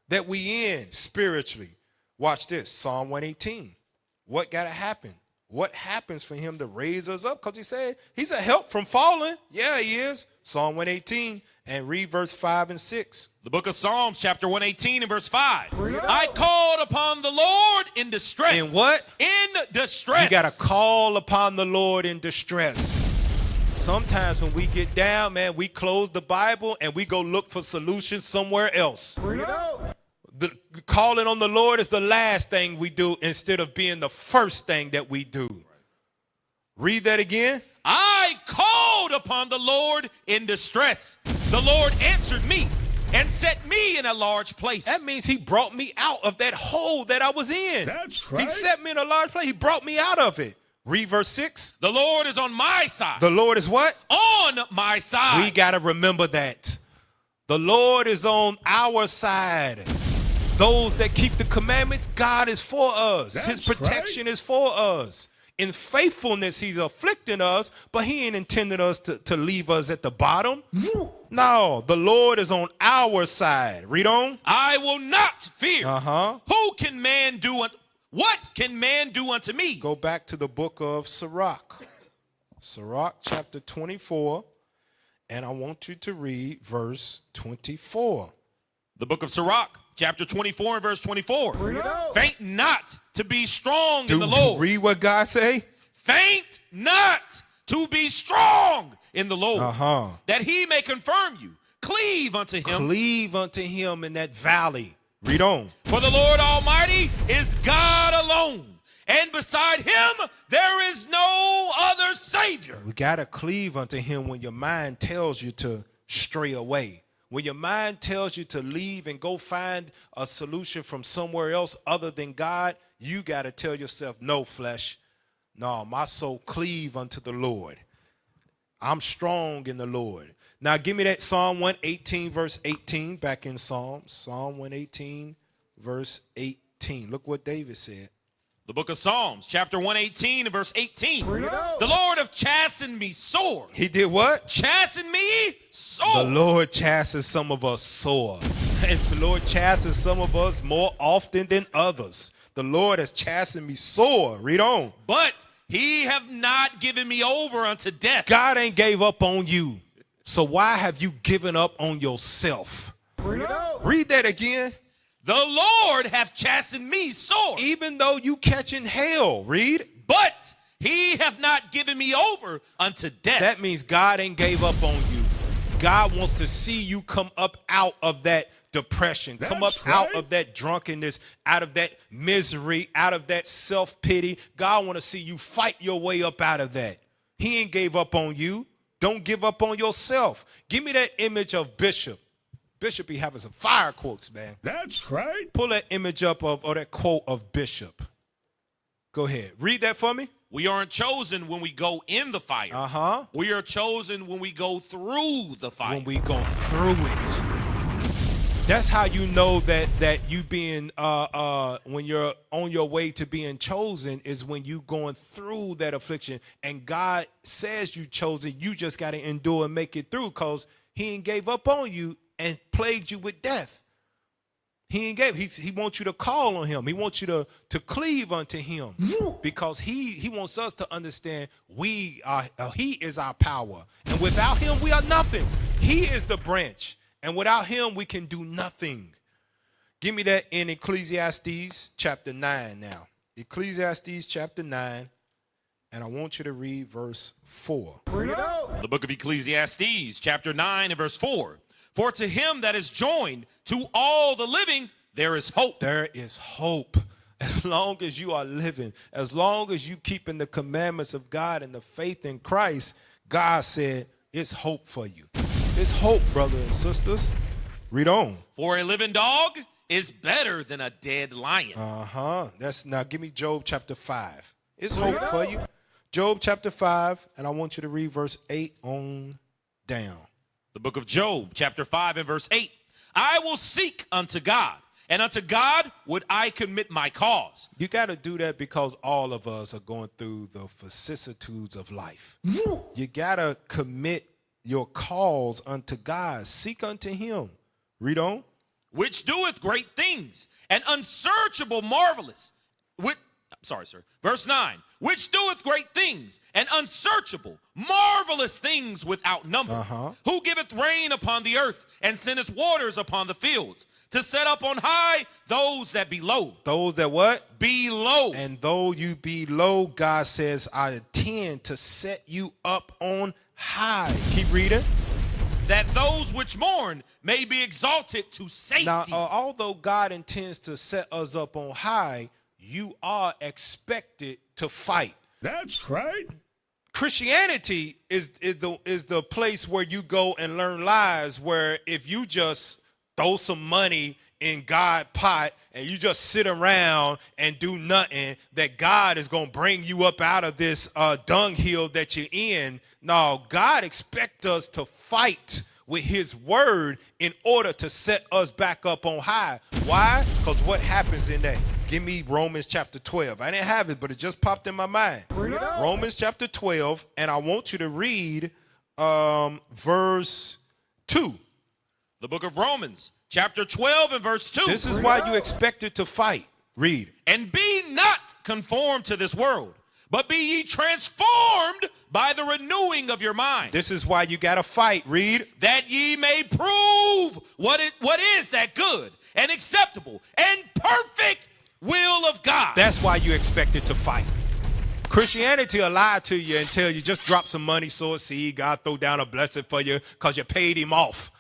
that we in spiritually. Watch this, Psalm 118. What got to happen? What happens for him to raise us up? Because he said he's a help from falling. Yeah, he is. Psalm 118. And read verse 5 and 6. The book of Psalms, chapter 118 and verse 5. I called upon the Lord in distress. In what? In distress. You got to call upon the Lord in distress. Sometimes when we get down, man, we close the Bible and we go look for solutions somewhere else. The calling on the Lord is the last thing we do instead of being the first thing that we do. Read that again. I called upon the Lord in distress. The Lord answered me and set me in a large place. That means he brought me out of that hole that I was in. That's right. He set me in a large place. He brought me out of it. Read verse 6. The Lord is on my side. The Lord is what? On my side. We got to remember that. The Lord is on our side. Those that keep the commandments, God is for us. His protection is for us. In faithfulness, he's afflicting us, but he ain't intended us to leave us at the bottom. No, the Lord is on our side. Read on. I will not fear. Who can man do what can man do unto me? Go back to the book of Sirach. Sirach chapter 24, and I want you to read verse 24. The book of Sirach, chapter 24 and verse 24. Faint not to be strong in the Lord. Read what God say. Faint not to be strong in the Lord, that he may confirm you. Cleave unto him. Cleave unto him in that valley. Read on. For the Lord Almighty is God alone, and beside him there is no other Savior. We got to cleave unto him when your mind tells you to stray away. When your mind tells you to leave and go find a solution from somewhere else other than God, you got to tell yourself, no, flesh. No, my soul cleave unto the Lord. I'm strong in the Lord. Now give me that Psalm 118, verse 18, back in Psalms. Psalm 118, verse 18. Look what David said. The book of Psalms, chapter 118 and verse 18. The Lord have chastened me sore. He did what? Chastened me sore. The Lord chastens some of us sore. And the Lord chastens some of us more often than others. The Lord has chastened me sore. Read on. But he have not given me over unto death. God ain't gave up on you. So why have you given up on yourself? Read that again. The Lord hath chastened me sore. Even though you catching hell, read. But he hath not given me over unto death. That means God ain't gave up on you. God wants to see you come up out of that depression, come up out of that drunkenness, out of that misery, out of that self-pity. God want to see you fight your way up out of that. He ain't gave up on you. Don't give up on yourself. Give me that image of Bishop. Bishop be having some fire quotes, man. That's right. Pull that image up or that quote of Bishop. Go ahead. Read that for me. We aren't chosen when we go in the fire. Uh-huh. We are chosen when we go through the fire. When we go through it. That's how you know that you being when you're on your way to being chosen is when you going through that affliction. And God says you chosen. You just got to endure and make it through, because he ain't gave up on you and plagued you with death. He ain't gave. He wants you to call on him. He wants you to cleave unto him, because he wants us to understand he is our power, and without him we are nothing. He is the branch, and without him we can do nothing. Give me that in Ecclesiastes chapter 9 now. Ecclesiastes chapter 9, and I want you to read verse 4. The book of Ecclesiastes chapter 9 and verse 4. For to him that is joined to all the living, there is hope. There is hope. As long as you are living, as long as you keeping the commandments of God and the faith in Christ, God said it's hope for you. It's hope, brothers and sisters. Read on. For a living dog is better than a dead lion. Now give me Job chapter 5. It's hope for you. Job chapter 5, and I want you to read verse 8 on down. The book of Job, chapter 5 and verse 8. I will seek unto God, and unto God would I commit my cause. You got to do that because all of us are going through the vicissitudes of life. You got to commit your cause unto God. Seek unto him. Read on. Which doeth great things, and unsearchable marvelous. Verse 9. Which doeth great things, and unsearchable, marvelous things without number. Who giveth rain upon the earth, and sendeth waters upon the fields, to set up on high those that be low. Those that what? Be low. And though you be low, God says, I intend to set you up on high. Keep reading. That those which mourn may be exalted to safety. Now, although God intends to set us up on high, you are expected to fight. That's right. Christianity is the place where you go and learn lies, where if you just throw some money in God's pot and you just sit around and do nothing, that God is going to bring you up out of this dunghill that you're in. No, God expects us to fight with his word in order to set us back up on high. Why? Because what happens in that? Give me Romans chapter 12. I didn't have it, but it just popped in my mind. Romans chapter 12, and I want you to read verse 2. The book of Romans, chapter 12 and verse 2. This is why you expected to fight. Read. And be not conformed to this world, but be ye transformed by the renewing of your mind. This is why you got to fight. Read. That ye may prove what is that good and acceptable and perfect will of God. That's why you expected to fight. Christianity will lie to you and tell you just drop some money, sow a seed, God throw down a blessing for you because you paid him off.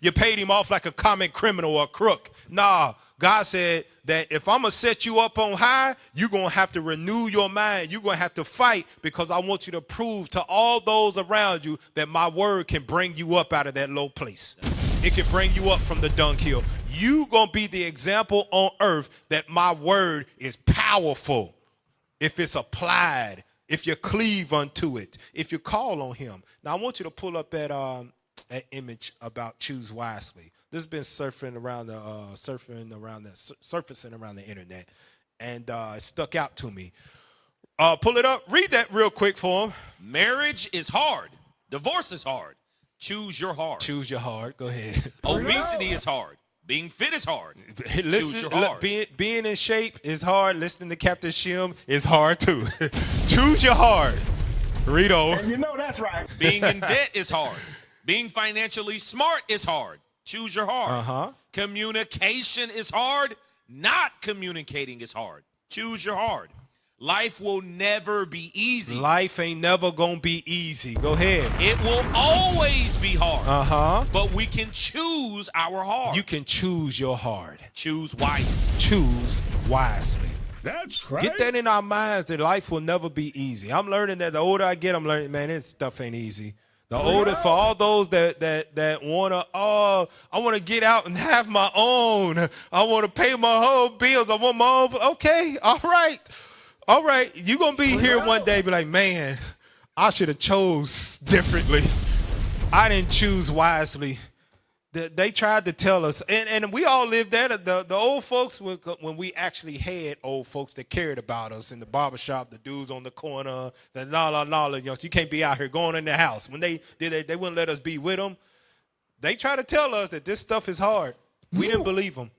You paid him off like a common criminal or a crook. Nah, God said that if I'm going to set you up on high, you're going to have to renew your mind. You're going to have to fight, because I want you to prove to all those around you that my word can bring you up out of that low place. It can bring you up from the dunghill. You going to be the example on earth that my word is powerful if it's applied, if you cleave unto it, if you call on him. Now, I want you to pull up that image about choose wisely. This has been surfacing around the internet, and it stuck out to me. Pull it up. Read that real quick for him. Marriage is hard. Divorce is hard. Choose your heart. Choose your heart. Go ahead. Obesity is hard. Being fit is hard. Choose Listen, your hard. being in shape is hard. Listening to Captain Shim is hard too. Choose your hard. Read on. And you know that's right. Being in debt is hard. Being financially smart is hard. Choose your hard. Uh-huh. Communication is hard. Not communicating is hard. Choose your hard. Life will never be easy. Life ain't never gonna be easy. Go ahead. It will always be hard. Uh-huh. But we can choose our hard. You can choose your hard. Choose wisely. Choose wisely. That's right. Get that in our minds that life will never be easy. I'm learning that the older I get, I'm learning, man, this stuff ain't easy. The older, for all those that wanna, I wanna get out and have my own. I wanna pay my whole bills. I want my own. Okay, all right. All right, you're going to be here one day be like, man, I should have chose differently. I didn't choose wisely. They tried to tell us, and we all lived that. The old folks, when we actually had old folks that cared about us in the barbershop, the dudes on the corner, the you know, you can't be out here going in the house. When they wouldn't let us be with them. They try to tell us that this stuff is hard. We didn't believe them.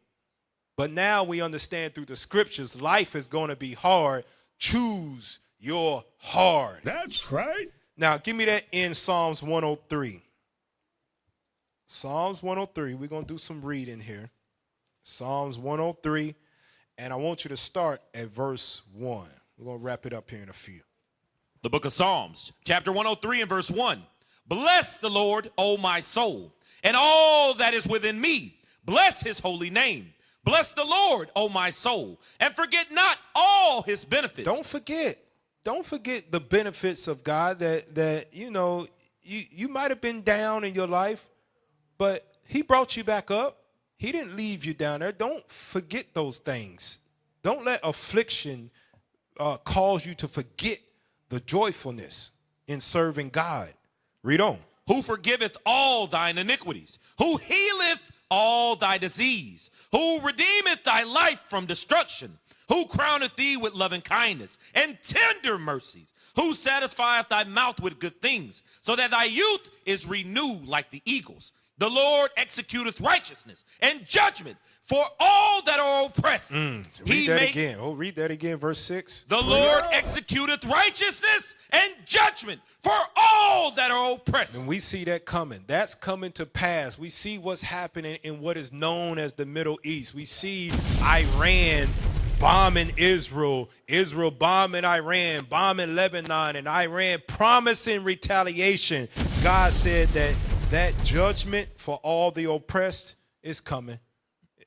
But now we understand through the scriptures, life is going to be hard. Choose your hard. That's right. Now, give me that in Psalms 103. Psalms 103. We're going to do some reading here. Psalms 103. And I want you to start at verse 1. We're going to wrap it up here in a few. The book of Psalms, chapter 103 and verse 1. Bless the Lord, O my soul, and all that is within me. Bless his holy name. Bless the Lord, O my soul, and forget not all his benefits. Don't forget the benefits of God that you know, you might have been down in your life, but he brought you back up. He didn't leave you down there. Don't forget those things. Don't let affliction cause you to forget the joyfulness in serving God. Read on. Who forgiveth all thine iniquities, who healeth all thy disease, who redeemeth thy life from destruction, who crowneth thee with loving kindness and tender mercies, who satisfieth thy mouth with good things, so that thy youth is renewed like the eagles. The Lord executeth righteousness and judgment for all that are oppressed. Read that again. Read that again, verse 6. The Lord executeth righteousness and judgment for all that are oppressed. And we see that coming. That's coming to pass. We see what's happening in what is known as the Middle East. We see Iran bombing Israel, Israel bombing Iran, bombing Lebanon, and Iran promising retaliation. God said that judgment for all the oppressed is coming.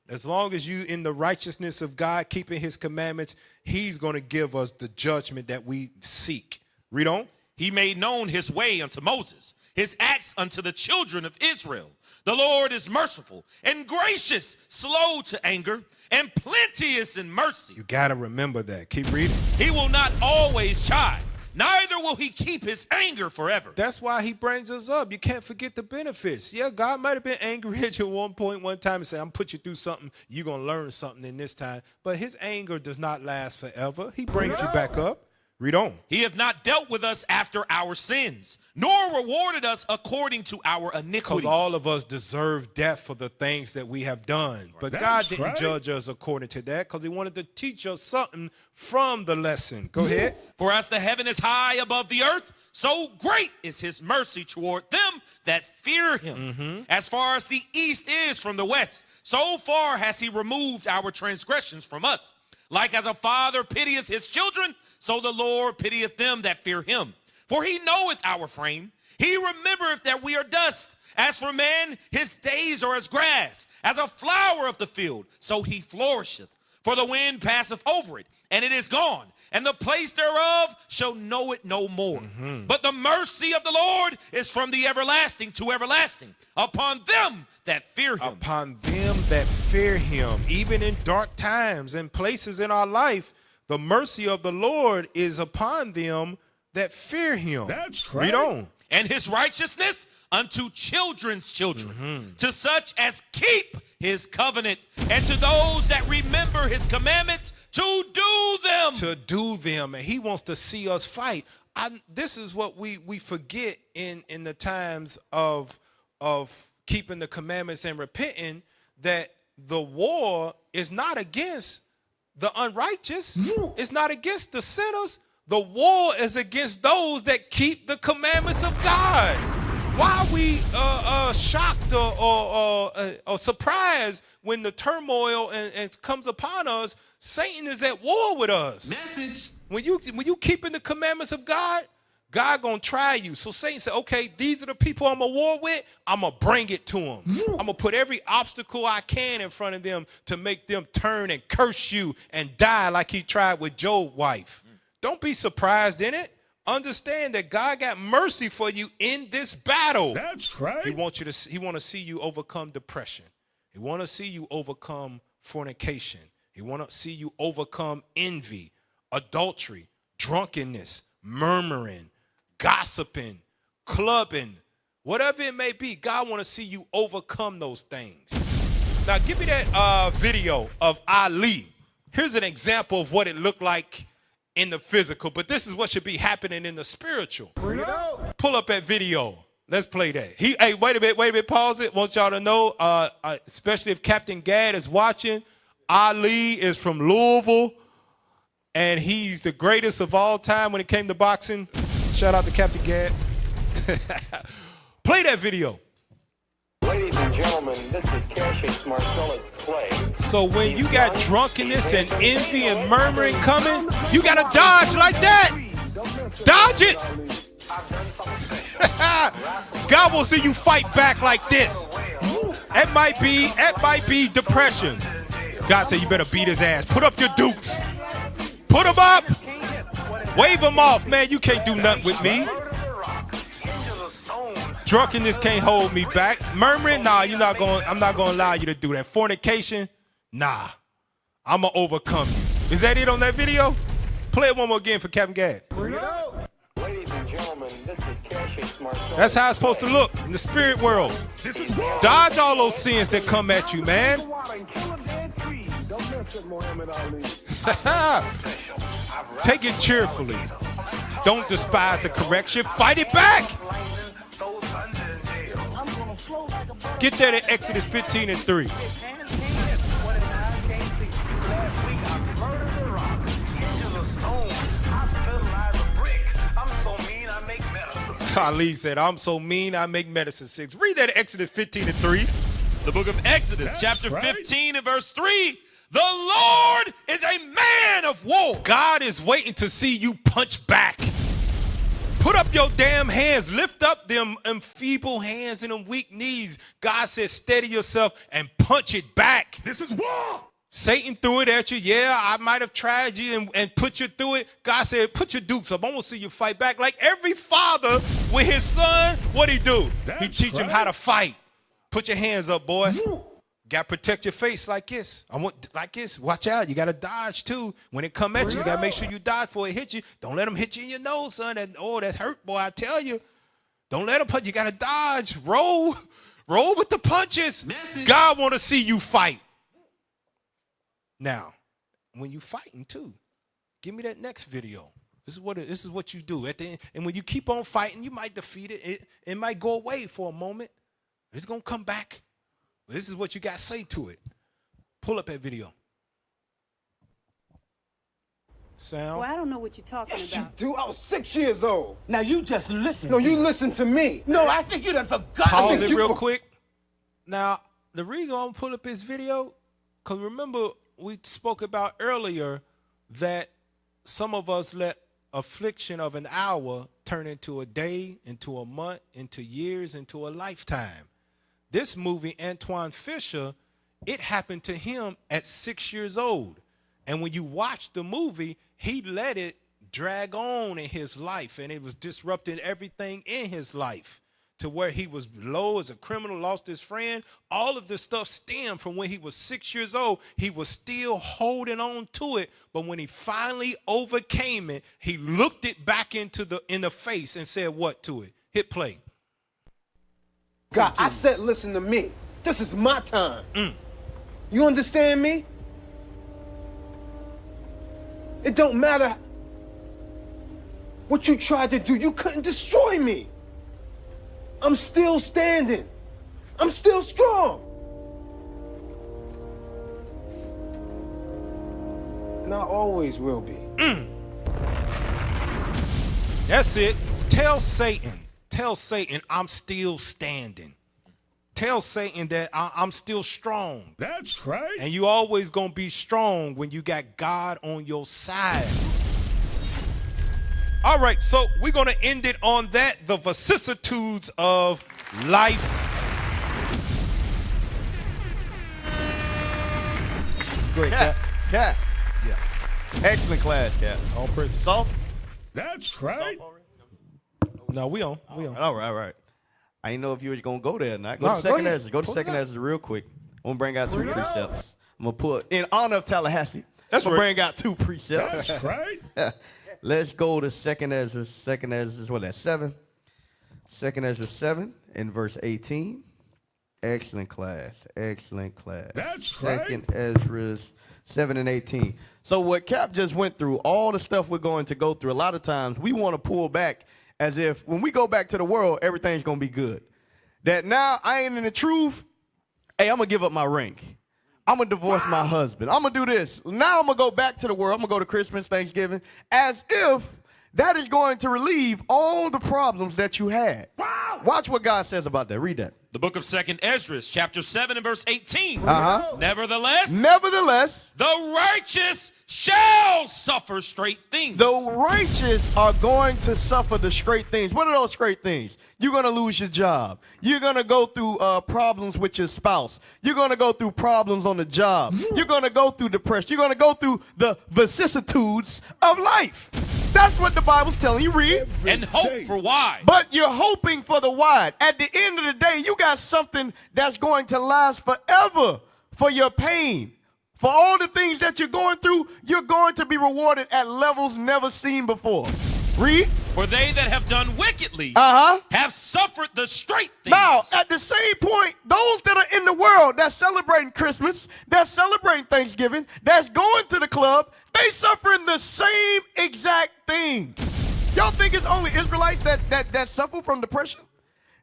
As long as you in the righteousness of God, keeping his commandments, he's going to give us the judgment that we seek. Read on. He made known his way unto Moses, his acts unto the children of Israel. The Lord is merciful and gracious, slow to anger, and plenteous in mercy. You got to remember that. Keep reading. He will not always chide, neither will he keep his anger forever. That's why he brings us up. You can't forget the benefits. Yeah, God might have been angry at you at one time and say, I'm put you through something. You're going to learn something in this time. But his anger does not last forever. He brings you back up. Read on. He hath not dealt with us after our sins, nor rewarded us according to our iniquities. Because all of us deserve death for the things that we have done. But God didn't judge us according to that, because he wanted to teach us something from the lesson. Go ahead. For as the heaven is high above the earth, so great is his mercy toward them that fear him. As far as the east is from the west, so far has he removed our transgressions from us. Like as a father pitieth his children, so the Lord pitieth them that fear him. For he knoweth our frame. He remembereth that we are dust. As for man, his days are as grass, as a flower of the field, so he flourisheth. For the wind passeth over it, and it is gone, and the place thereof shall know it no more. But the mercy of the Lord is from the everlasting to everlasting, upon them that fear him. Upon them that fear him. Even in dark times and places in our life, the mercy of the Lord is upon them that fear him. That's right. Read on. And his righteousness unto children's children, to such as keep his covenant, and to those that remember his commandments to do them. To do them. And he wants to see us fight. This is what we forget in the times of keeping the commandments and repenting, that the war is not against the unrighteous. It's not against the sinners. The war is against those that keep the commandments of God. Why are we shocked or surprised when the turmoil and comes upon us? Satan is at war with us. Message. When you keeping the commandments of God, God gonna try you. So Satan said, okay, these are the people I'm at war with. I'm gonna bring it to them. I'm gonna put every obstacle I can in front of them to make them turn and curse you and die like he tried with Job's wife. Don't be surprised in it. Understand that God got mercy for you in this battle. That's right. He want to see you overcome depression. He want to see you overcome fornication. He want to see you overcome envy, adultery, drunkenness, murmuring, gossiping, clubbing, whatever it may be. God want to see you overcome those things. Now, give me that video of Ali. Here's an example of what it looked like in the physical, but this is what should be happening in the spiritual. Pull up that video. Let's play that. Hey, wait a minute, pause it. Want y'all to know, especially if Captain Gad is watching, Ali is from Louisville, and he's the greatest of all time when it came to boxing. Shout out to Captain Gad. Play that video. Ladies and gentlemen, this is Cassius Marcellus Clay. So when you got drunkenness and envy and murmuring coming, you got to dodge like that. Dodge it. God will see you fight back like this. That might be depression. God said you better beat his ass. Put up your dukes. Put them up. Wave them off, man. You can't do nothing with me. Drunkenness can't hold me back. Murmuring, nah, I'm not gonna allow you to do that. Fornication, nah. I'ma overcome you. Is that it on that video? Play it one more again for Captain Gad. Ladies and gentlemen, this is Cassius Marcellus. That's how it's supposed to look in the spirit world. Dodge all those sins that come at you, man. Take it cheerfully. Don't despise the correction. Fight it back. Get that at Exodus 15:3. Ali said, I'm so mean, I make medicine 6. Read that at Exodus 15:3. The book of Exodus, chapter 15 and verse 3. The Lord is a man of war. God is waiting to see you punch back. Put up your damn hands. Lift up them feeble hands and them weak knees. God says, steady yourself and punch it back. This is war. Satan threw it at you. Yeah, I might have tried you and put you through it. God said, put your dukes up. I want to see you fight back. Like every father with his son, what'd he do? He teach him how to fight. Put your hands up, boy. Got to protect your face like this. I want like this. Watch out. You got to dodge too. When it come at you, you got to make sure you dodge before it hit you. Don't let him hit you in your nose, son. That's hurt, boy. I tell you. Don't let him punch. You got to dodge. Roll with the punches. God want to see you fight. Now, when you fighting too, give me that next video. This is what you do at the end. And when you keep on fighting, you might defeat it. It might go away for a moment. It's gonna come back. This is what you got to say to it. Pull up that video. Sound. Well, I don't know what you're talking about. You do? I was 6 years old. Now you just listen. No, you listen to me. No, I think you done forgot. Pause it real quick. Now, the reason I'm gonna pull up this video, because remember we spoke about earlier that some of us let affliction of an hour turn into a day, into a month, into years, into a lifetime. This movie, Antoine Fisher, it happened to him at 6 years old. And when you watch the movie, he let it drag on in his life, and it was disrupting everything in his life to where he was low as a criminal, lost his friend. All of this stuff stemmed from when he was 6 years old. He was still holding on to it, but when he finally overcame it, he looked it back in the face and said what to it? Hit play. God, I said listen to me. This is my time. You understand me? It don't matter what you tried to do. You couldn't destroy me. I'm still standing. I'm still strong. and I always will be. That's it. Tell Satan, I'm still standing. Tell Satan that I'm still strong. That's right. And you always gonna be strong when you got God on your side. All right, so we're gonna end it on that. The vicissitudes of life. Great, Cap. Cap. Yeah. Excellent class, Cap. All praise. Soft? That's right. No, we on. All right. I didn't know if you was gonna go there or not. Go No, to go second ahead. Ezra. Go to Pull second it up. Ezra real quick. I'm gonna bring out two precepts. I'm gonna put in honor of Tallahassee. That's I'm gonna right. bring out two precepts. That's right. Let's go to second Ezra. Second Ezra, what that 7? Second Ezra 7 in verse 18. Excellent class. Excellent class. That's right. Second Ezra 7 and 18. So what Cap just went through, all the stuff we're going to go through, a lot of times we want to pull back as if when we go back to the world, everything's going to be good. That now I ain't in the truth. Hey, I'm going to give up my ring. I'm going to divorce my husband. I'm going to do this. Now I'm going to go back to the world. I'm going to go to Christmas, Thanksgiving, as if that is going to relieve all the problems that you had. Wow. Watch what God says about that. Read that. The book of 2nd Ezra, chapter 7 and verse 18. Uh-huh. Nevertheless, the righteous shall suffer straight things. The righteous are going to suffer the straight things. What are those straight things? You're going to lose your job. You're going to go through problems with your spouse. You're going to go through problems on the job. You're going to go through depression. You're going to go through the vicissitudes of life. That's what the Bible's telling you. Read. And hope for why. But you're hoping for the wide. At the end of the day, you got something that's going to last forever for your pain. For all the things that you're going through, you're going to be rewarded at levels never seen before. Read. For they that have done wickedly have suffered the straight things. Now, at the same point, those that are in the world that's celebrating Christmas, that's celebrating Thanksgiving, that's going to the club, they suffering the same exact things. Y'all think it's only Israelites that suffer from depression?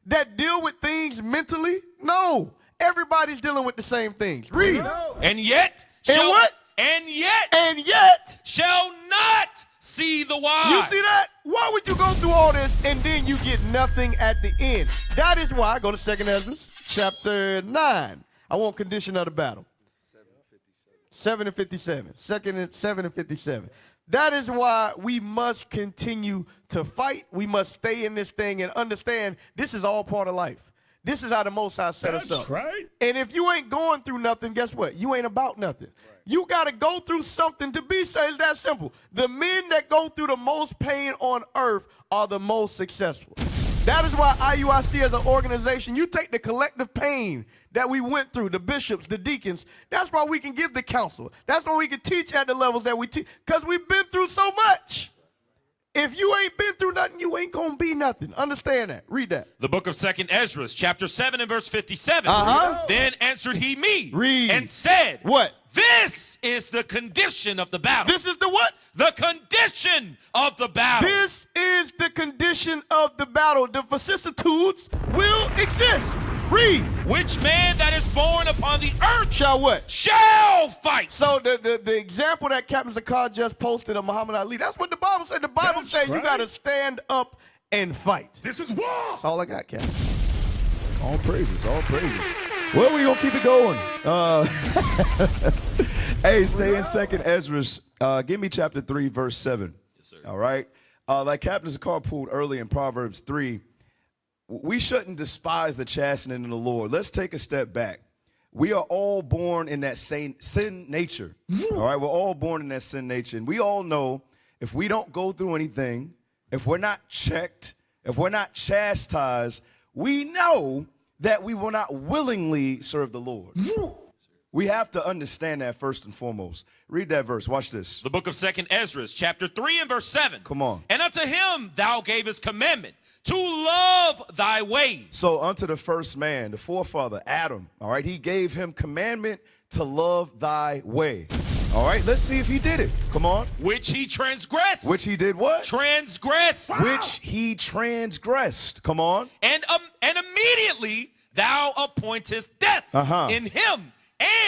That deal with things mentally? No. Everybody's dealing with the same things. Read. And yet And what? And yet And yet shall not see the wise. You see that? Why would you go through all this and then you get nothing at the end? That is why, go to 2nd Ezra, chapter 9. I want condition of the battle. 7 and 57. 7 and 57. That is why we must continue to fight. We must stay in this thing and understand this is all part of life. This is how the Most High set us up. That's right. And if you ain't going through nothing, guess what? You ain't about nothing. You got to go through something to be saved. It's that simple. The men that go through the most pain on earth are the most successful. That is why IUIC as an organization, you take the collective pain that we went through, the bishops, the deacons, that's why we can give the counsel. That's why we can teach at the levels that we teach, because we've been through so much. If you ain't been through nothing, you ain't going to be nothing. Understand that. Read that. The book of 2nd Ezra, chapter 7 and verse 57. Then answered he me. Read. And said, what? This is the condition of the battle. This is the what? The condition of the battle. This is the condition of the battle. The vicissitudes will exist. Read. Which man that is born upon the earth shall what? Shall fight. So the example that Captain Zakar just posted of Muhammad Ali, that's what the Bible said. The Bible says you got to stand up and fight. This is war. That's all I got, Captain. All praises, all praises. Well, we're going to keep it going. Hey, stay in 2nd Ezra. Give me chapter 3, verse 7. Yes, sir. All right? Like Captain Zakar pulled early in Proverbs 3, we shouldn't despise the chastening of the Lord. Let's take a step back. We are all born in that same sin nature. All right? We're all born in that sin nature. And we all know if we don't go through anything, if we're not checked, if we're not chastised, we know that we will not willingly serve the Lord. We have to understand that first and foremost. Read that verse. Watch this. The book of 2nd Ezra, chapter 3 and verse 7. Come on. And unto him thou gavest commandment to love thy ways. So unto the first man, the forefather, Adam, all right, he gave him commandment to love thy way. All right, let's see if he did it. Come on. Which he transgressed. Which he did what? Transgressed. Which he transgressed. Come on. And immediately thou appointest death in him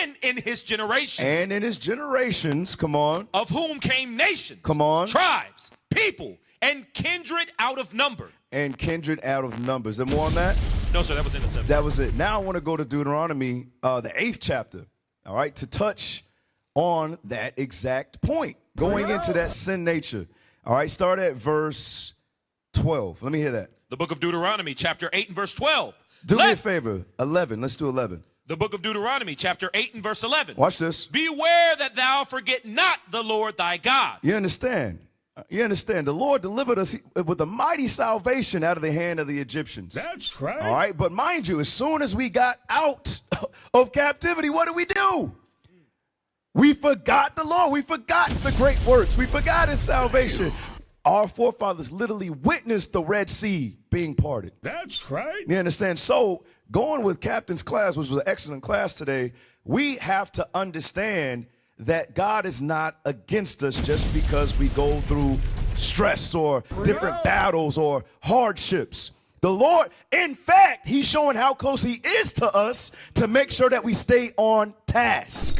and in his generations. And in his generations, come on. Of whom came nations. Come on. Tribes, people, and kindred out of number. And kindred out of numbers. Is there more on that? No, sir, that was in the 7th. That was it. Now I want to go to Deuteronomy, the 8th chapter, all right, to touch on that exact point, going into that sin nature. All right, start at verse 12. Let me hear that. The book of Deuteronomy, chapter 8 and verse 12. Do me a favor, 11. Let's do 11. The book of Deuteronomy, chapter 8 and verse 11. Watch this. Beware that thou forget not the Lord thy God. You understand? You understand? The Lord delivered us with a mighty salvation out of the hand of the Egyptians. That's right. All right, but mind you, as soon as we got out of captivity, what did we do? We forgot the Lord. We forgot the great works. We forgot his salvation. Our forefathers literally witnessed the Red Sea being parted. That's right. You understand? So going with Captain's class, which was an excellent class today, we have to understand that God is not against us just because we go through stress or different battles or hardships. The Lord, in fact, he's showing how close he is to us to make sure that we stay on task.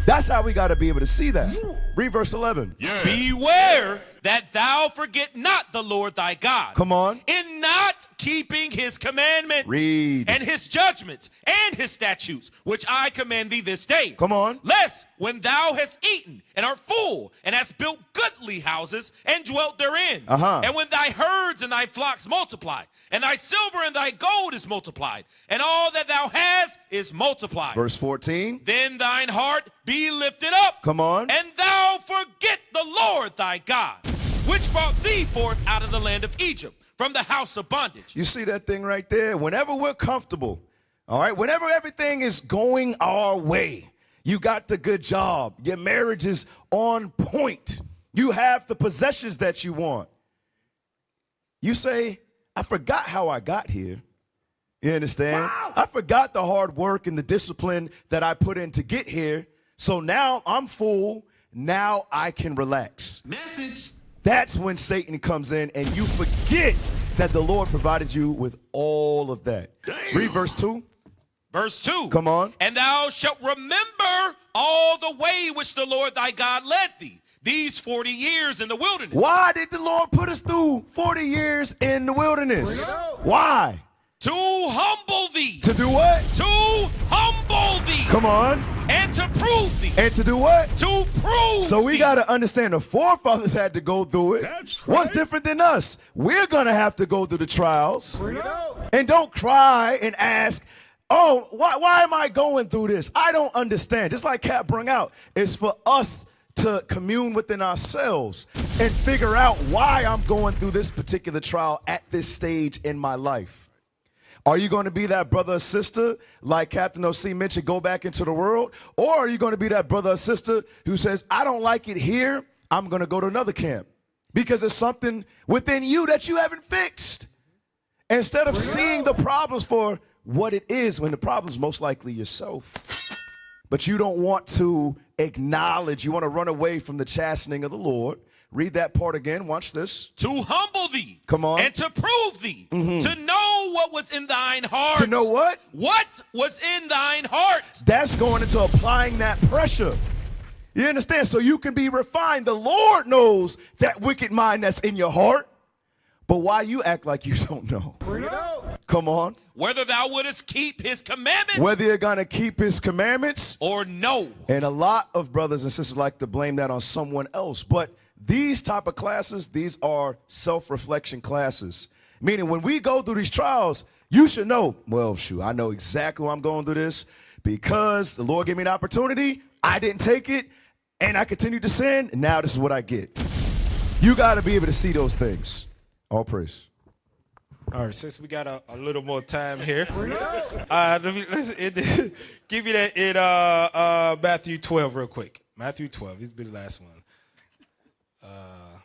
That's how we got to be able to see that. Read verse 11. Yeah. Beware that thou forget not the Lord thy God. Come on. In not keeping his commandments. Read. And his judgments and his statutes, which I command thee this day. Come on. Lest when thou hast eaten and art full and hast built goodly houses and dwelt therein. And when thy herds and thy flocks multiply, and thy silver and thy gold is multiplied, and all that thou hast is multiplied. Verse 14. Then thine heart be lifted up. Come on. And thou forget the Lord thy God, which brought thee forth out of the land of Egypt, from the house of bondage. You see that thing right there? Whenever we're comfortable, all right, whenever everything is going our way, you got the good job, your marriage is on point, you have the possessions that you want. You say, I forgot how I got here. You understand? Wow. I forgot the hard work and the discipline that I put in to get here. So now I'm full. Now I can relax. Message. That's when Satan comes in and you forget that the Lord provided you with all of that. Damn. Read verse 2. Verse 2. Come on. And thou shalt remember all the way which the Lord thy God led thee these 40 years in the wilderness. Why did the Lord put us through 40 years in the wilderness? Why? To humble thee. To do what? To humble thee. Come on. And to prove thee. And to do what? To prove So we thee. got to understand the forefathers had to go through it. That's right. What's different than us? We're going to have to go through the trials. And don't cry and ask, oh, why am I going through this? I don't understand. Just like Kat brought out, it's for us to commune within ourselves and figure out why I'm going through this particular trial at this stage in my life. Are you going to be that brother or sister, like Captain O.C. mentioned, go back into the world? Or are you going to be that brother or sister who says, I don't like it here, I'm going to go to another camp? Because there's something within you that you haven't fixed. Instead of seeing the problems for what it is, when the problem's most likely yourself. But you don't want to acknowledge, you want to run away from the chastening of the Lord. Read that part again. Watch this. To humble thee. Come on. And to prove thee. To know what was in thine heart. To know what? What was in thine heart. That's going into applying that pressure. You understand? So you can be refined. The Lord knows that wicked mind that's in your heart. But why you act like you don't know? Come on. Whether thou wouldest keep his commandments. Whether you're going to keep his commandments. Or no. And a lot of brothers and sisters like to blame that on someone else. But these type of classes, these are self-reflection classes. Meaning when we go through these trials, you should know, well, shoot, I know exactly why I'm going through this because the Lord gave me an opportunity. I didn't take it and I continued to sin. And now this is what I get. You got to be able to see those things. All praise. All right, since we got a little more time here, let's give you that in Matthew 12 real quick. Matthew 12, this will be the last one.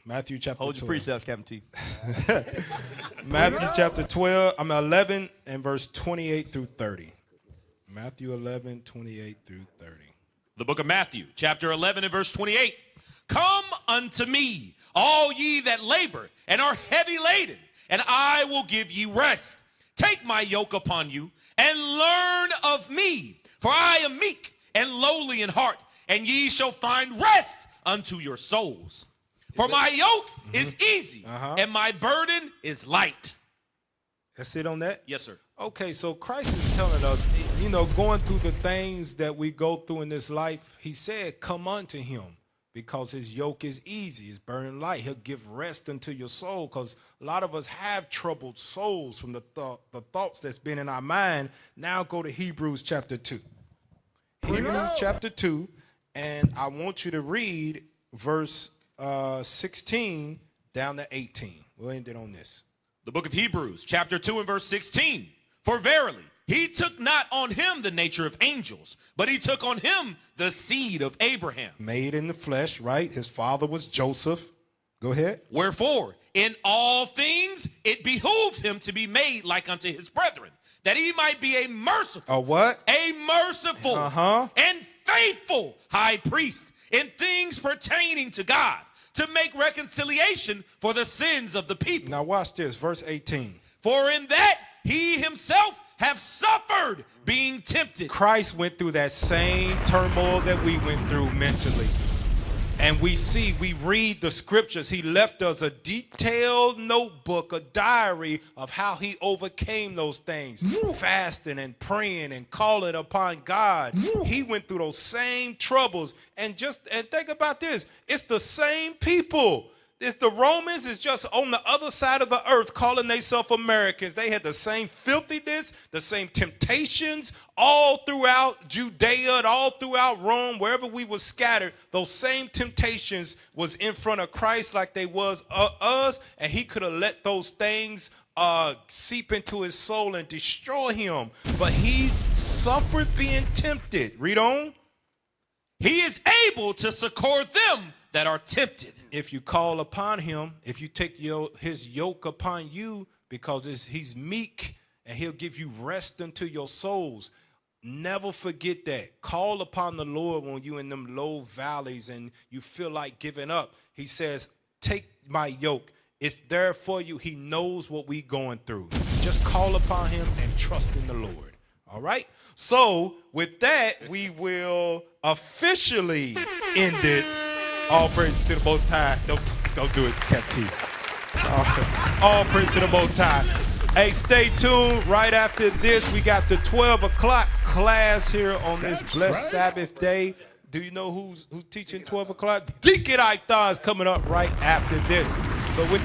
Matthew chapter 12. Hold your precepts, Captain T. Matthew chapter 12, 11 and verse 28 through 30. Matthew 11, 28 through 30. The book of Matthew, chapter 11 and verse 28. Come unto me, all ye that labor and are heavy laden, and I will give you rest. Take my yoke upon you and learn of me, for I am meek and lowly in heart, and ye shall find rest unto your souls. For my yoke is easy, and my burden is light. That's it on that? Yes, sir. Okay, so Christ is telling us, you know, going through the things that we go through in this life, he said, come unto him, because his yoke is easy, his burden light. He'll give rest unto your soul, because a lot of us have troubled souls from the thoughts that's been in our mind. Now go to Hebrews chapter 2. Hebrews chapter 2, and I want you to read verse 16 down to 18. We'll end it on this. The book of Hebrews, chapter 2 and verse 16. For verily, he took not on him the nature of angels, but he took on him the seed of Abraham. Made in the flesh, right? His father was Joseph. Go ahead. Wherefore, in all things it behooves him to be made like unto his brethren, that he might be a merciful. A what? A merciful and faithful high priest in things pertaining to God, to make reconciliation for the sins of the people. Now watch this, verse 18. For in that he himself have suffered being tempted. Christ went through that same turmoil that we went through mentally. And we read the scriptures. He left us a detailed notebook, a diary of how he overcame those things. Fasting and praying and calling upon God. He went through those same troubles. And think about this. It's the same people. It's the Romans is just on the other side of the earth calling themselves Americans. They had the same filthiness, the same temptations all throughout Judea and all throughout Rome, wherever we were scattered. Those same temptations was in front of Christ like they was us, and he could have let those things seep into his soul and destroy him. But he suffered being tempted. Read on. He is able to succor them that are tempted. If you call upon him, if you take his yoke upon you, because he's meek and he'll give you rest unto your souls. Never forget that. Call upon the Lord when you in them low valleys and you feel like giving up. He says, take my yoke. It's there for you. He knows what we going through. Just call upon him and trust in the Lord. All right? So with that, we will officially end it. All praise to the Most High. Don't do it, Cap T. All praise to the Most High. Hey, stay tuned. Right after this, we got the 12 o'clock class here on this blessed Sabbath day. Do you know who's teaching 12 o'clock? Deacon Ithar is coming up right after this. So with